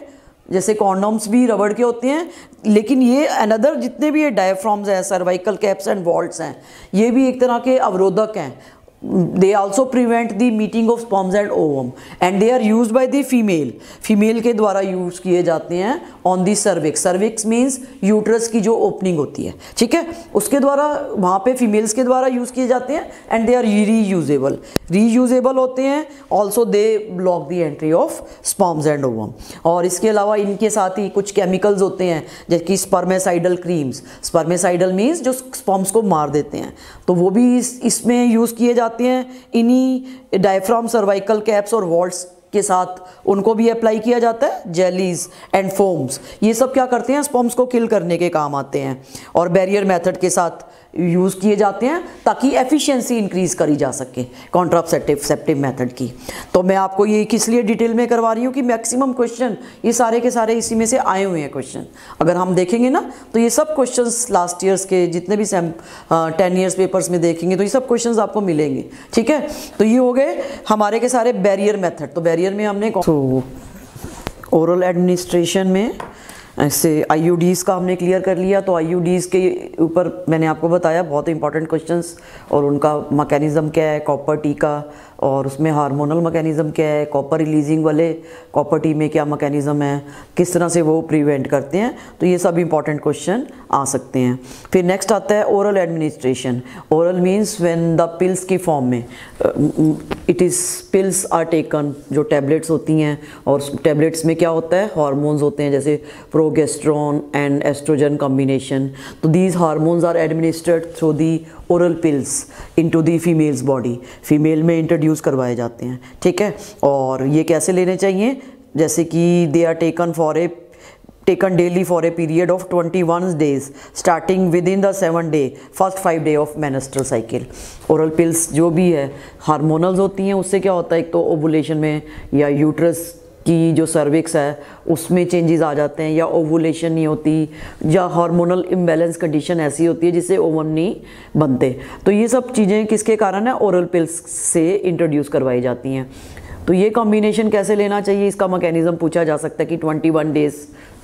जैसे कॉन्डोम्स भी रबड़ के होते हैं, लेकिन ये अनदर जितने भी ये डायफ्राम्स हैं, सर्वाइकल कैप्स एंड वॉल्ट्स हैं, ये भी एक तरह के अवरोधक हैं। they also prevent the meeting of sperms and ovum and they are used by the female के द्वारा यूज किए जाते हैं on the cervix, cervix means uterus की जो ओपनिंग होती है, ठीक है, उसके द्वारा वहाँ पे फीमेल्स के द्वारा यूज किए जाते हैं एंड दे आर रीयूजेबल होते हैं, also they block the entry of sperms and ovum. और इसके अलावा इनके साथ ही कुछ केमिकल्स होते हैं जैसे कि स्पर्मेसाइडल क्रीम्स, स्पर्मेसाइडल मीन्स जो स्पर्म्स को मार देते हैं, तो वो भी इसमें यूज़ किए जाते हैं, इन्हीं डायफ्राम, सर्वाइकल कैप्स और वॉल्ट्स के साथ उनको भी अप्लाई किया जाता है। जेलीज एंड फोम्स, ये सब क्या करते हैं, स्पर्म्स को किल करने के काम आते हैं और बैरियर मेथड के साथ यूज़ किए जाते हैं ताकि एफिशिएंसी इंक्रीज करी जा सके कॉन्ट्रासेप्टिव मेथड की। तो मैं आपको ये किस लिए डिटेल में करवा रही हूँ कि मैक्सिमम क्वेश्चन ये सारे के सारे इसी में से आए हुए हैं क्वेश्चन। अगर हम देखेंगे ना तो ये सब क्वेश्चंस लास्ट ईयर्स के जितने भी 10 ईयर्स पेपर्स में देखेंगे तो ये सब क्वेश्चंस आपको मिलेंगे, ठीक है। तो ये हो गए हमारे के सारे बैरियर मेथड। तो बैरियर में हमने ओरल एडमिनिस्ट्रेशन में ऐसे IUDs का हमने क्लियर कर लिया। तो IUDs के ऊपर मैंने आपको बताया बहुत इंपॉर्टेंट क्वेश्चंस और उनका मैकेनिज्म क्या है, कॉपर टीका और उसमें हार्मोनल मैकेनिज़्म क्या है, कॉपर रिलीजिंग वाले कॉपर टी में क्या मैकेनिज़्म है, किस तरह से वो प्रिवेंट करते हैं। तो ये सब इंपॉर्टेंट क्वेश्चन आ सकते हैं। फिर नेक्स्ट आता है oral administration. Oral means when the pills की फॉर्म में, it is pills are taken, जो टैबलेट्स होती हैं, और टैबलेट्स में क्या होता है, हार्मोन्स होते हैं जैसे प्रोगेस्टेरोन एंड एस्ट्रोजन कॉम्बिनेशन। तो these hormones are administered through the oral pills into the females body, female में इंट्रोड्यूस करवाए जाते हैं, ठीक है। और ये कैसे लेने चाहिए, जैसे कि they are taken daily for a period of 21 days starting within the first 5 day of menstrual cycle। Oral pills जो भी है हार्मोनल्स होती हैं, उससे क्या होता है, एक तो ओवुलेशन में या यूट्रस की जो सर्विक्स है उसमें चेंजेस आ जाते हैं, या ओवुलेशन नहीं होती, या हार्मोनल इम्बैलेंस कंडीशन ऐसी होती है जिससे ओवम नहीं बनते। तो ये सब चीज़ें किसके कारण है, ओरल पिल्स से इंट्रोड्यूस करवाई जाती हैं। तो ये कॉम्बिनेशन कैसे लेना चाहिए, इसका मैकेनिज़्म पूछा जा सकता है कि 21 days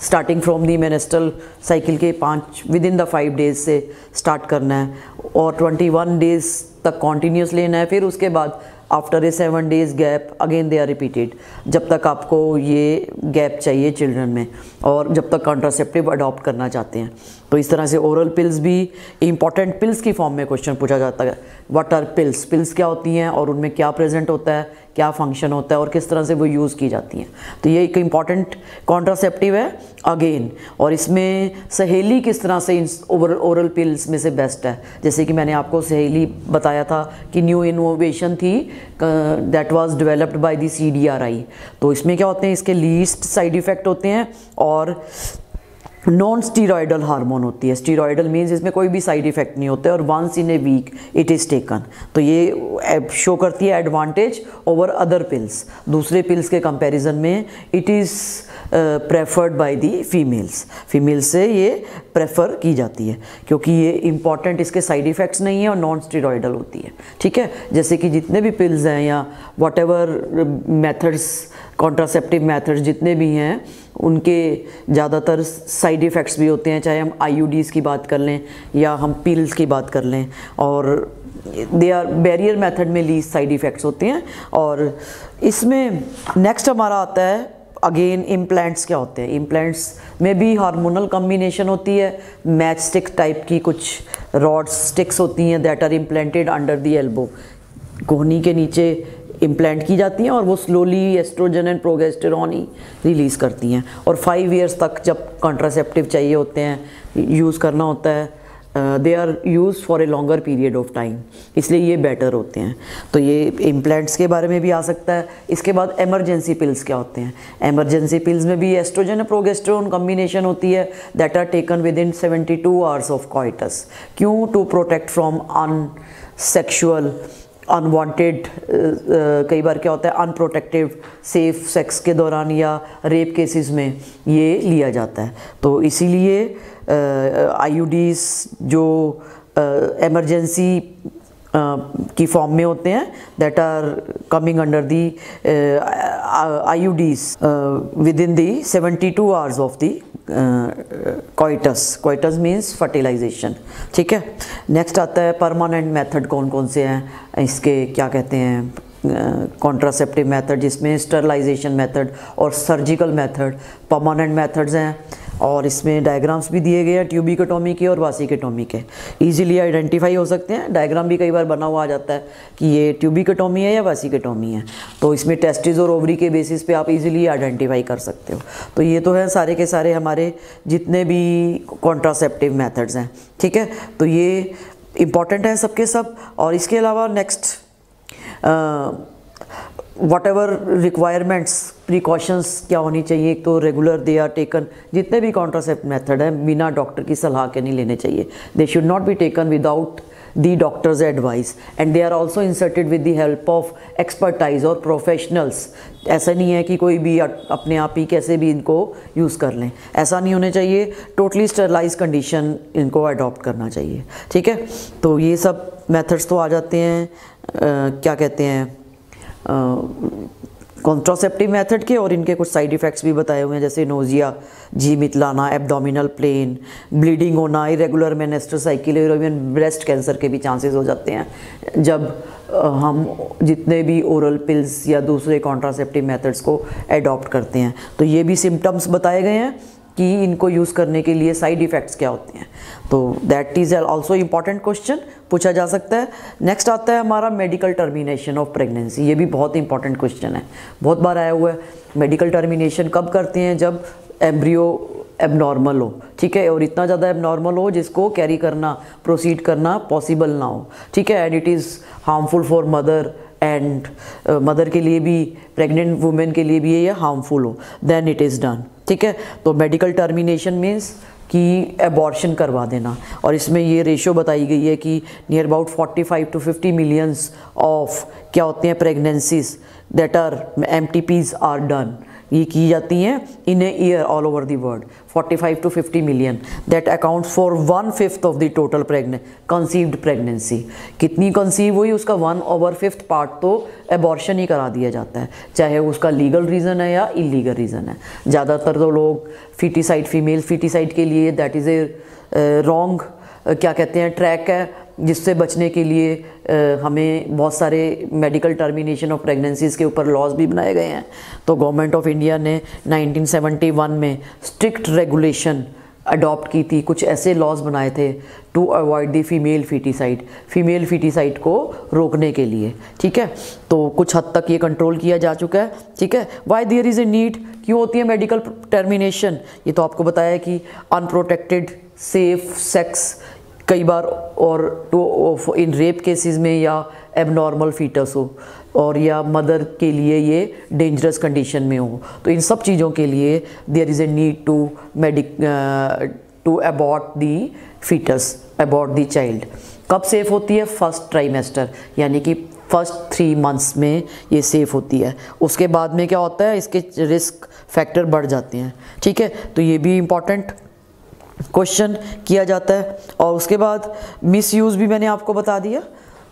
starting from the menstrual cycle के 5 विदिन द 5 डेज से स्टार्ट करना है, और 21 डेज तक कॉन्टीन्यूस लेना है। फिर उसके बाद after a 7 days gap again they are repeated, जब तक आपको ये गैप चाहिए चिल्ड्रन में, और जब तक कॉन्ट्रासेप्टिव अडॉप्ट करना चाहते हैं। तो इस तरह से ओरल पिल्स भी इंपॉर्टेंट पिल्स की फॉर्म में क्वेश्चन पूछा जाता है। व्हाट आर पिल्स, पिल्स क्या होती हैं और उनमें क्या प्रेजेंट होता है, क्या फंक्शन होता है, और किस तरह से वो यूज़ की जाती हैं। तो ये एक इंपॉर्टेंट कॉन्ट्रासेप्टिव है अगेन। और इसमें सहेली किस तरह से ओरल पिल्स में से बेस्ट है, जैसे कि मैंने आपको सहेली बताया था कि न्यू इनोवेशन थी, that was developed by the CDRI। तो इसमें क्या होते हैं, इसके लीस्ट साइड इफ़ेक्ट होते हैं, और नॉन स्टीरॉयडल हार्मोन होती है। स्टीरॉयडल मीन्स इसमें कोई भी साइड इफ़ेक्ट नहीं होते, और once in a week it is taken. तो ये शो करती है एडवांटेज ओवर अदर पिल्स, दूसरे पिल्स के कंपैरिजन में it is preferred by the females, females से ये प्रेफर की जाती है, क्योंकि ये इंपॉर्टेंट, इसके साइड इफ़ेक्ट्स नहीं है और नॉन स्टीरॉयडल होती है, ठीक है। जैसे कि जितने भी पिल्स हैं या what ever methods, contraceptive methods जितने भी हैं, उनके ज़्यादातर साइड इफ़ेक्ट्स भी होते हैं, चाहे हम IUDs की बात कर लें या हम पिल्स की बात कर लें, और दे आर बैरियर मेथड में लीस्ट साइड इफ़ेक्ट्स होते हैं। और इसमें नेक्स्ट हमारा आता है अगेन इम्प्लांट्स क्या होते हैं। इम्प्लांट्स में भी हार्मोनल कॉम्बिनेशन होती है, मैच स्टिक टाइप की कुछ रॉड स्टिक्स होती हैं that are implanted under the elbow, कोहनी के नीचे इम्प्लांट की जाती हैं, और वो स्लोली एस्ट्रोजन एंड प्रोगेस्टेरोन ही रिलीज़ करती हैं। और 5 इयर्स तक जब कॉन्ट्रासेप्टिव चाहिए होते हैं, यूज़ करना होता है, they are use for a longer period of time, इसलिए ये बेटर होते हैं। तो ये इम्प्लांट्स के बारे में भी आ सकता है। इसके बाद एमरजेंसी पिल्स क्या होते हैं। एमरजेंसी पिल्स में भी एस्ट्रोजन और प्रोगेस्टेरोन कॉम्बिनेशन होती है, that are taken within 72 hours of coitus. क्यों? To protect from unsexual unwanted, कई बार क्या होता है अनप्रोटेक्टिव सेफ सेक्स के दौरान या रेप केसेस में ये लिया जाता है। तो इसीलिए IUDs जो एमरजेंसी की फॉर्म में होते हैं, that are coming under the IUDs within the 72 hours of the coitus means fertilisation, ठीक है। नेक्स्ट आता है परमानेंट मेथड कौन कौन से हैं, इसके क्या कहते हैं कॉन्ट्रासेप्टिव मेथड, जिसमें स्टरलाइजेशन मेथड और सर्जिकल मेथड परमानेंट मेथड्स हैं। और इसमें डायग्राम्स भी दिए गए हैं ट्यूबिकोटॉमी के और वासिकोटॉमी के, इजीली आइडेंटिफाई हो सकते हैं। डायग्राम भी कई बार बना हुआ आ जाता है कि ये ट्यूबिकोटॉमी है या वासिकोटॉमी है, तो इसमें टेस्टिस और ओवरी के बेसिस पे आप इजीली आइडेंटिफाई कर सकते हो। तो ये तो है सारे के सारे हमारे जितने भी कॉन्ट्रासेप्टिव मेथड्स हैं, ठीक है। तो ये इम्पॉर्टेंट है सबके सब। और इसके अलावा next what ever requirements precautions क्या होनी चाहिए। एक तो रेगुलर दे आर टेकन, जितने भी कॉन्ट्रासेप्ट मेथड हैं बिना डॉक्टर की सलाह के नहीं लेने चाहिए। They should not be taken without the doctors advice, and they are also inserted with the help of expertise और प्रोफेशनल्स। ऐसा नहीं है कि कोई भी अपने आप ही कैसे भी इनको यूज़ कर लें, ऐसा नहीं होना चाहिए। टोटली स्टरलाइज कंडीशन इनको अडॉप्ट करना चाहिए, ठीक है। तो ये सब मेथड्स तो आ जाते हैं क्या कहते हैं कॉन्ट्रासेप्टिव मेथड के, और इनके कुछ साइड इफ़ेक्ट्स भी बताए हुए हैं, जैसे नोजिया, जी मितलाना, एब्डोमिनल पेन, ब्लीडिंग होना, इरेगुलर मेनेस्ट्रुअल साइकिल, और इवन ब्रेस्ट कैंसर के भी चांसेस हो जाते हैं जब हम जितने भी ओरल पिल्स या दूसरे कॉन्ट्रासेप्टिव मेथड्स को एडॉप्ट करते हैं। तो ये भी सिम्टम्स बताए गए हैं कि इनको यूज़ करने के लिए साइड इफ़ेक्ट्स क्या होते हैं। तो that is also important question, पूछा जा सकता है। नेक्स्ट आता है हमारा मेडिकल टर्मिनेशन ऑफ प्रेगनेंसी। ये भी बहुत इंपॉर्टेंट क्वेश्चन है, बहुत बार आया हुआ है। मेडिकल टर्मिनेशन कब करते हैं? जब एम्ब्रियो एबनॉर्मल हो, ठीक है, और इतना ज़्यादा एबनॉर्मल हो जिसको कैरी करना, प्रोसीड करना पॉसिबल ना हो, ठीक है, and it is harmful for mother and mother के लिए भी, प्रेग्नेंट वुमेन के लिए भी ये हार्मफुल हो, देन इट इज़ डन, ठीक है। तो मेडिकल टर्मिनेशन मीन्स कि एबॉर्शन करवा देना, और इसमें ये रेशो बताई गई है कि near about 45 to 50 millions of क्या होते हैं pregnancies that are MTPs are done, ये की जाती हैं in a year all over the world, 45 to 50 million, that accounts for 1/5 of the total conceived pregnancy. कितनी कंसीव हुई उसका 1/5 पार्ट तो एबॉर्शन ही करा दिया जाता है, चाहे उसका लीगल रीज़न है या इलीगल रीज़न है। ज़्यादातर तो लोग फीटिसाइड, फीमेल फीटिसाइड के लिए दैट इज़ ए रॉन्ग क्या कहते हैं ट्रैक है, जिससे बचने के लिए हमें बहुत सारे मेडिकल टर्मिनेशन ऑफ प्रेगनेंसीज़ के ऊपर लॉज भी बनाए गए हैं। तो गवर्नमेंट ऑफ इंडिया ने 1971 में स्ट्रिक्ट रेगुलेशन अडॉप्ट की थी, कुछ ऐसे लॉज बनाए थे to avoid the female foeticide को रोकने के लिए, ठीक है। तो कुछ हद तक ये कंट्रोल किया जा चुका है, ठीक है। Why there is a need, क्यों होती है मेडिकल टर्मिनेशन? ये तो आपको बताया कि अनप्रोटेक्टेड सेफ सेक्स कई बार, और टू इन रेप केसेस में, या एबनॉर्मल फीटस हो, और या मदर के लिए ये डेंजरस कंडीशन में हो, तो इन सब चीज़ों के लिए there is a need to abort the foetus, abort the child. कब सेफ़ होती है? फर्स्ट ट्राइमेस्टर, यानी कि फर्स्ट 3 मंथ्स में ये सेफ़ होती है। उसके बाद में क्या होता है, इसके रिस्क फैक्टर बढ़ जाते हैं, ठीक है। तो ये भी इम्पॉर्टेंट क्वेश्चन किया जाता है। और उसके बाद मिसयूज़ भी मैंने आपको बता दिया।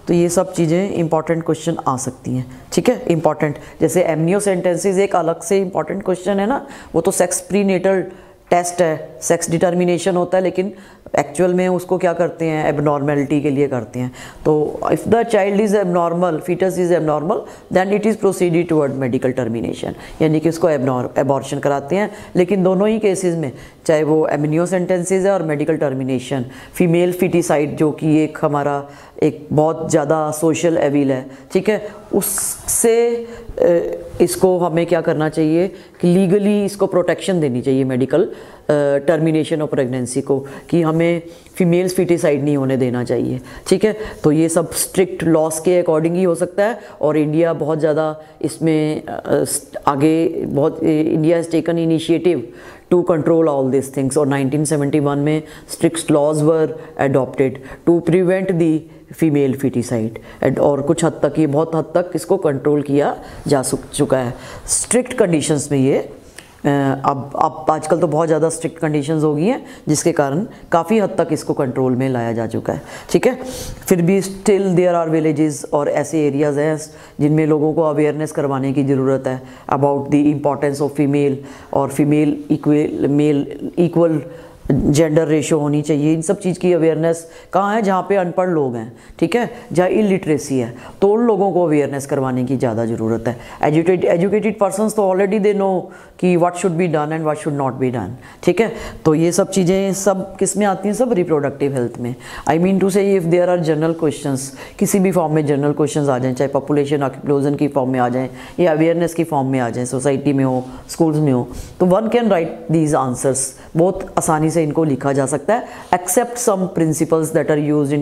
तो ये सब चीज़ें इंपॉर्टेंट क्वेश्चन आ सकती हैं, ठीक है। इंपॉर्टेंट जैसे एमनियोसेंटेंसिस एक अलग से इंपॉर्टेंट क्वेश्चन है ना, वो तो सेक्स प्रीनेटल टेस्ट है, सेक्स डिटर्मिनेशन होता है, लेकिन एक्चुअल में उसको क्या करते हैं, एबनॉर्मेलिटी के लिए करते हैं। तो if the child is abnormal, foetus is abnormal, then it is proceeded toward medical termination, यानी कि उसको एबॉर्शन कराते हैं। लेकिन दोनों ही केसेस में, चाहे वो एमनियोसेंटेंसिस है और मेडिकल टर्मिनेशन, फीमेल फीटिसाइड जो कि एक हमारा एक बहुत ज़्यादा सोशल एविल है, ठीक है, उससे इसको हमें क्या करना चाहिए कि लीगली इसको प्रोटेक्शन देनी चाहिए मेडिकल टर्मिनेशन ऑफ प्रेगनेंसी को, कि हमें फीमेल्स फीटिसाइड नहीं होने देना चाहिए, ठीक है। तो ये सब स्ट्रिक्ट लॉस के अकॉर्डिंग ही हो सकता है, और इंडिया बहुत ज़्यादा इसमें आगे, बहुत India has taken initiative to control all this things. और 1971 में strict laws were adopted to prevent the female foeticide, और कुछ हद तक, ये बहुत हद तक इसको कंट्रोल किया जा चुका है स्ट्रिक्ट कंडीशंस में। ये अब आजकल तो बहुत ज़्यादा स्ट्रिक्ट कंडीशंस हो गई हैं, जिसके कारण काफ़ी हद तक इसको कंट्रोल में लाया जा चुका है, ठीक है। फिर भी स्टिल देयर आर विलेजेस और ऐसे एरियाज़ हैं जिनमें लोगों को अवेयरनेस करवाने की ज़रूरत है about the importance of female, और फीमेल इक्वल जेंडर रेशो होनी चाहिए। इन सब चीज़ की अवेयरनेस कहाँ है? जहाँ पे अनपढ़ लोग हैं, ठीक है, जहाँ इलिटरेसी है, तो उन लोगों को अवेयरनेस करवाने की ज़्यादा ज़रूरत है। एजुकेटेड पर्सनस तो ऑलरेडी दे नो कि what should be done and what should not be done, ठीक है। तो ये सब चीज़ें सब किस में आती हैं? सब रिप्रोडक्टिव हेल्थ में। I mean to say if there are general questions, किसी भी फॉर्म में जनरल क्वेश्चंस आ जाएँ, चाहे पॉपुलेशन एक्सप्लोजन की फॉर्म में आ जाएँ या अवेयरनेस की फॉर्म में आ जाएँ, सोसाइटी में हो, स्कूल्स में हो, तो one can write these answers, बहुत आसानी से इनको लिखा जा सकता है, except some principles that are used in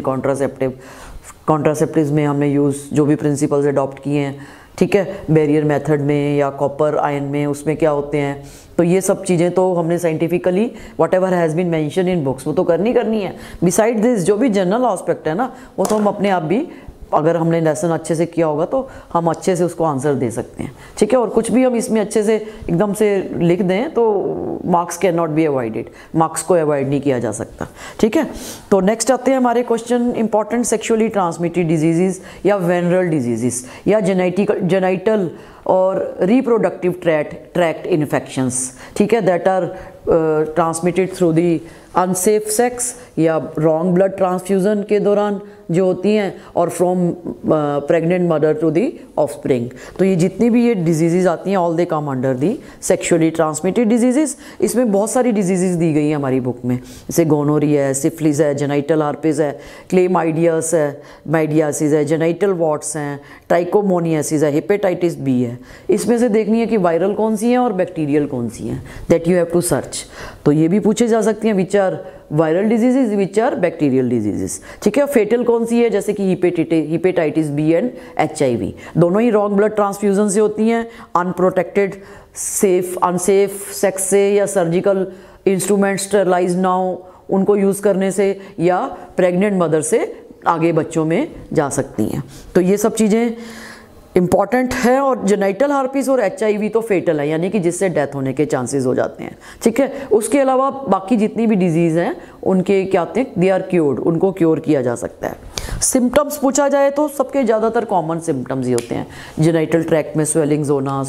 contraceptives में हमने यूज़ जो भी प्रिंसिपल्स अडॉप्ट किए हैं, ठीक है, बैरियर मेथड में या कॉपर आयन में, उसमें क्या होते हैं। तो ये सब चीज़ें तो हमने scientifically whatever has been mention in books वो तो करनी है। बिसाइड दिस जो भी जनरल एस्पेक्ट है ना, वो तो हम अपने आप भी, अगर हमने लेसन अच्छे से किया होगा तो हम अच्छे से उसको आंसर दे सकते हैं, ठीक है। और कुछ भी हम इसमें अच्छे से एकदम से लिख दें तो marks can not be avoided, marks को अवॉइड नहीं किया जा सकता, ठीक है। तो नेक्स्ट आते हैं हमारे question, important sexually transmitted disease या वेनरल डिजीज़ या जेनेटिकल जेनाइटल और रिप्रोडक्टिव ट्रैक्ट इन्फेक्शंस, ठीक है, that are transmitted through the unsafe sex या रॉन्ग ब्लड ट्रांसफ्यूज़न के दौरान जो होती हैं, और from pregnant mother to the offspring. तो ये जितनी भी ये डिजीज़ आती हैं all they come under the sexually transmitted disease. इसमें बहुत सारी डिजीज़ दी गई हैं हमारी बुक में, जैसे गोनोरिया है, सिफिलिस है, जेनाइटल हार्पिस है, क्लेमाइडियस है, माइडियासिस है, जेनाइटल वॉट्स हैं, ट्राइकोमोनियासिस है, हेपेटाइटिस बी है। इसमें से देखनी है कि वायरल कौन सी हैं और बैक्टीरियल कौन सी हैं, that you have to search. तो ये भी पूछे जा सकती हैं, which are viral diseases, which are bacterial diseases, ठीक है। फेटल कौन सी है, जैसे कि हिपेटाइटिस बी एंड HIV, दोनों ही रॉन्ग ब्लड ट्रांसफ्यूजन से होती हैं, अनप्रोटेक्टेड अनसेफ सेक्स से, या सर्जिकल इंस्ट्रूमेंट स्टरलाइज ना हो उनको यूज़ करने से, या प्रेग्नेंट मदर से आगे बच्चों में जा सकती हैं। तो ये सब चीज़ें इम्पॉर्टेंट है। और जेनाइटल हार्पिस और HIV तो फेटल है, यानी कि जिससे डेथ होने के चांसेस हो जाते हैं, ठीक है। उसके अलावा बाकी जितनी भी डिजीज़ हैं उनके क्या होते हैं, दे आर क्योर्ड, उनको क्योर किया जा सकता है। सिम्टम्स पूछा जाए तो सबके ज़्यादातर कॉमन सिम्टम्स ही होते हैं, जेनाइटल ट्रैक्ट में स्वेलिंग्स होना,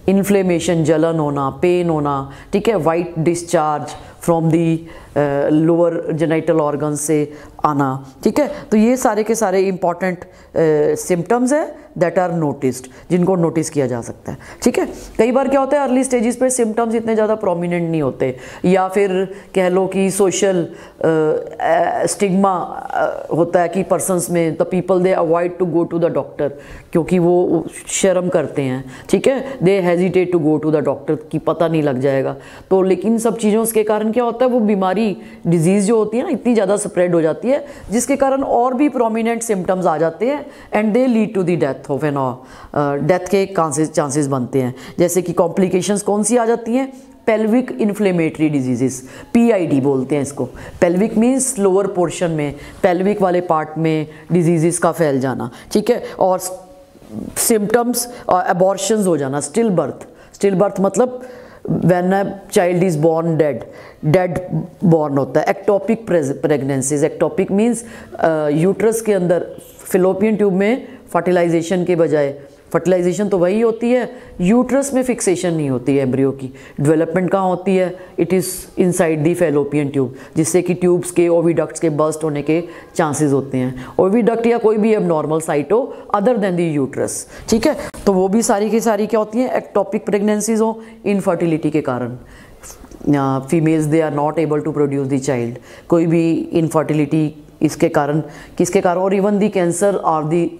इन्फ्लेमेशन, जलन होना, पेन होना, ठीक है, white discharge from the lower genital organ से आना, ठीक है। तो ये सारे के सारे इंपॉर्टेंट सिम्टम्स हैं दैट आर नोटिस्ड, जिनको नोटिस किया जा सकता है, ठीक है। कई बार क्या होता है, अर्ली स्टेजेस पे सिम्टम्स इतने ज़्यादा प्रोमिनेंट नहीं होते, या फिर कह लो कि सोशल स्टिग्मा होता है कि पर्सनस में, the people they avoid to go to the doctor, क्योंकि वो शर्म करते हैं, ठीक है, they hesitate to go to the doctor कि पता नहीं लग जाएगा। तो लेकिन सब चीज़ों के कारण क्या होता है, वो बीमारी डिजीज़ जो होती है ना इतनी ज़्यादा स्प्रेड हो जाती है, जिसके कारण और भी प्रोमिनेंट सिम्टम्स आ जाते हैं, and they lead to the death of an death के चांसेस बनते हैं। जैसे कि कॉम्प्लिकेशंस कौन सी आ जाती हैं, पेल्विक इन्फ्लेमेटरी डिजीजेस, PID बोलते हैं इसको। पेल्विक मीन्स लोअर पोर्शन में, पेल्विक वाले पार्ट में डिजीज़ का फैल जाना, ठीक है। और सिम्टम्स अबॉर्शंस हो जाना, स्टिल बर्थ मतलब when a child is born dead born होता है। Ectopic pregnancies, ectopic means uterus के अंदर फिलोपियन ट्यूब में फर्टिलाइजेशन के बजाय, फर्टिलाइजेशन तो वही होती है, यूट्रस में फिक्सेशन नहीं होती है एम्ब्रियो की, डेवलपमेंट कहाँ होती है, it is inside the fallopian tube, जिससे कि ट्यूब्स के ओविडक्ट्स के बर्स्ट होने के चांसेस होते हैं। ओविडक्ट या कोई भी एबनॉर्मल साइट हो अदर देन दी यूट्रस, ठीक है। तो वो भी सारी की सारी क्या होती हैं, एक्टोपिक प्रेगनेंसीज हो, इनफर्टिलिटी के कारण, females they are not able to produce the child, कोई भी इनफर्टिलिटी इसके कारण, किसके कारण, और इवन दी कैंसर और दी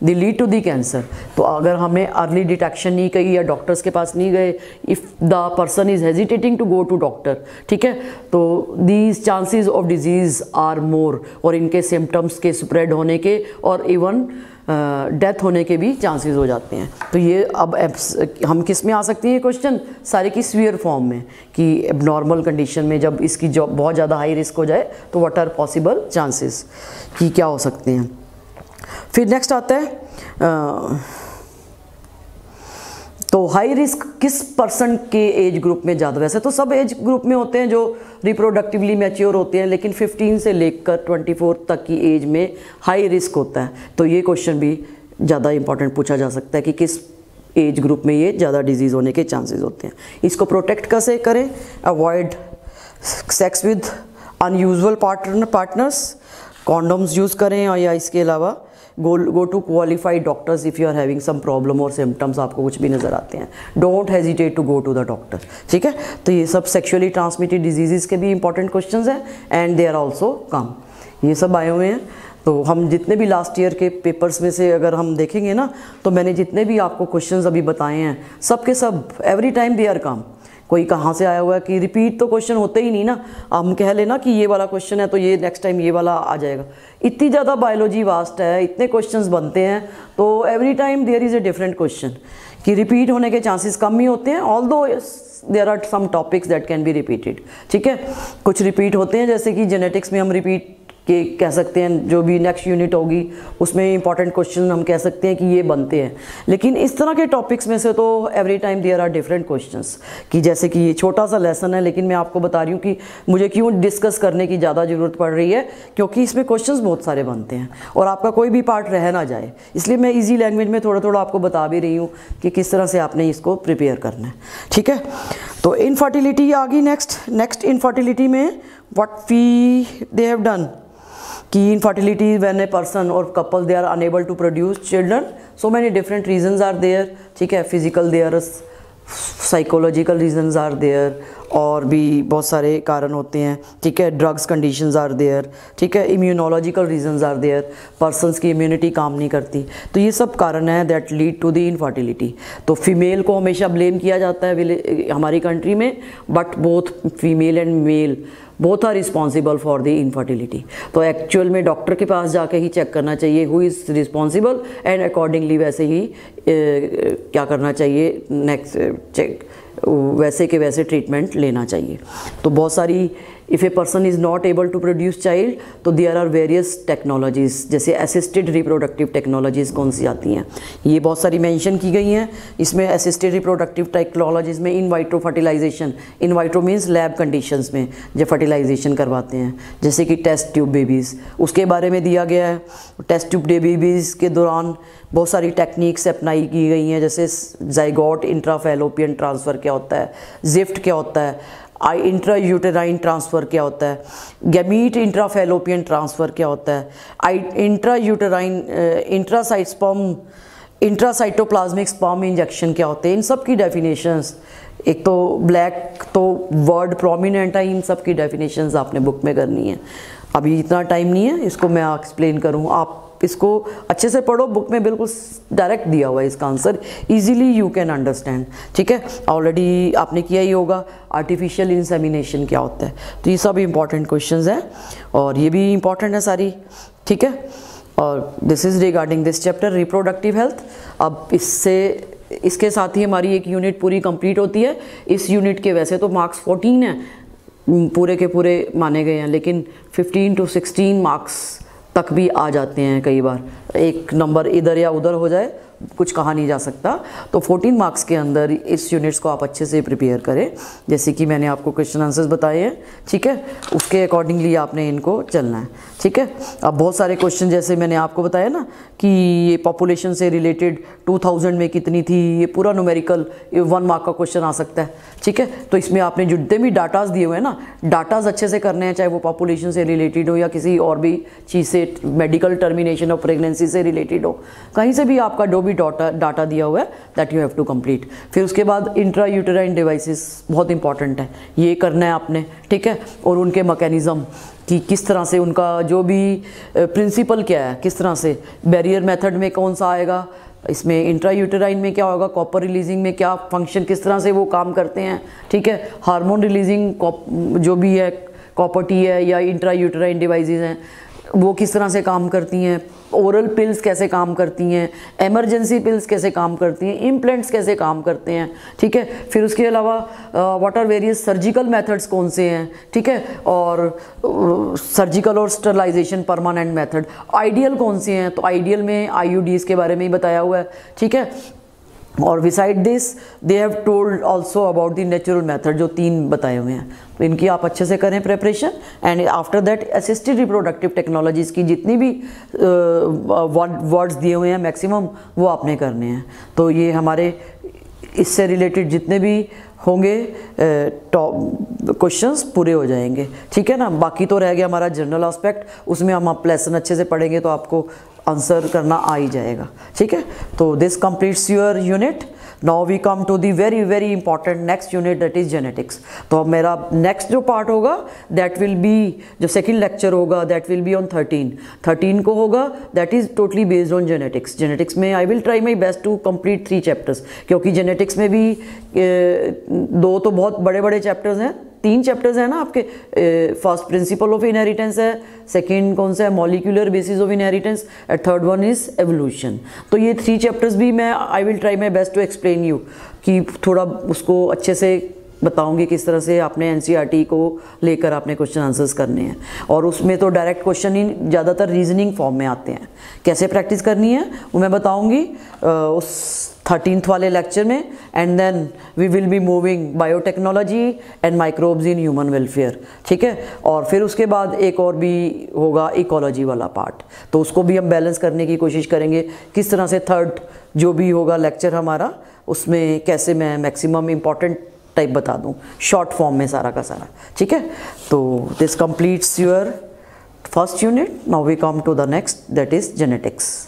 लीड टू दी कैंसर। तो अगर हमें अर्ली डिटेक्शन नहीं की या डॉक्टर्स के पास नहीं गए, if the person is hesitating to go to doctor, ठीक है, तो these chances of disease are more, और इनके सिम्टम्स के स्प्रेड होने के और इवन डेथ होने के भी चांसेस हो जाते हैं। तो ये अब हम किस में आ सकती है क्वेश्चन, सारे की सीवियर फॉर्म में, कि एबनॉर्मल कंडीशन में जब इसकी जो बहुत ज़्यादा हाई रिस्क हो जाए तो व्हाट आर पॉसिबल चांसेस कि क्या हो सकते हैं। फिर नेक्स्ट आता है तो हाई रिस्क किस पर्सन के एज ग्रुप में ज़्यादा, वैसे तो सब एज ग्रुप में होते हैं जो रिप्रोडक्टिवली मैच्योर होते हैं, लेकिन 15 से लेकर 24 तक की एज में हाई रिस्क होता है। तो ये क्वेश्चन भी ज़्यादा इंपॉर्टेंट पूछा जा सकता है कि किस एज ग्रुप में ये ज़्यादा डिजीज़ होने के चांसेस होते हैं। इसको प्रोटेक्ट कैसे करें, avoid sex with unusual partners, condoms use करें, और या इसके अलावा go to qualified doctors if you are having some problem और सिम्टम्स आपको कुछ भी नज़र आते हैं, don't hesitate to go to the doctor, ठीक है। तो ये सब सेक्सुअली ट्रांसमिटेड डिजीज़ के भी इंपॉर्टेंट क्वेश्चंस हैं, and they are also come, ये सब आए हुए हैं। तो हम जितने भी लास्ट ईयर के पेपर्स में से अगर हम देखेंगे ना, तो मैंने जितने भी आपको क्वेश्चंस अभी बताए हैं सब के सब एवरी टाइम दे आर कम। कोई कहाँ से आया हुआ है कि रिपीट तो क्वेश्चन होते ही नहीं ना, हम कह लेना कि ये वाला क्वेश्चन है तो ये नेक्स्ट टाइम ये वाला आ जाएगा। इतनी ज़्यादा बायोलॉजी वास्ट है, इतने क्वेश्चंस बनते हैं, तो every time there is a different question, कि रिपीट होने के चांसेस कम ही होते हैं, although there are some topics that can be repeated, ठीक है। कुछ रिपीट होते हैं, जैसे कि जेनेटिक्स में हम रिपीट कि कह सकते हैं जो भी नेक्स्ट यूनिट होगी उसमें इंपॉर्टेंट क्वेश्चन हम कह सकते हैं कि ये बनते हैं। लेकिन इस तरह के टॉपिक्स में से तो every time there are different questions, कि जैसे कि ये छोटा सा लेसन है लेकिन मैं आपको बता रही हूँ कि मुझे क्यों डिस्कस करने की ज़्यादा ज़रूरत पड़ रही है, क्योंकि इसमें क्वेश्चंस बहुत सारे बनते हैं और आपका कोई भी पार्ट रह ना जाए, इसलिए मैं ईजी लैंग्वेज में थोड़ा थोड़ा आपको बता भी रही हूँ कि किस तरह से आपने इसको प्रिपेयर करना है। ठीक है, तो इनफर्टिलिटी आ गई। नेक्स्ट इनफर्टिलिटी में what we they have done कि इनफर्टिलिटी व्हेन ए पर्सन और couple they are unable to produce children, so many different reasons are there. ठीक है, physical there, psychological reasons are there, और भी बहुत सारे कारण होते हैं। ठीक है, ड्रग्स कंडीशंस आर देयर। ठीक है, immunological reasons are there, persons की इम्यूनिटी काम नहीं करती, तो ये सब कारण है that lead to the infertility. तो फीमेल को हमेशा ब्लेम किया जाता है हमारी कंट्री में, but both female and male both are responsible for the infertility. तो एक्चुअल में डॉक्टर के पास जाके ही चेक करना चाहिए who is responsible, and accordingly वैसे ही क्या करना चाहिए, नेक्स्ट चेक वैसे के वैसे ट्रीटमेंट लेना चाहिए। तो बहुत सारी, if a person is not able to produce child, तो देयर आर वेरियस टेक्नोलॉजीज़, जैसे असिस्टेड रिप्रोडक्टिव टेक्नोलॉजीज़ कौन सी आती हैं, ये बहुत सारी मेंशन की गई हैं। इसमें असिस्टेड रिप्रोडक्टिव टेक्नोलॉजीज़ में इन वाइट्रो फर्टिलाइजेशन, इन वाइट्रो मीन्स लैब कंडीशंस में जो फर्टिलाइजेशन करवाते हैं, जैसे कि टेस्ट ट्यूब बेबीज़, उसके बारे में दिया गया है। टेस्ट ट्यूब बेबीज़ के दौरान बहुत सारी टेक्निक्स अप्लाई की गई हैं, जैसे जाइगोट इंट्राफैलोपियन ट्रांसफ़र क्या होता है, जिफ्ट क्या होता है, इंट्रा यूटेराइन ट्रांसफ़र क्या होता है, गैमीट इंट्राफैलोपियन ट्रांसफ़र क्या होता है, intra uterine intracytoplasmic sperm injection क्या होते हैं, इन सब की डेफिनेशंस, एक तो ब्लैक तो वर्ड प्रोमिनेंट है, इन सब की डेफिनेशंस आपने बुक में करनी है। अभी इतना टाइम नहीं है इसको मैं एक्सप्लेन करूँ, आप इसको अच्छे से पढ़ो, बुक में बिल्कुल डायरेक्ट दिया हुआ है इसका answer, easily you can understand. ठीक है, ऑलरेडी आपने किया ही होगा आर्टिफिशियल इंसेमिनेशन क्या होता है, तो ये सब इंपॉर्टेंट क्वेश्चंस हैं और ये भी इंपॉर्टेंट है सारी। ठीक है, और this is regarding this chapter reproductive health. अब इसके साथ ही हमारी एक यूनिट पूरी कंप्लीट होती है। इस यूनिट के वैसे तो मार्क्स 14 हैं, पूरे के पूरे माने गए हैं, लेकिन 15 to 16 मार्क्स तक भी आ जाते हैं कई बार, एक नंबर इधर या उधर हो जाए, कुछ कहा नहीं जा सकता। तो 14 मार्क्स के अंदर इस यूनिट्स को आप अच्छे से प्रिपेयर करें, जैसे कि मैंने आपको क्वेश्चन आंसर्स बताए हैं। ठीक है, उसके अकॉर्डिंगली आपने इनको चलना है। ठीक है, अब बहुत सारे क्वेश्चन जैसे मैंने आपको बताया ना कि ये पॉपुलेशन से रिलेटेड 2000 में कितनी थी, ये पूरा न्यूमेरिकल 1 मार्क का क्वेश्चन आ सकता है। ठीक है, तो इसमें आपने जितने भी डाटाज दिए हुए हैं ना, डाटाज अच्छे से करने हैं, चाहे वो पॉपुलेशन से रिलेटेड हो या किसी और भी चीज़ से, मेडिकल टर्मिनेशन ऑफ प्रेगनेंसी से रिलेटेड हो, कहीं से भी आपका जो भी डाटा दिया हुआ है that you have to complete. फिर उसके बाद इंट्रा यूटेराइन डिवाइसेस बहुत इंपॉर्टेंट है, ये करना है आपने। ठीक है, और उनके मैकेनिज़्म कि किस तरह से उनका जो भी प्रिंसिपल क्या है, किस तरह से बैरियर मेथड में कौन सा आएगा, इसमें इंट्रा यूटेराइन में क्या होगा, कॉपर रिलीजिंग में क्या फंक्शन, किस तरह से वो काम करते हैं। ठीक है, हार्मोन रिलीजिंग जो भी है, कॉपर टी है या इंट्रा यूटेराइन डिवाइसेस हैं, वो किस तरह से काम करती हैं, ओरल पिल्स कैसे काम करती हैं, एमरजेंसी पिल्स कैसे काम करती हैं, इम्प्लांट्स कैसे काम करते हैं। ठीक है, फिर उसके अलावा what are various surgical methods कौन से हैं। ठीक है, और सर्जिकल और स्टरलाइजेशन परमानेंट मेथड आइडियल कौन से हैं, तो आइडियल में आईयूडीज के बारे में ही बताया हुआ है। ठीक है, और beside this they have told also about the natural method, जो 3 बताए हुए हैं, तो इनकी आप अच्छे से करें preparation. And after that assisted reproductive technologies की जितनी भी वर्ड्स दिए हुए हैं मैक्सिमम वो आपने करने हैं। तो ये हमारे इससे रिलेटेड जितने भी होंगे क्वेश्चंस पूरे हो जाएंगे। ठीक है ना, बाकी तो रह गया हमारा जनरल एस्पेक्ट, उसमें हम आप लेसन अच्छे से पढ़ेंगे तो आपको आंसर करना आ ही जाएगा। ठीक है, तो this completes your unit. Now we come to the very very important next unit, that is genetics. तो अब मेरा नेक्स्ट जो पार्ट होगा दैट विल बी, जो सेकंड लेक्चर होगा दैट विल बी ऑन 13 को होगा, that is totally based on genetics. Genetics में I will try my best to complete 3 chapters, क्योंकि जेनेटिक्स में भी 2 तो बहुत बड़े बड़े चैप्टर्स हैं, 3 चैप्टर्स हैं ना आपके। फर्स्ट प्रिंसिपल ऑफ इनहेरिटेंस है, सेकंड कौन सा है, molecular basis of inheritance, and third one is evolution. तो ये 3 चैप्टर्स भी मैं I will try my best to explain you, कि थोड़ा उसको अच्छे से बताऊंगी किस तरह से आपने एनसीईआरटी को लेकर आपने क्वेश्चन आंसर्स करने हैं, और उसमें तो डायरेक्ट क्वेश्चन ही ज़्यादातर रीजनिंग फॉर्म में आते हैं। कैसे प्रैक्टिस करनी है वो मैं बताऊंगी उस 13th वाले लेक्चर में। And then we will be moving biotechnology and microbes in human welfare, ठीक है। और फिर उसके बाद एक और भी होगा इकोलॉजी वाला पार्ट, तो उसको भी हम बैलेंस करने की कोशिश करेंगे किस तरह से थर्ड जो भी होगा लेक्चर हमारा उसमें कैसे मैं मैक्सिमम इम्पॉर्टेंट टाइप बता दूं शॉर्ट फॉर्म में सारा का सारा, ठीक है। तो this completes your first unit. Now we come to the next, that is genetics.